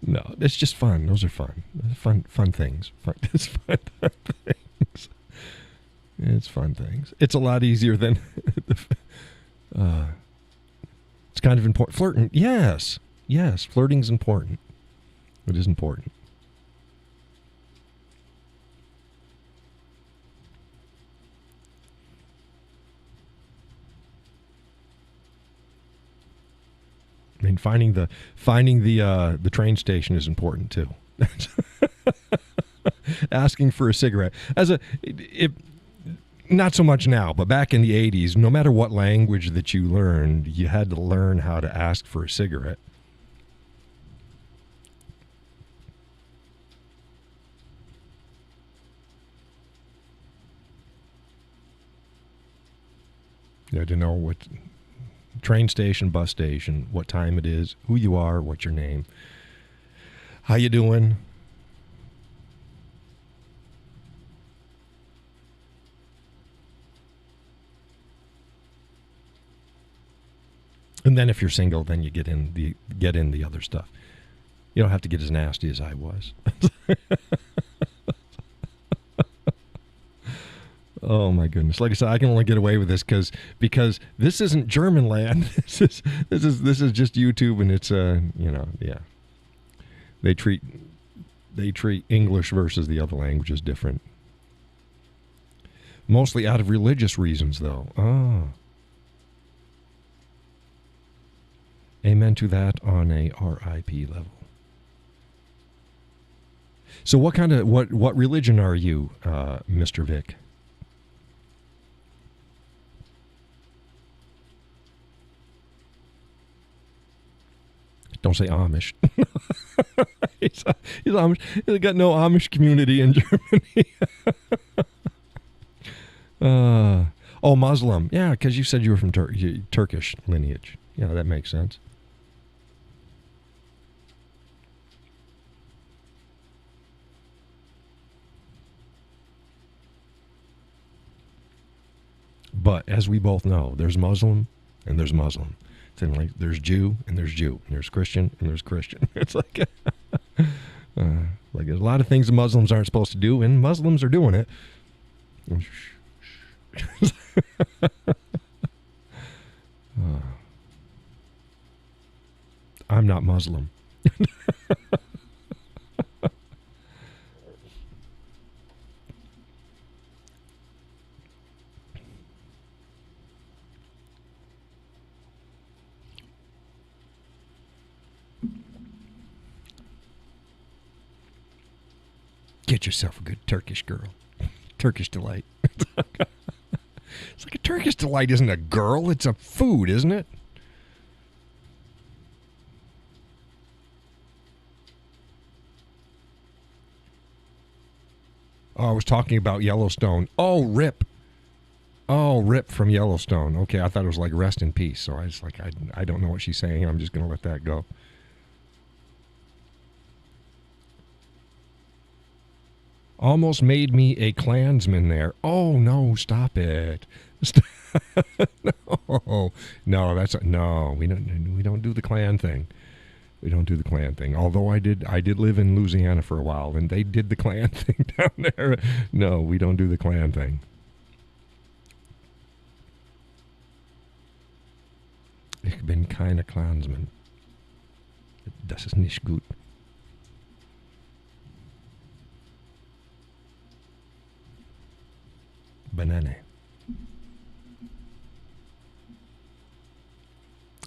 No, it's just fun. Those are fun. Fun things. It's fun things. It's fun things. It's a lot easier than it's kind of important. Flirting, yes. Flirting's important. It is important. I mean, finding the train station is important too. Asking for a cigarette not so much now, but back in the 80s, no matter what language that you learned, you had to learn how to ask for a cigarette. You had to know what train station, bus station, what time it is, who you are, what's your name, how you doing. And then if you're single, then you get in the other stuff. You don't have to get as nasty as I was. Oh my goodness! Like I said, I can only get away with this because this isn't German land. This is just YouTube, and it's yeah. They treat English versus the other languages different. Mostly out of religious reasons, though. Oh. Amen to that on a RIP level. So what religion are you, Mr. Vic? Don't say Amish. He's Amish. He's got no Amish community in Germany. Muslim. Yeah, because you said you were from Turkish lineage. Yeah, that makes sense. But as we both know, there's Muslim and there's Muslim. Then like there's Jew and there's Jew, and there's Christian and there's Christian. It's like there's a lot of things the Muslims aren't supposed to do, and Muslims are doing it. I'm not Muslim. Get yourself a good Turkish girl. Turkish delight. It's like a Turkish delight isn't a girl, it's a food, isn't it? Oh, I was talking about Yellowstone. Oh, Rip. Oh, Rip from Yellowstone. Okay, I thought it was like rest in peace. So I was like, I don't know what she's saying. I'm just going to let that go. Almost made me a Klansman there. Oh, no, stop it. No, we don't do the Klan thing. We don't do the Klan thing. Although I did live in Louisiana for a while, and they did the Klan thing down there. No, we don't do the Klan thing. Ich bin keine Klansman. Das ist nicht gut. Banana.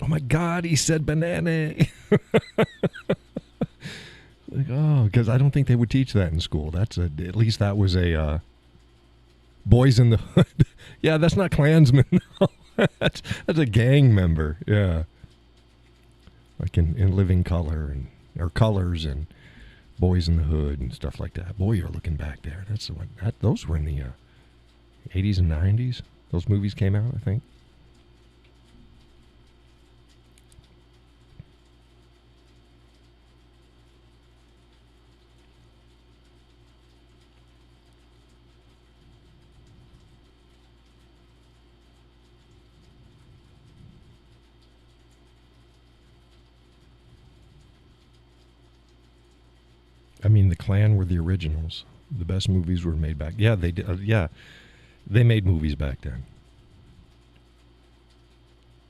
Oh my God, he said banana. Like, oh, because I don't think they would teach that in school. At least that was a boys in the hood. Yeah, that's not Klansman. that's a gang member. Yeah, like in Living Color or Colors and Boys in the Hood and stuff like that. Boy, you're looking back there. Those were in the 80s and 90s. Those movies came out, I think. I mean, the Klan were the originals. The best movies were made back. Yeah, they did. Yeah, they made movies back then.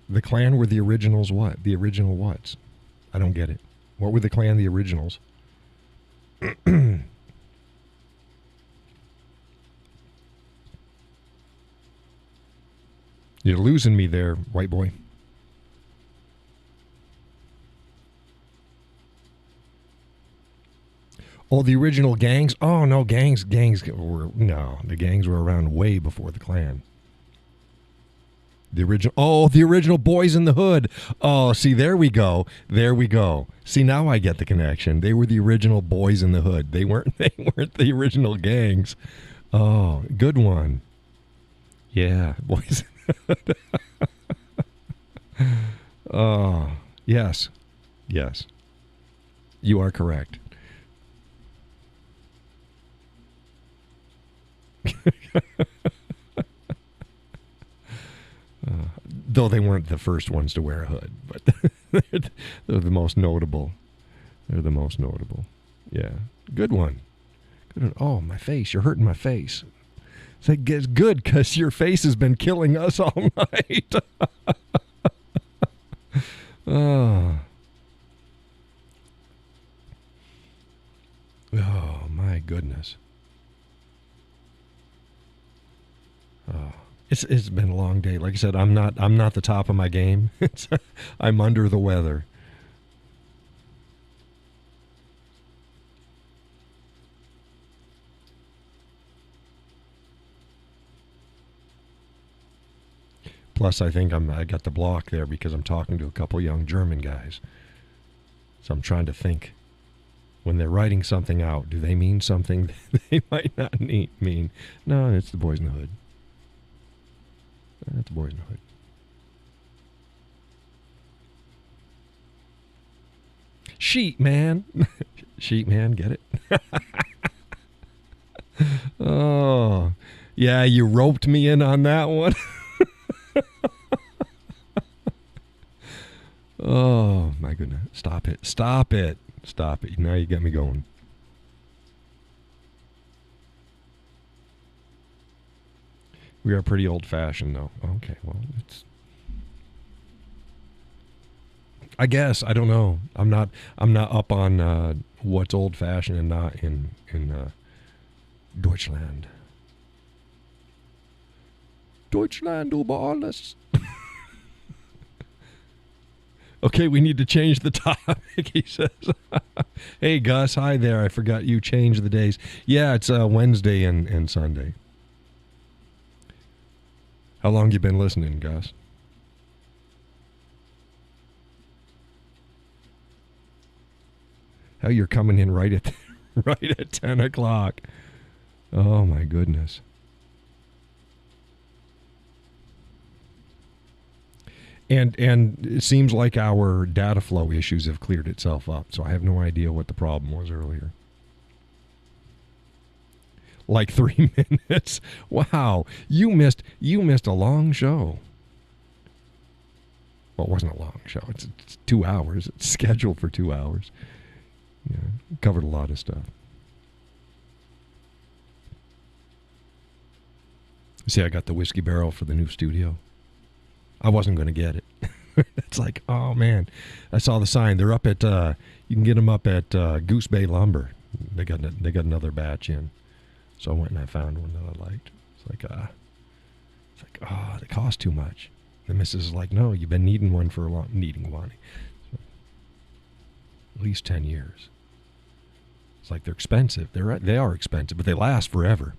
The Klan were the originals. What? The original whats? I don't get it. What were the Klan the originals? You're losing me there, white boy. Oh, the original gangs? Oh, no, the gangs were around way before the Klan. The original Boys in the Hood. Oh, see, there we go. See, now I get the connection. They were the original Boys in the Hood. They weren't the original gangs. Oh, good one. Yeah, Boys in the Hood. Oh, yes. You are correct. Though they weren't the first ones to wear a hood, but they're the most notable. Yeah, good one. Oh, my face! You're hurting my face. It's good because your face has been killing us all night. Oh, my goodness. Oh, it's been a long day. Like I said, I'm not the top of my game. I'm under the weather. Plus, I think I got the block there because I'm talking to a couple young German guys. So I'm trying to think. When they're writing something out, do they mean something they might not mean? No, it's the Boys in the Hood. That's the Boys in the Hood. Sheet man. Sheet man, get it? Oh, yeah, you roped me in on that one. Oh, my goodness. Stop it. Stop it. Stop it. Now you got me going. We are pretty old-fashioned, though. Okay, well, it's... I guess. I don't know. I'm not up on what's old-fashioned and not in Deutschland. Deutschland über alles. Okay, we need to change the topic, he says. Hey, Gus, hi there. I forgot you changed the days. Yeah, it's Wednesday and Sunday. How long you been listening, Gus? How you're coming in right at 10 o'clock. Oh, my goodness. And it seems like our data flow issues have cleared itself up, so I have no idea what the problem was earlier. Like 3 minutes. Wow, you missed a long show. Well, it wasn't a long show. It's 2 hours. It's scheduled for 2 hours. Yeah, covered a lot of stuff. See, I got the whiskey barrel for the new studio. I wasn't going to get it. It's like, oh man, I saw the sign. They're up at you can get them up at Goose Bay Lumber. They got another batch in, so I went and I found one that I liked. It's like oh, they cost too much. The missus is like, no, you've been needing one for a long, so, at least 10 years. It's like they're expensive. They are expensive, but they last forever.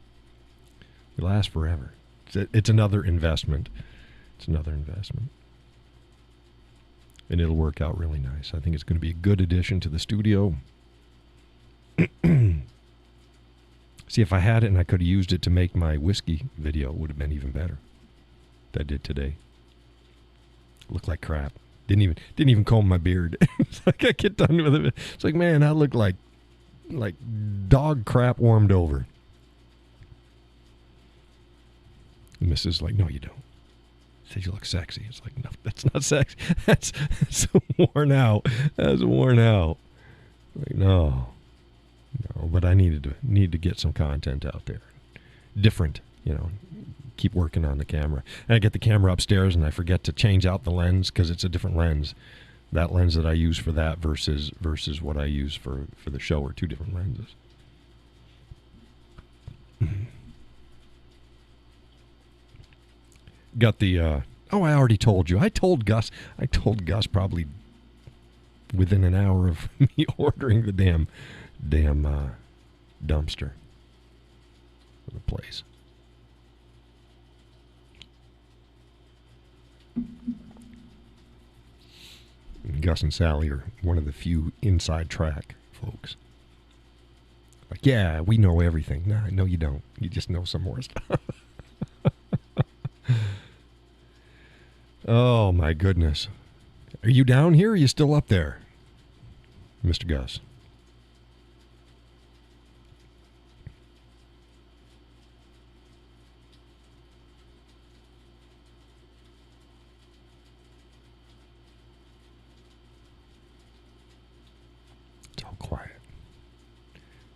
They last forever. It's another investment. It's another investment. And it'll work out really nice. I think it's going to be a good addition to the studio. See, if I had it and I could have used it to make my whiskey video, it would have been even better. That did today. Looked like crap. Didn't even comb my beard. It's like I get done with it. It's like, man, I look like dog crap warmed over. And Mrs. like, no, you don't. Says you look sexy. It's like, no, that's not sexy. That's worn out. That's worn out. Like, no, but I need to get some content out there. Different, keep working on the camera. And I get the camera upstairs and I forget to change out the lens because it's a different lens. That lens that I use for that versus what I use for the show are two different lenses. Got the I already told you. I told Gus probably within an hour of me ordering the damn dumpster for the place. And Gus and Sally are one of the few inside track folks. Like, yeah, we know everything. Nah, no, you don't. You just know some more stuff. Oh, my goodness. Are you down here or are you still up there, Mr. Gus? It's all quiet.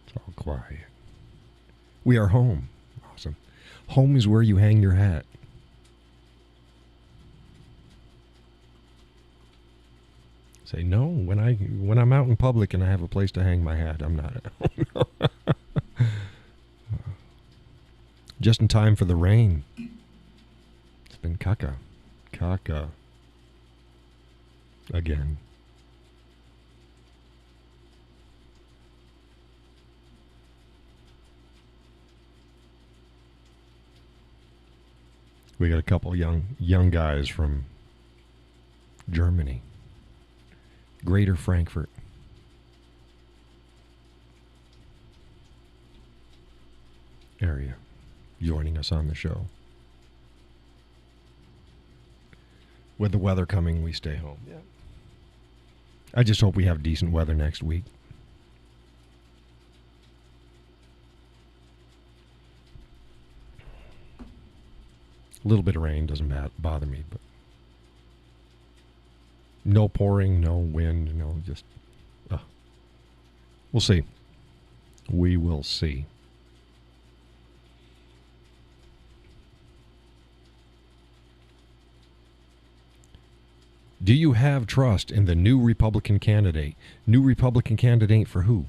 It's all quiet. We are home. Awesome. Home is where you hang your hat. Say no when I'm out in public and I have a place to hang my hat. I'm not at home. Just in time for the rain. It's been caca again. We got a couple young guys from Germany. Greater Frankfurt. Area joining us on the show. With the weather coming, we stay home. Yeah. I just hope we have decent weather next week. A little bit of rain doesn't bother me, but No pouring, no wind, no just... we'll see. We will see. Do you have trust in the new Republican candidate? New Republican candidate for who?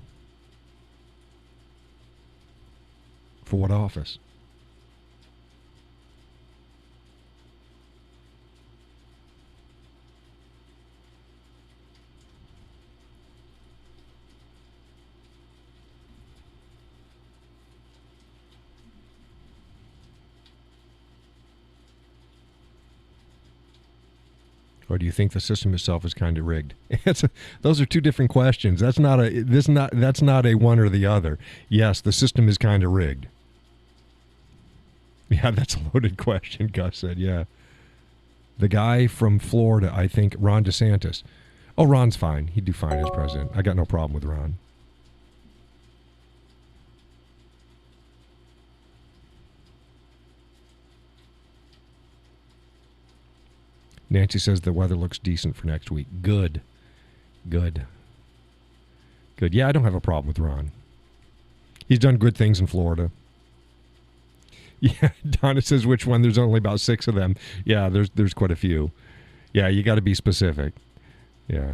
For what office? Or do you think the system itself is kind of rigged? Those are two different questions. That's not a one or the other. Yes, the system is kind of rigged. Yeah, that's a loaded question, Gus said. Yeah. The guy from Florida, I think, Ron DeSantis. Oh, Ron's fine. He'd do fine as president. I got no problem with Ron. Nancy says the weather looks decent for next week. Good. Good. Good. Yeah, I don't have a problem with Ron. He's done good things in Florida. Yeah, Donna says which one? There's only about 6 of them. Yeah, there's quite a few. Yeah, you got to be specific. Yeah.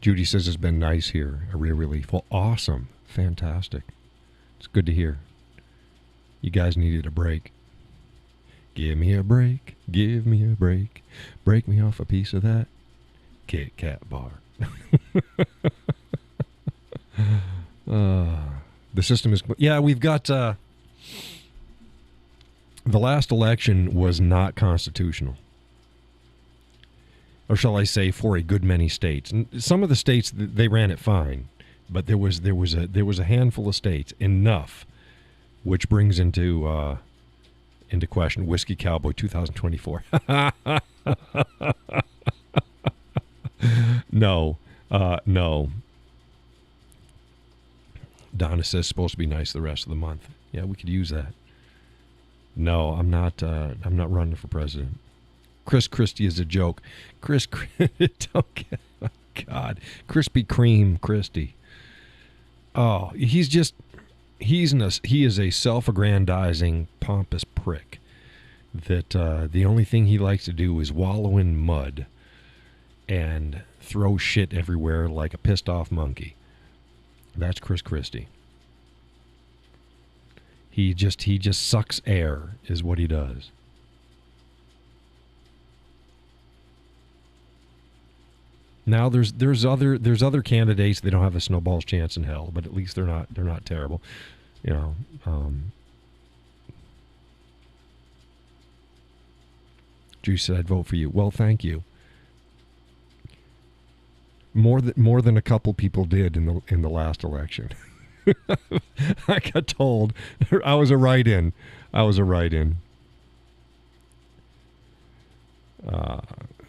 Judy says it's been nice here. A real relief. Well, awesome. Fantastic. It's good to hear. You guys needed a break. Give me a break. Give me a break. Break me off a piece of that Kit Kat bar. The system is... Yeah, we've got... the last election was not constitutional. Or shall I say, for a good many states. And some of the states, they ran it fine. But there was a handful of states, enough, which brings into question Whiskey Cowboy 2024. No. Donna says supposed to be nice the rest of the month. Yeah, we could use that. No, I'm not running for president. Chris Christie is a joke. Don't get, oh God, Krispy Kreme Christie. Oh, he is a self-aggrandizing, pompous prick that the only thing he likes to do is wallow in mud and throw shit everywhere like a pissed-off monkey. That's Chris Christie. He just sucks air is what he does. Now there's other candidates. They don't have a snowball's chance in hell, but at least they're not terrible, you know. Drew said, "I'd vote for you." Well, thank you. More than a couple people did in the last election. I got told I was a write-in.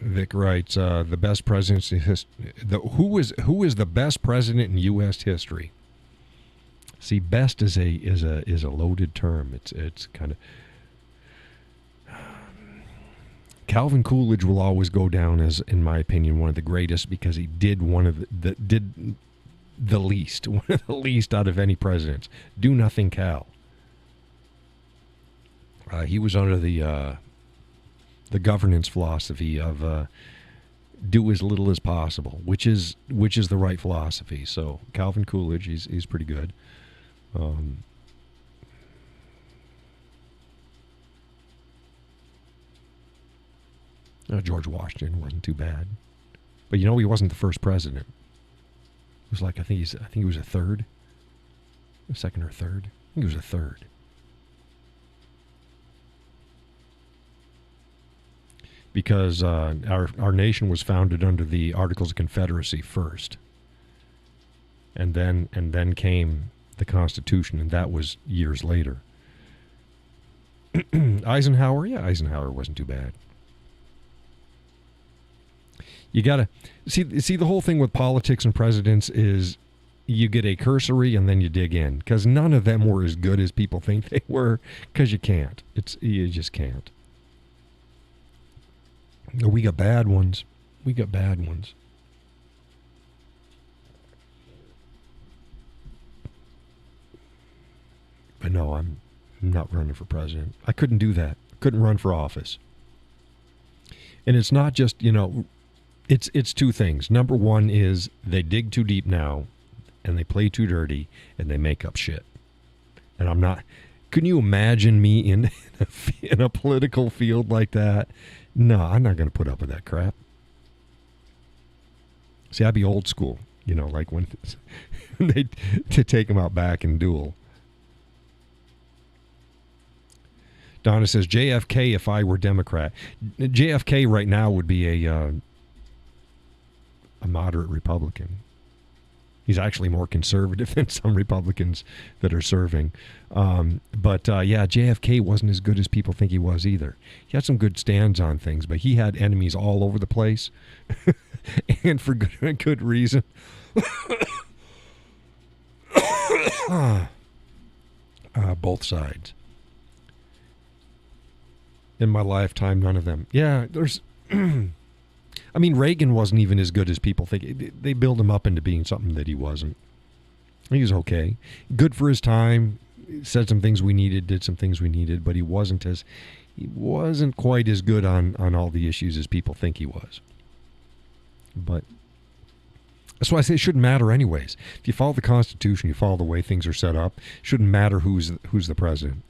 Vic writes, the best president in history. Who is the best president in U.S. history? See, best is a loaded term. It's kind of. Calvin Coolidge will always go down as, in my opinion, one of the greatest because he did one of the least out of any presidents. Do nothing, Cal. He was under the governance philosophy of do as little as possible, which is the right philosophy. So Calvin Coolidge, he's pretty good. George Washington wasn't too bad, but he wasn't the first president. It was like I think he was a third, a second or third. I think he was a third. Because our nation was founded under the Articles of Confederacy first, and then came the Constitution, and that was years later. Eisenhower wasn't too bad. You gotta see the whole thing with politics and presidents is you get a cursory and then you dig in, because none of them were as good as people think they were, because you can't. You just can't. We got bad ones. We got bad ones. But no, I'm not running for president. I couldn't do that. Couldn't run for office. And it's not just, it's two things. Number one is they dig too deep now, and they play too dirty, and they make up shit. And I'm not. Can you imagine me in a political field like that? No, I'm not going to put up with that crap. See, I'd be old school, like when they to take them out back and duel. Donna says, JFK if I were Democrat. JFK right now would be a moderate Republican. He's actually more conservative than some Republicans that are serving. But JFK wasn't as good as people think he was either. He had some good stands on things, but he had enemies all over the place. And for good reason. Both sides. In my lifetime, none of them. Yeah, there's... I mean, Reagan wasn't even as good as people think. They build him up into being something that he wasn't. He was okay. Good for his time. Said some things we needed, did some things we needed, but he wasn't quite as good on all the issues as people think he was. But that's why I say it shouldn't matter anyways. If you follow the Constitution, you follow the way things are set up, it shouldn't matter who's the president.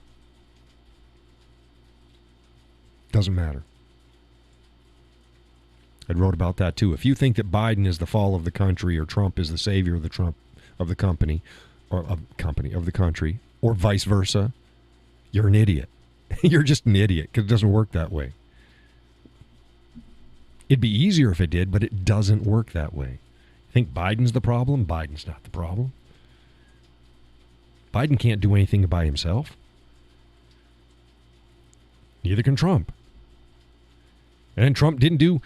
Doesn't matter. I wrote about that too. If you think that Biden is the fall of the country or Trump is the savior of the country, or vice versa, you're an idiot. You're just an idiot because it doesn't work that way. It'd be easier if it did, but it doesn't work that way. Think Biden's the problem? Biden's not the problem. Biden can't do anything by himself. Neither can Trump. And Trump didn't do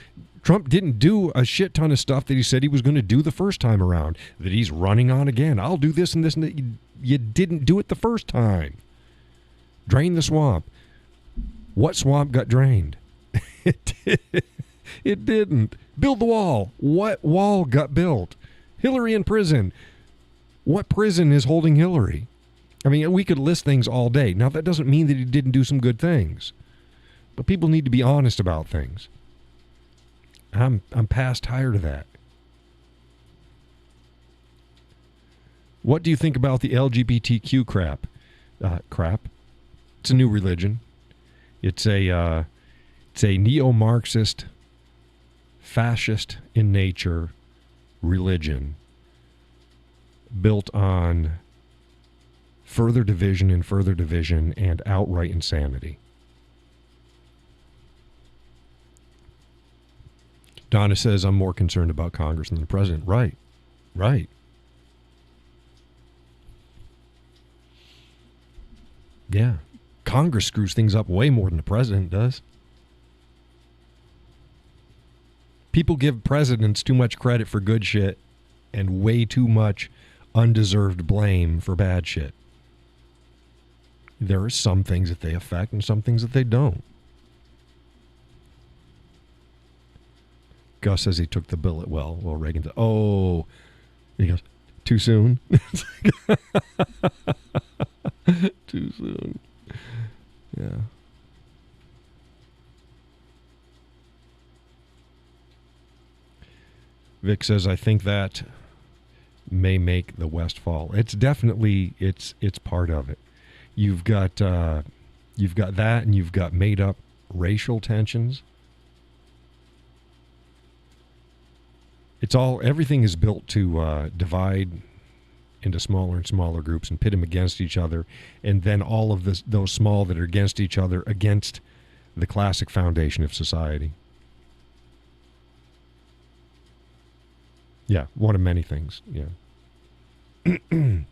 a shit ton of stuff that he said he was going to do the first time around, that he's running on again. I'll do this and this and that. You didn't do it the first time. Drain the swamp. What swamp got drained? It didn't. Build the wall. What wall got built? Hillary in prison. What prison is holding Hillary? I mean, we could list things all day. Now, that doesn't mean that he didn't do some good things. But people need to be honest about things. I'm past tired of that. What do you think about the LGBTQ crap? It's a new religion. It's a neo-Marxist, fascist in nature religion built on further division and outright insanity. Donna says, I'm more concerned about Congress than the president. Right. Yeah. Congress screws things up way more than the president does. People give presidents too much credit for good shit and way too much undeserved blame for bad shit. There are some things that they affect and some things that they don't. Gus says he took the bullet well. Well, Reagan said, oh, he goes, too soon? Too soon. Yeah. Vic says, I think that may make the West fall. It's definitely, it's part of it. You've got that, and you've got made up racial tensions. Everything is built to divide into smaller and smaller groups and pit them against each other, and then all of those small that are against each other against the classic foundation of society. Yeah, one of many things, yeah. And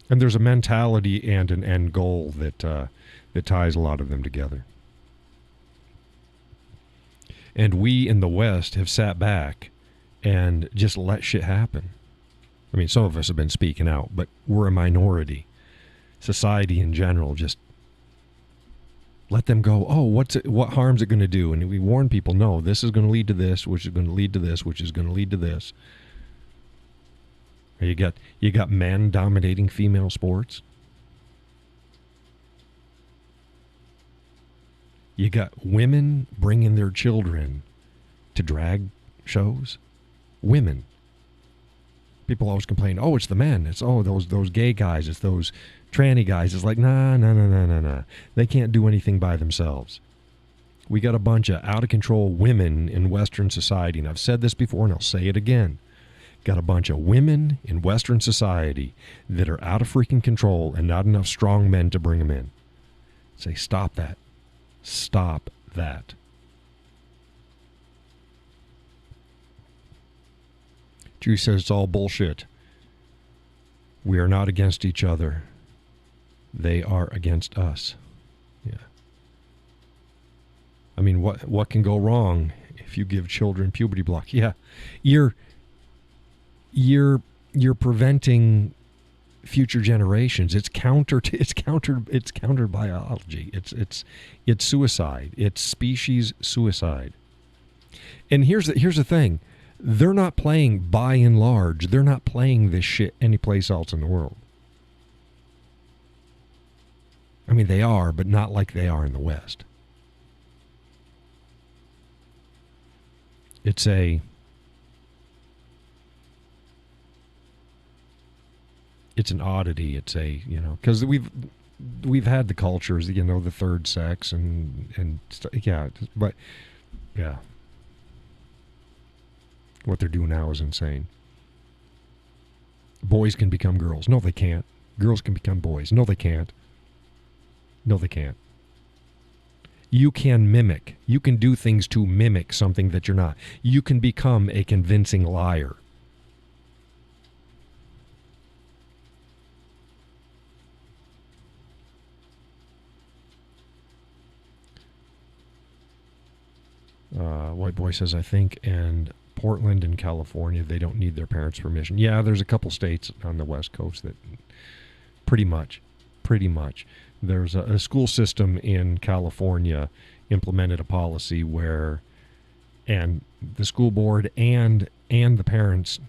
there's a mentality and an end goal that ties a lot of them together. And we in the West have sat back and just let shit happen. I mean, some of us have been speaking out, but we're a minority. Society in general, just let them go. Oh, what harm's it going to do? And we warn people, no, this is going to lead to this, which is going to lead to this, which is going to lead to this. You got men dominating female sports. You got women bringing their children to drag shows. Women. People always complain, oh, it's the men. It's, oh, those gay guys. It's those tranny guys. It's like, nah. They can't do anything by themselves. We got a bunch of out-of-control women in Western society. And I've said this before, and I'll say it again. Got a bunch of women in Western society that are out of freaking control and not enough strong men to bring them in. Say, stop that. Stop that. Drew says it's all bullshit. We are not against each other. They are against us. Yeah. I mean, what can go wrong if you give children puberty block? Yeah. You're preventing future generations. It's counter biology. It's suicide. It's species suicide. And here's the thing. They're not playing, by and large, they're not playing this shit anyplace else in the world. I mean, they are, but not like they are in the West. It's an oddity. It's because we've had the cultures, the third sex and yeah, but yeah. What they're doing now is insane. Boys can become girls. No, they can't. Girls can become boys. No, they can't. No, they can't. You can mimic. You can do things to mimic something that you're not. You can become a convincing liar. White boy says, I think, and Portland and California, they don't need their parents' permission. Yeah, there's a couple states on the West Coast that pretty much. There's a school system in California implemented a policy where, and the school board and the parents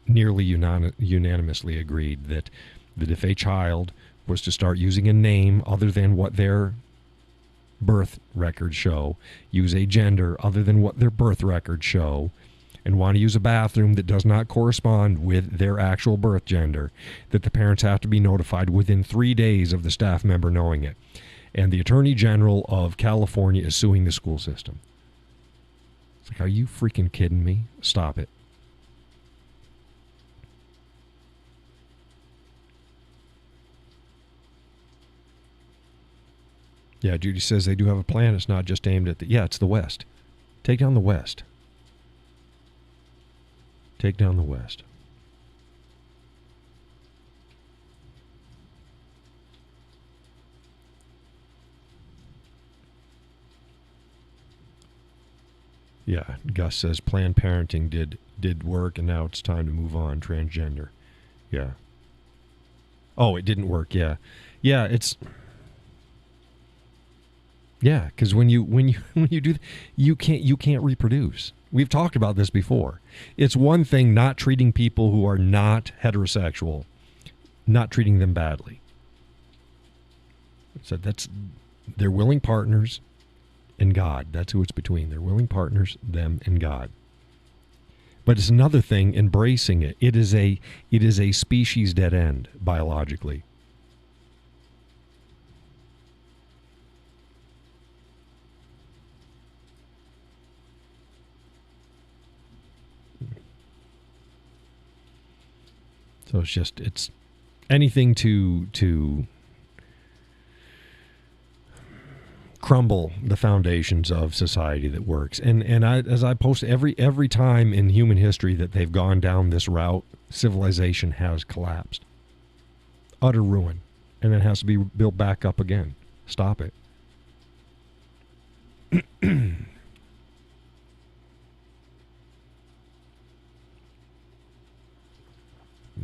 nearly unanimously agreed that if a child was to start using a name other than what their birth records show, use a gender other than what their birth records show, and want to use a bathroom that does not correspond with their actual birth gender, that the parents have to be notified within 3 days of the staff member knowing it. And the Attorney General of California is suing the school system. It's like, are you freaking kidding me? Stop it. Yeah, Judy says they do have a plan. It's not just aimed at it's the West. Take down the West. Take down the West. Yeah, Gus says Planned Parenting did work, and now it's time to move on. Transgender. Yeah. Oh, it didn't work. Yeah. Yeah, it's... Yeah, because when you do, you can't reproduce. We've talked about this before. It's one thing not treating people who are not heterosexual, not treating them badly. So they're willing partners and God. That's who it's between. They're willing partners, them and God. But it's another thing embracing it. It is a species dead end biologically. So it's anything to crumble the foundations of society that works. And as I post every time in human history that they've gone down this route, civilization has collapsed. Utter ruin. And it has to be built back up again. Stop it.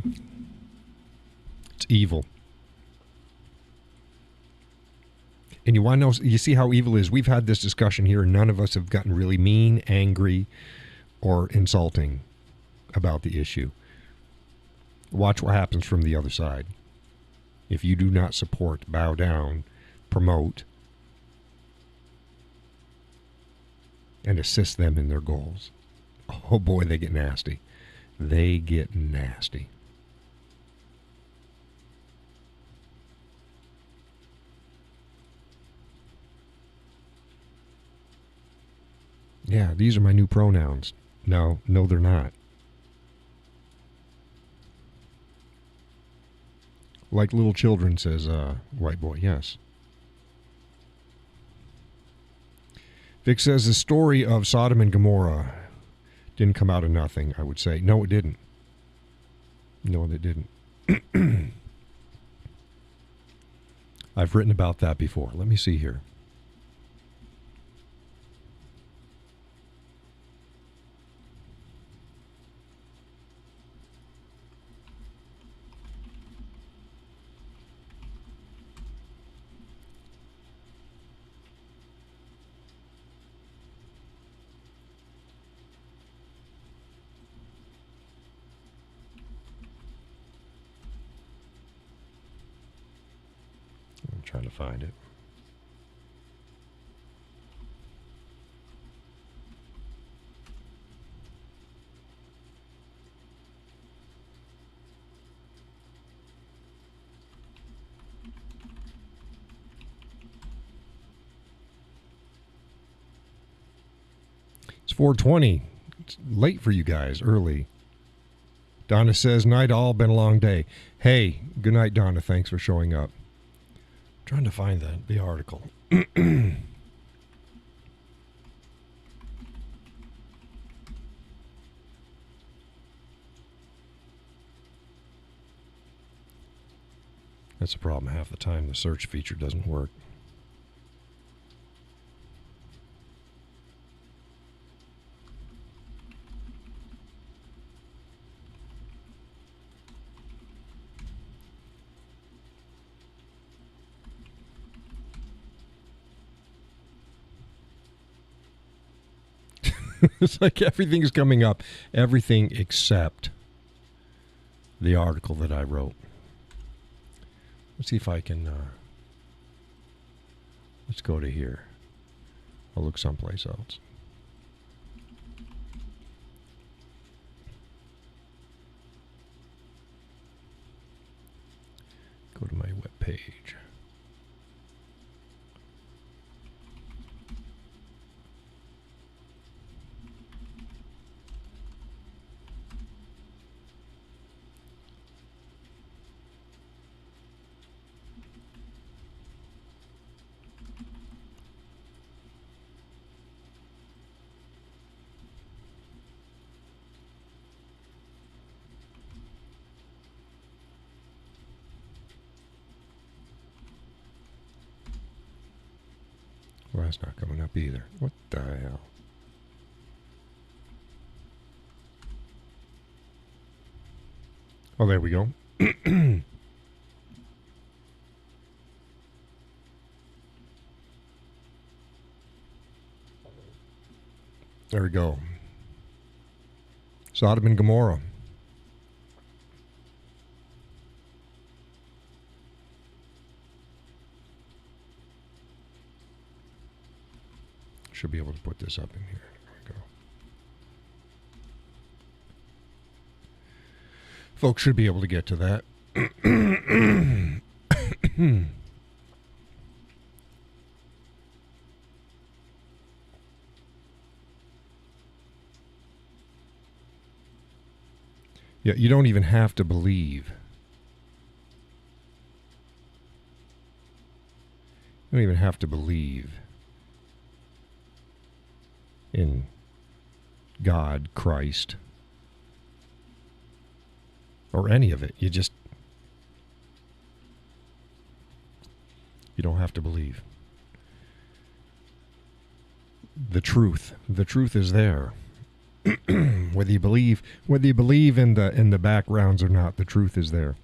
It's evil. And you want to know, you see how evil is? We've had this discussion here, and none of us have gotten really mean, angry, or insulting about the issue. Watch what happens from the other side. If you do not support, bow down, promote, and assist them in their goals. Oh boy, they get nasty. They get nasty. Yeah, these are my new pronouns. No, they're not. Like little children, says White Boy. Yes. Vic says the story of Sodom and Gomorrah didn't come out of nothing, I would say. No, it didn't. No, it didn't. I've written about that before. Let me see here. I'm trying to find it. It's 4:20. It's late for you guys, early. Donna says, night all, been a long day. Hey, good night, Donna. Thanks for showing up. I'm trying to find the article. That's a problem. Half the time the search feature doesn't work. It's like everything's coming up. Everything except the article that I wrote. Let's see if I can... let's go to here. I'll look someplace else. Go to my web page. Well, that's not coming up either. What the hell? Oh, there we go. There we go. Sodom and Gomorrah. Should be able to put this up in here. There we go. Folks should be able to get to that. Yeah, you don't even have to believe. You don't even have to believe in God, Christ, or any of it. You don't have to believe. The truth is there. whether you believe in the backgrounds or not, the truth is there.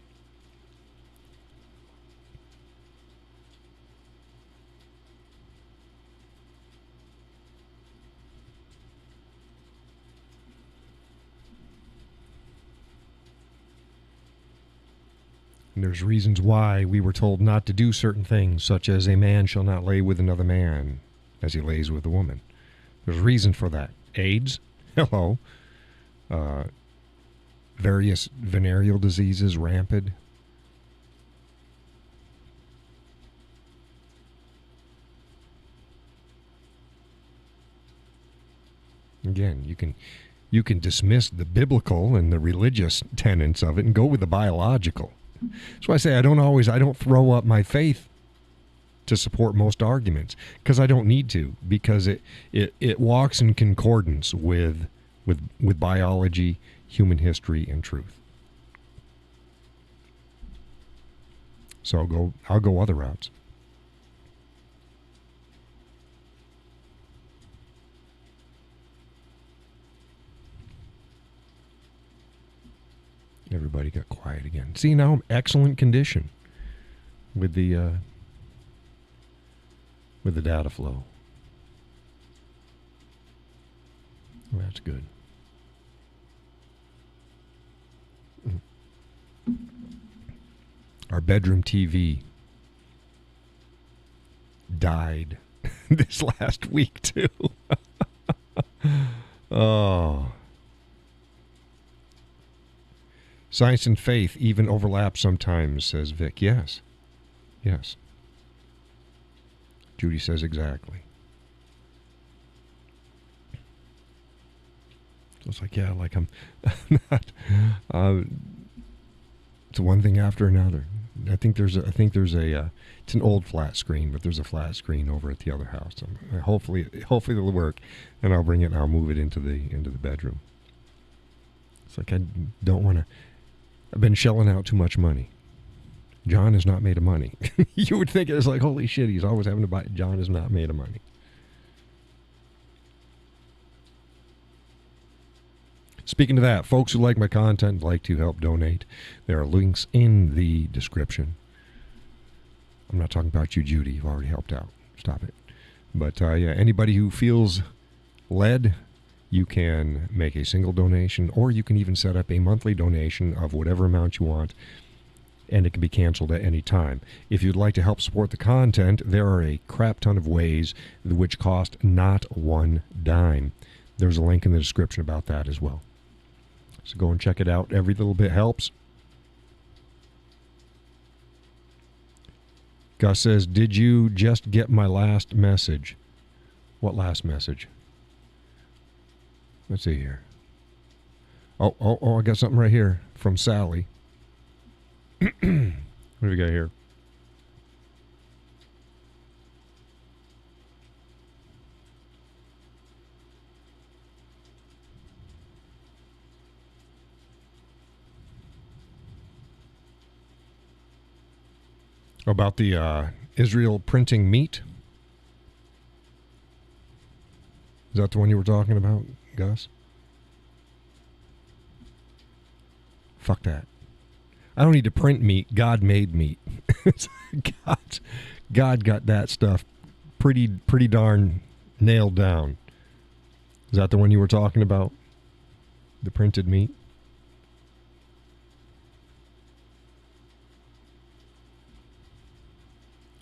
And there's reasons why we were told not to do certain things, such as a man shall not lay with another man as he lays with a woman. There's a reason for that. AIDS, hello. Various venereal diseases rampant. Again, you can dismiss the biblical and the religious tenets of it and go with the biological. That's why I say I don't throw up my faith to support most arguments, because I don't need to, because it walks in concordance with biology, human history, and truth. So I'll go other routes. Everybody got quiet again. See, now I'm excellent condition with the data flow. Well, that's good. Our bedroom TV died this last week too. Oh. Science and faith even overlap sometimes, says Vic. Yes. Yes. Judy says exactly. So it's like, yeah, like I'm not. It's one thing after another. I think there's a. It's an old flat screen, but there's a flat screen over at the other house. Hopefully it'll work, and I'll bring it and I'll move it into the bedroom. It's like I don't want to. I've been shelling out too much money. John has not made of money. You would think it was like, holy shit, he's always having to buy. John is not made of money. Speaking of that, folks who like my content, like to help donate, there are links in the description. I'm not talking about you, Judy. You've already helped out. Stop it. But yeah, anybody who feels led, you can make a single donation, or you can even set up a monthly donation of whatever amount you want, and it can be canceled at any time. If you'd like to help support the content, there are a crap ton of ways which cost not one dime. There's a link in the description about that as well. So go and check it out. Every little bit helps. Gus says, did you just get my last message? What last message? Let's see here. Oh, I got something right here from Sally. What do we got here? About the Israel printing meat? Is that the one you were talking about, Gus? Fuck that. I don't need to print meat. God made meat. God got that stuff pretty darn nailed down. Is that the one you were talking about? The printed meat?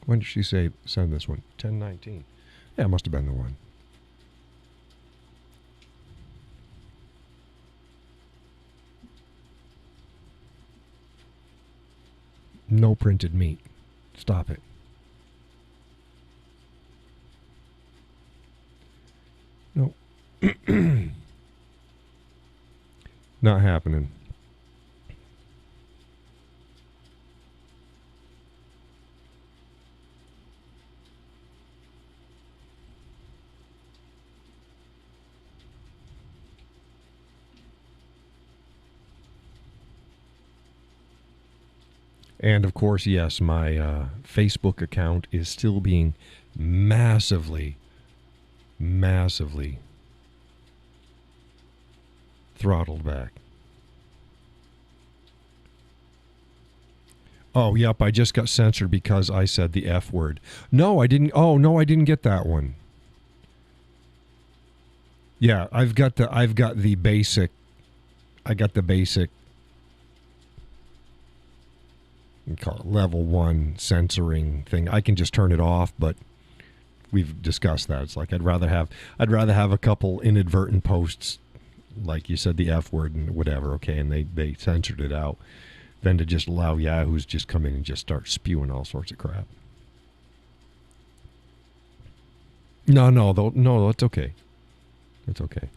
When did she say send this one? 10/19. Yeah, it must have been the one. No printed meat. Stop it. No. Not happening. And, of course, yes, my Facebook account is still being massively Throttled back. Oh, yep, I just got censored because I said the F word. No, I didn't. Oh, no, I didn't get that one. Yeah, I got the basic we call it level 1 censoring thing. I can just turn it off, but we've discussed that. It's like I'd rather have a couple inadvertent posts, like you said the F word and whatever, okay, and they censored it out, than to just allow yahoos just come in and just start spewing all sorts of crap. No, it's okay. It's okay.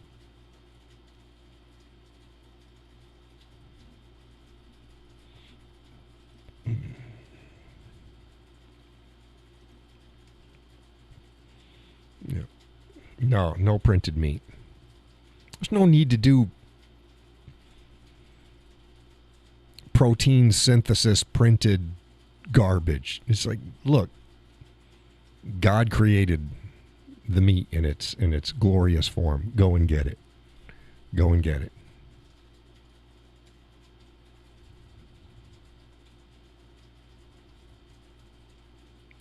Yeah. No printed meat. There's no need to do protein synthesis printed garbage. It's like, look, God created the meat in its glorious form. Go and get it. Go and get it.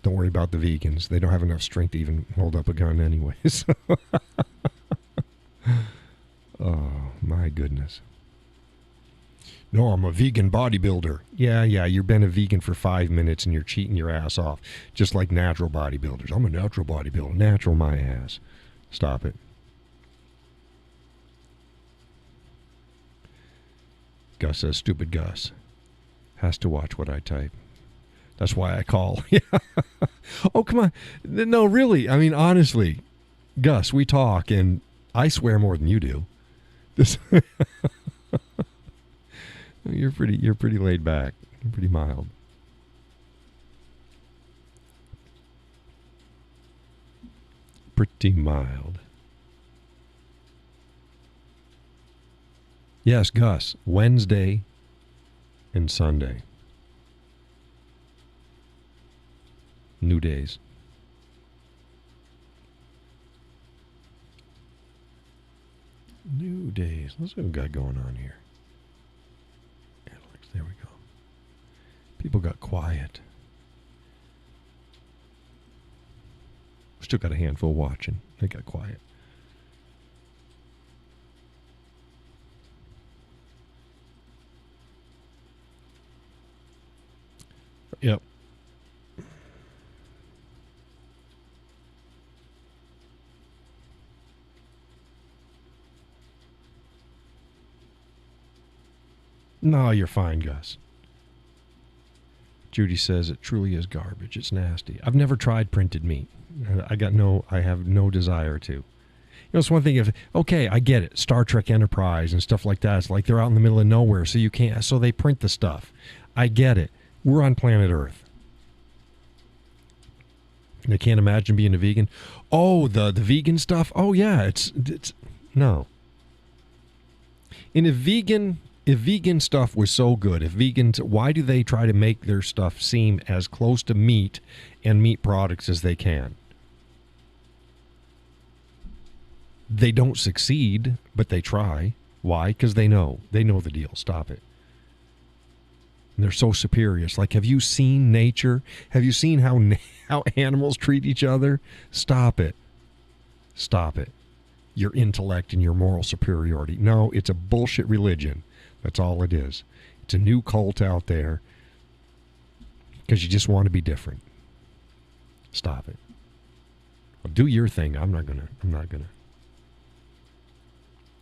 Don't worry about the vegans. They don't have enough strength to even hold up a gun anyways. Oh, my goodness. No, I'm a vegan bodybuilder. Yeah, you've been a vegan for 5 minutes and you're cheating your ass off. Just like natural bodybuilders. I'm a natural bodybuilder. Natural my ass. Stop it. Gus says, stupid Gus. Has to watch what I type. That's why I call. Oh, come on. No, really. I mean, honestly, Gus, we talk and I swear more than you do. You're pretty laid back. You're pretty mild. Pretty mild. Yes, Gus. Wednesday and Sunday. New days. New days. Let's see what we got going on here. There we go. People got quiet. Still got a handful watching. They got quiet. Yep. No, you're fine, Gus. Judy says it truly is garbage. It's nasty. I've never tried printed meat. I have no desire to. You know, it's one thing if, okay, I get it. Star Trek Enterprise and stuff like that. It's like they're out in the middle of nowhere, so you can't, so they print the stuff. I get it. We're on planet Earth. They can't imagine being a vegan. Oh, the vegan stuff? Oh, yeah, it's no. If vegan stuff was so good, why do they try to make their stuff seem as close to meat and meat products as they can? They don't succeed, but they try. Why? Because they know the deal. Stop it. And they're so superior. It's like, have you seen nature? Have you seen how animals treat each other? Stop it. Stop it. Your intellect and your moral superiority. No, it's a bullshit religion. That's all it is. It's a new cult out there because you just want to be different. Stop it. Well, do your thing. I'm not gonna.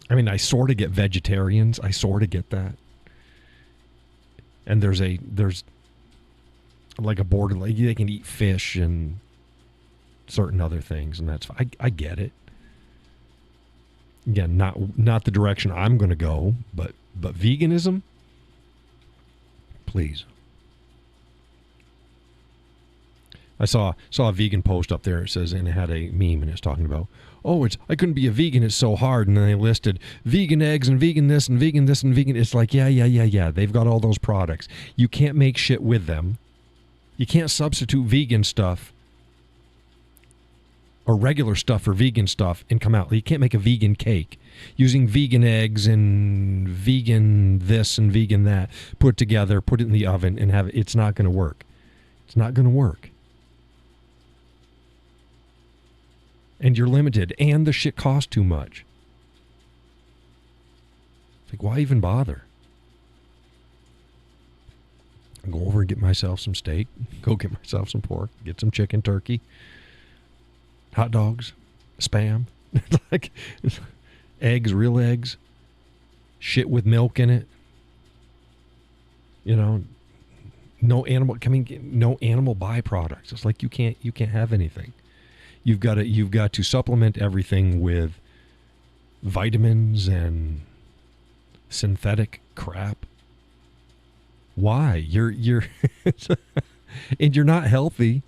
I mean, I sort of get vegetarians. I sort of get that. And there's like a border, like they can eat fish and certain other things, and that's fine. I get it. Again, not the direction I'm going to go, but veganism, please. I saw a vegan post up there. It says, and it had a meme, and it's talking about, I couldn't be a vegan. It's so hard. And then they listed vegan eggs and vegan this and vegan this and vegan. It's like, yeah. They've got all those products. You can't make shit with them. You can't substitute vegan stuff or regular stuff or vegan stuff and come out. You can't make a vegan cake using vegan eggs and vegan this and vegan that put together, put it in the oven and have it. It's not going to work. It's not going to work. And you're limited and the shit costs too much. It's like, why even bother? I'll go over and get myself some steak, go get myself some pork, get some chicken, turkey, hot dogs, Spam, like eggs, real eggs, shit with milk in it. You know, no animal byproducts. It's like you can't have anything. You've got to supplement everything with vitamins and synthetic crap. Why? You're and you're not healthy.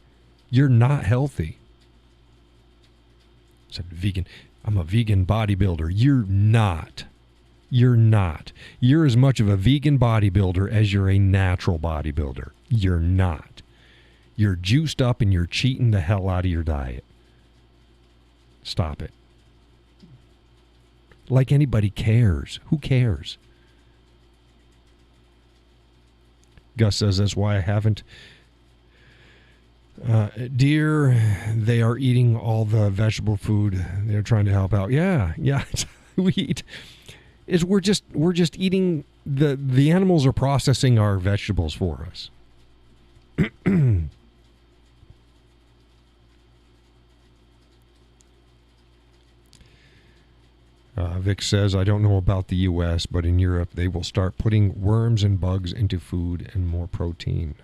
You're not healthy. I said vegan. I'm a vegan bodybuilder. You're not. You're not. You're as much of a vegan bodybuilder as you're a natural bodybuilder. You're not. You're juiced up and you're cheating the hell out of your diet. Stop it. Like anybody cares. Who cares? Gus says that's why I haven't. Deer, they are eating all the vegetable food. They're trying to help out. Yeah. We eat. We're just eating the animals are processing our vegetables for us. Vic says, I don't know about the U.S., but in Europe, they will start putting worms and bugs into food and more protein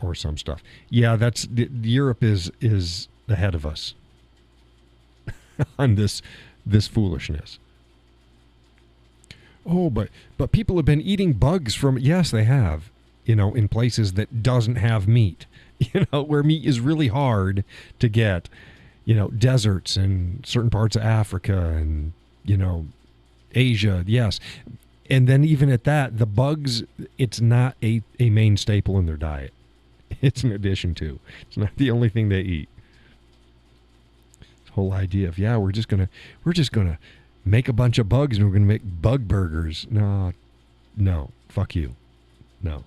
or some stuff. Yeah, Europe is ahead of us on this foolishness. Oh, but people have been eating bugs from, yes, they have, in places that doesn't have meat, where meat is really hard to get. Deserts and certain parts of Africa and, Asia, yes. And then even at that, the bugs, it's not a main staple in their diet. It's an addition to. It's not the only thing they eat. This whole idea of, we're just gonna make a bunch of bugs and we're gonna make bug burgers. No, fuck you. No.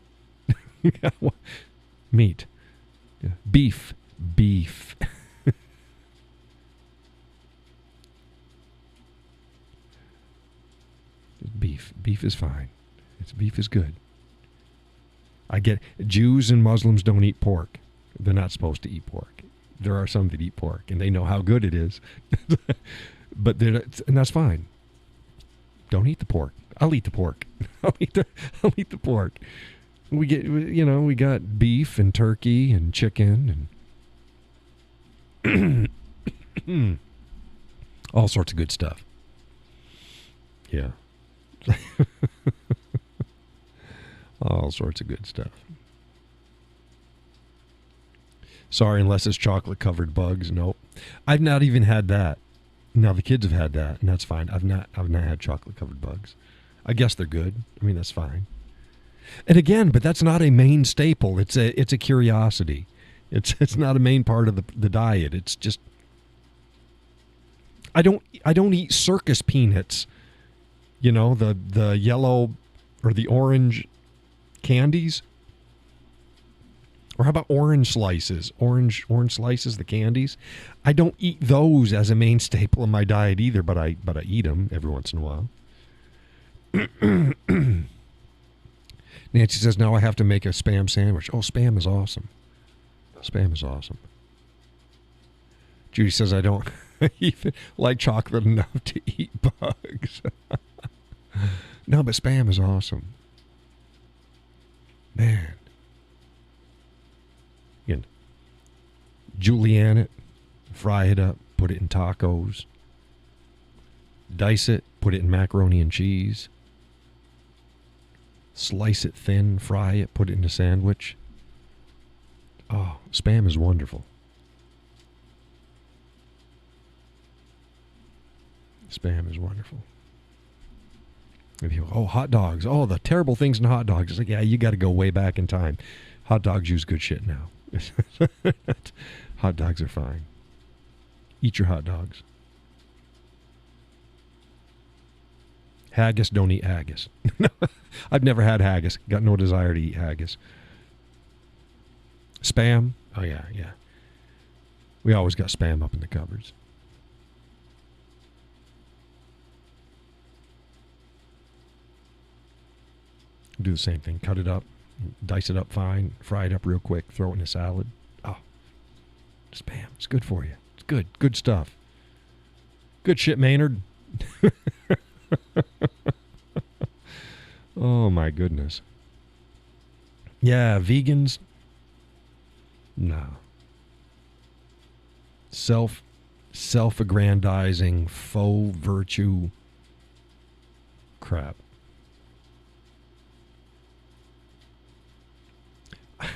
Meat. Beef. Beef is fine. Beef is good. I get Jews and Muslims don't eat pork. They're not supposed to eat pork. There are some that eat pork, and they know how good it is. And that's fine. Don't eat the pork. I'll eat the pork. I'll eat the pork. We got beef and turkey and chicken and all sorts of good stuff. Yeah. All sorts of good stuff. Sorry, unless it's chocolate-covered bugs. Nope. I've not even had that. Now, the kids have had that, and that's fine. I've not had chocolate-covered bugs. I guess they're good. I mean, that's fine. And again, but that's not a main staple. It's a curiosity. It's not a main part of the diet. It's just I don't eat circus peanuts. The yellow or the orange candies. Or how about orange slices? Orange slices, the candies. I don't eat those as a main staple in my diet either, but I eat them every once in a while. Nancy says, now I have to make a Spam sandwich. Oh, Spam is awesome. Spam is awesome. Judy says, I don't even like chocolate enough to eat bugs. No, but Spam is awesome. Man. Again, julienne it, fry it up, put it in tacos, dice it, put it in macaroni and cheese, slice it thin, fry it, put it in a sandwich. Oh, Spam is wonderful. Spam is wonderful. Oh, hot dogs. Oh, the terrible things in hot dogs. It's like, yeah, you got to go way back in time. Hot dogs use good shit now. Hot dogs are fine. Eat your hot dogs. Haggis, don't eat haggis. I've never had haggis. Got no desire to eat haggis. Spam? Oh, yeah. We always got Spam up in the cupboards. Do the same thing. Cut it up, dice it up fine, fry it up real quick, throw it in a salad. Oh, Spam. It's good for you. It's good. Good stuff. Good shit, Maynard. Oh, my goodness. Yeah, vegans. No. Self-aggrandizing, faux virtue crap.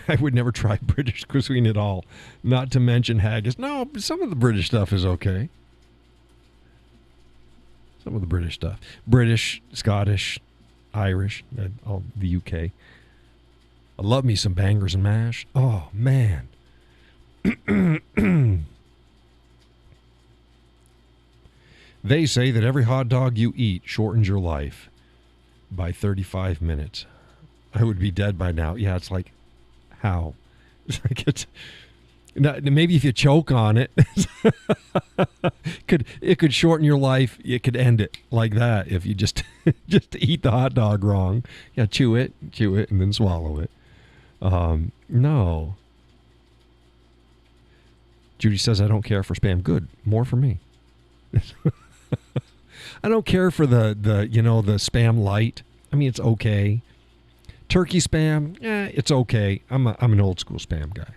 I would never try British cuisine at all. Not to mention haggis. No, some of the British stuff is okay. Some of the British stuff. British, Scottish, Irish, all the UK. I love me some bangers and mash. Oh, man. They say that every hot dog you eat shortens your life by 35 minutes. I would be dead by now. Yeah, it's like, how? It's like maybe if you choke on it, it could shorten your life. It could end it like that if you just eat the hot dog wrong. Yeah, chew it, and then swallow it. No. Judy says, I don't care for Spam. Good. More for me. I don't care for the Spam light. I mean, it's okay. Turkey Spam, it's okay. I'm an old school Spam guy.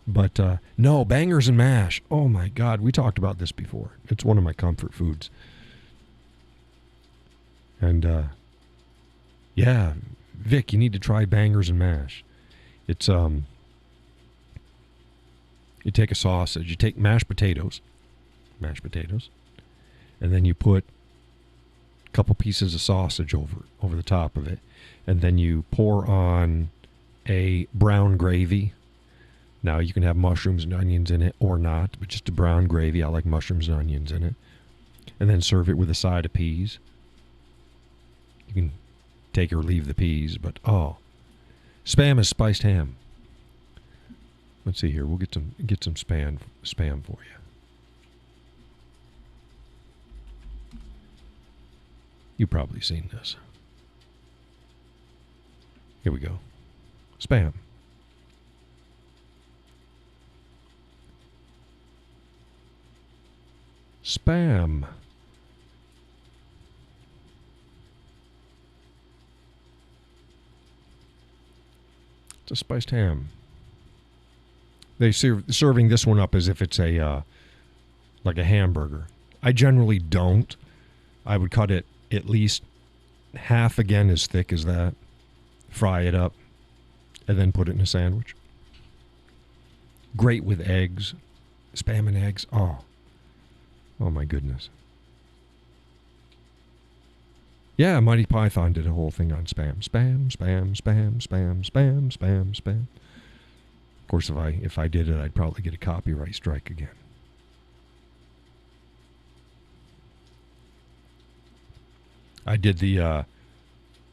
But no, bangers and mash. Oh my God, we talked about this before. It's one of my comfort foods. And yeah, Vic, you need to try bangers and mash. It's you take a sausage, you take mashed potatoes, and then you put a couple pieces of sausage over the top of it, and then you pour on a brown gravy. Now, you can have mushrooms and onions in it or not, but just a brown gravy. I like mushrooms and onions in it. And then serve it with a side of peas. You can take or leave the peas, but Spam is spiced ham. Let's see here. We'll get some spam for you. You've probably seen this. Here we go. Spam. Spam. It's a spiced ham. They serving this one up as if it's a like a hamburger. I generally don't. I would cut it at least half again as thick as that. Fry it up, and then put it in a sandwich. Great with eggs. Spam and eggs. Oh my goodness. Yeah, Mighty Python did a whole thing on spam. Spam, spam, spam, spam, spam, spam, spam. Of course, if I did it, I'd probably get a copyright strike again. I did the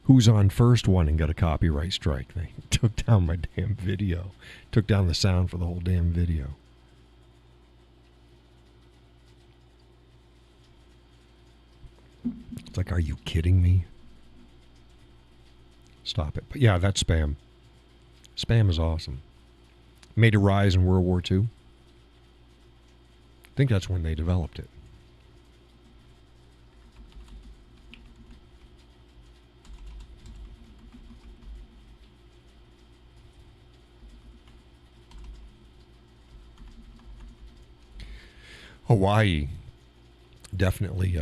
Who's On First one and got a copyright strike. They took down my damn video. Took down the sound for the whole damn video. It's like, are you kidding me? Stop it. But yeah, that's Spam. Spam is awesome. Made a rise in World War II. I think that's when they developed it. Hawaii definitely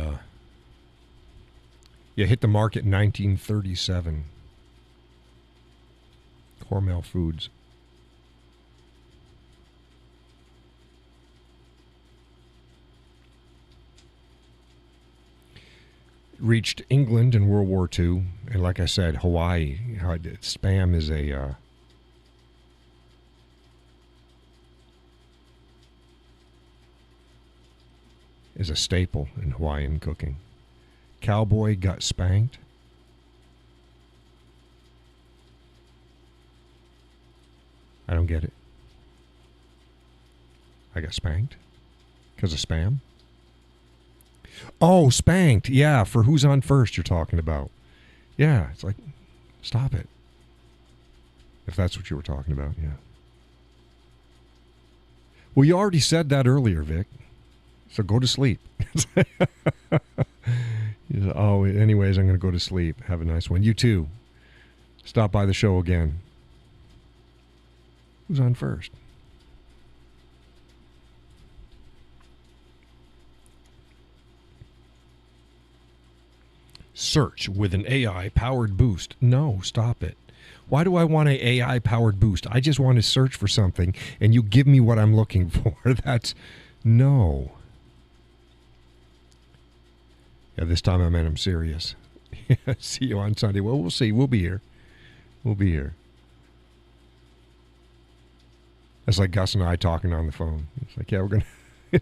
hit the market in 1937. Hormel Foods. Reached England in World War II, and like I said, Hawaii. Spam is a is a staple in Hawaiian cooking. Cowboy got spanked. I don't get it. I got spanked? Because of spam? Oh, spanked. Yeah, for who's on first you're talking about. Yeah, it's like, stop it. If that's what you were talking about, yeah. Well, you already said that earlier, Vic. So go to sleep. Oh, anyways, I'm going to go to sleep. Have a nice one. You too. Stop by the show again. Who's on first? Search with an AI-powered boost. No, stop it. Why do I want an AI-powered boost? I just want to search for something, and you give me what I'm looking for. That's... No. Yeah, this time I meant I'm serious. See you on Sunday. Well, we'll see. We'll be here. We'll be here. That's like Gus and I talking on the phone. It's like, yeah, we're going to...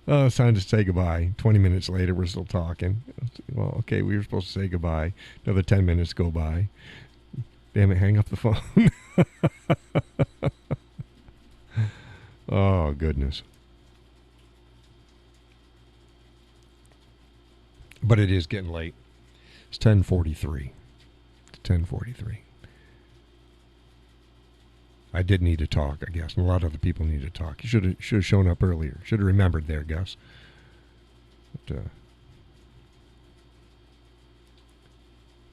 Oh, it's time to say goodbye. 20 minutes later, we're still talking. Well, okay, we were supposed to say goodbye. Another 10 minutes go by. Damn it, hang up the phone. Oh, goodness. But it is getting late. It's 10:43. It's 10:43. I did need to talk, I guess. And a lot of other people need to talk. You should have shown up earlier. Should have remembered there, Gus. But,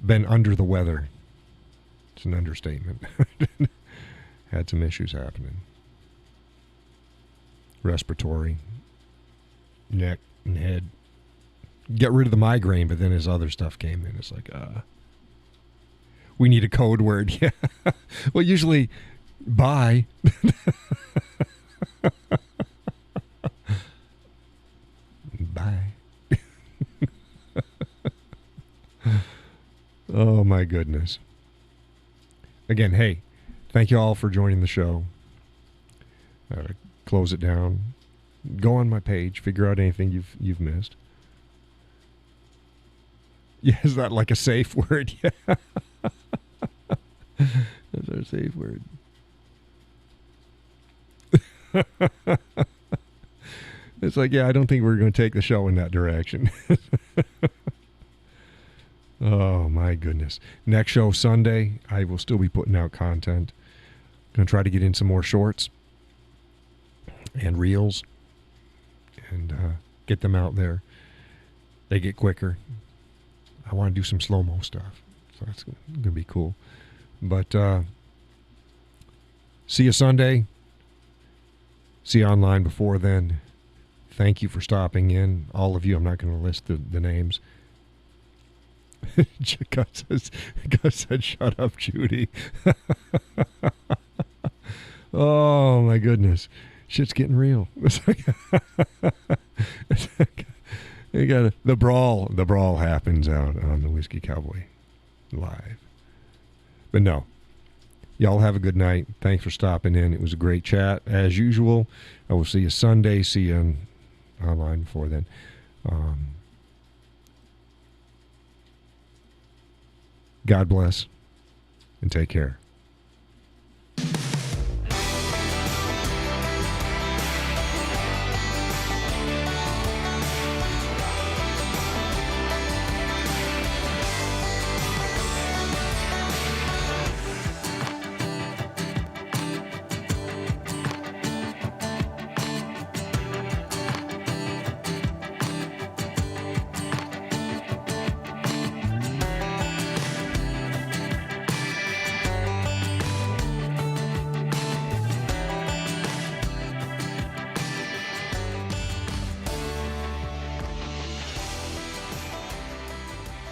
been under the weather. It's an understatement. Had some issues happening. Respiratory, neck and head. Get rid of the migraine, but then his other stuff came in. It's like, we need a code word. Yeah. Well, usually, bye. Bye. Oh, my goodness. Again, hey, thank you all for joining the show. Close it down. Go on my page. Figure out anything you've missed. Yeah, is that like a safe word? Yeah. That's our safe word. It's like, yeah, I don't think we're going to take the show in that direction. Oh, my goodness. Next show, Sunday, I will still be putting out content. Going to try to get in some more shorts and reels and get them out there. They get quicker. I want to do some slow-mo stuff. So that's going to be cool. But see you Sunday. See you online before then. Thank you for stopping in. All of you. I'm not going to list the names. Gus said, shut up, Judy. Oh, my goodness. Shit's getting real. You got the brawl. The brawl happens out on the Whiskey Cowboy live. But no. Y'all have a good night. Thanks for stopping in. It was a great chat. As usual, I will see you Sunday. See you online before then. God bless and take care.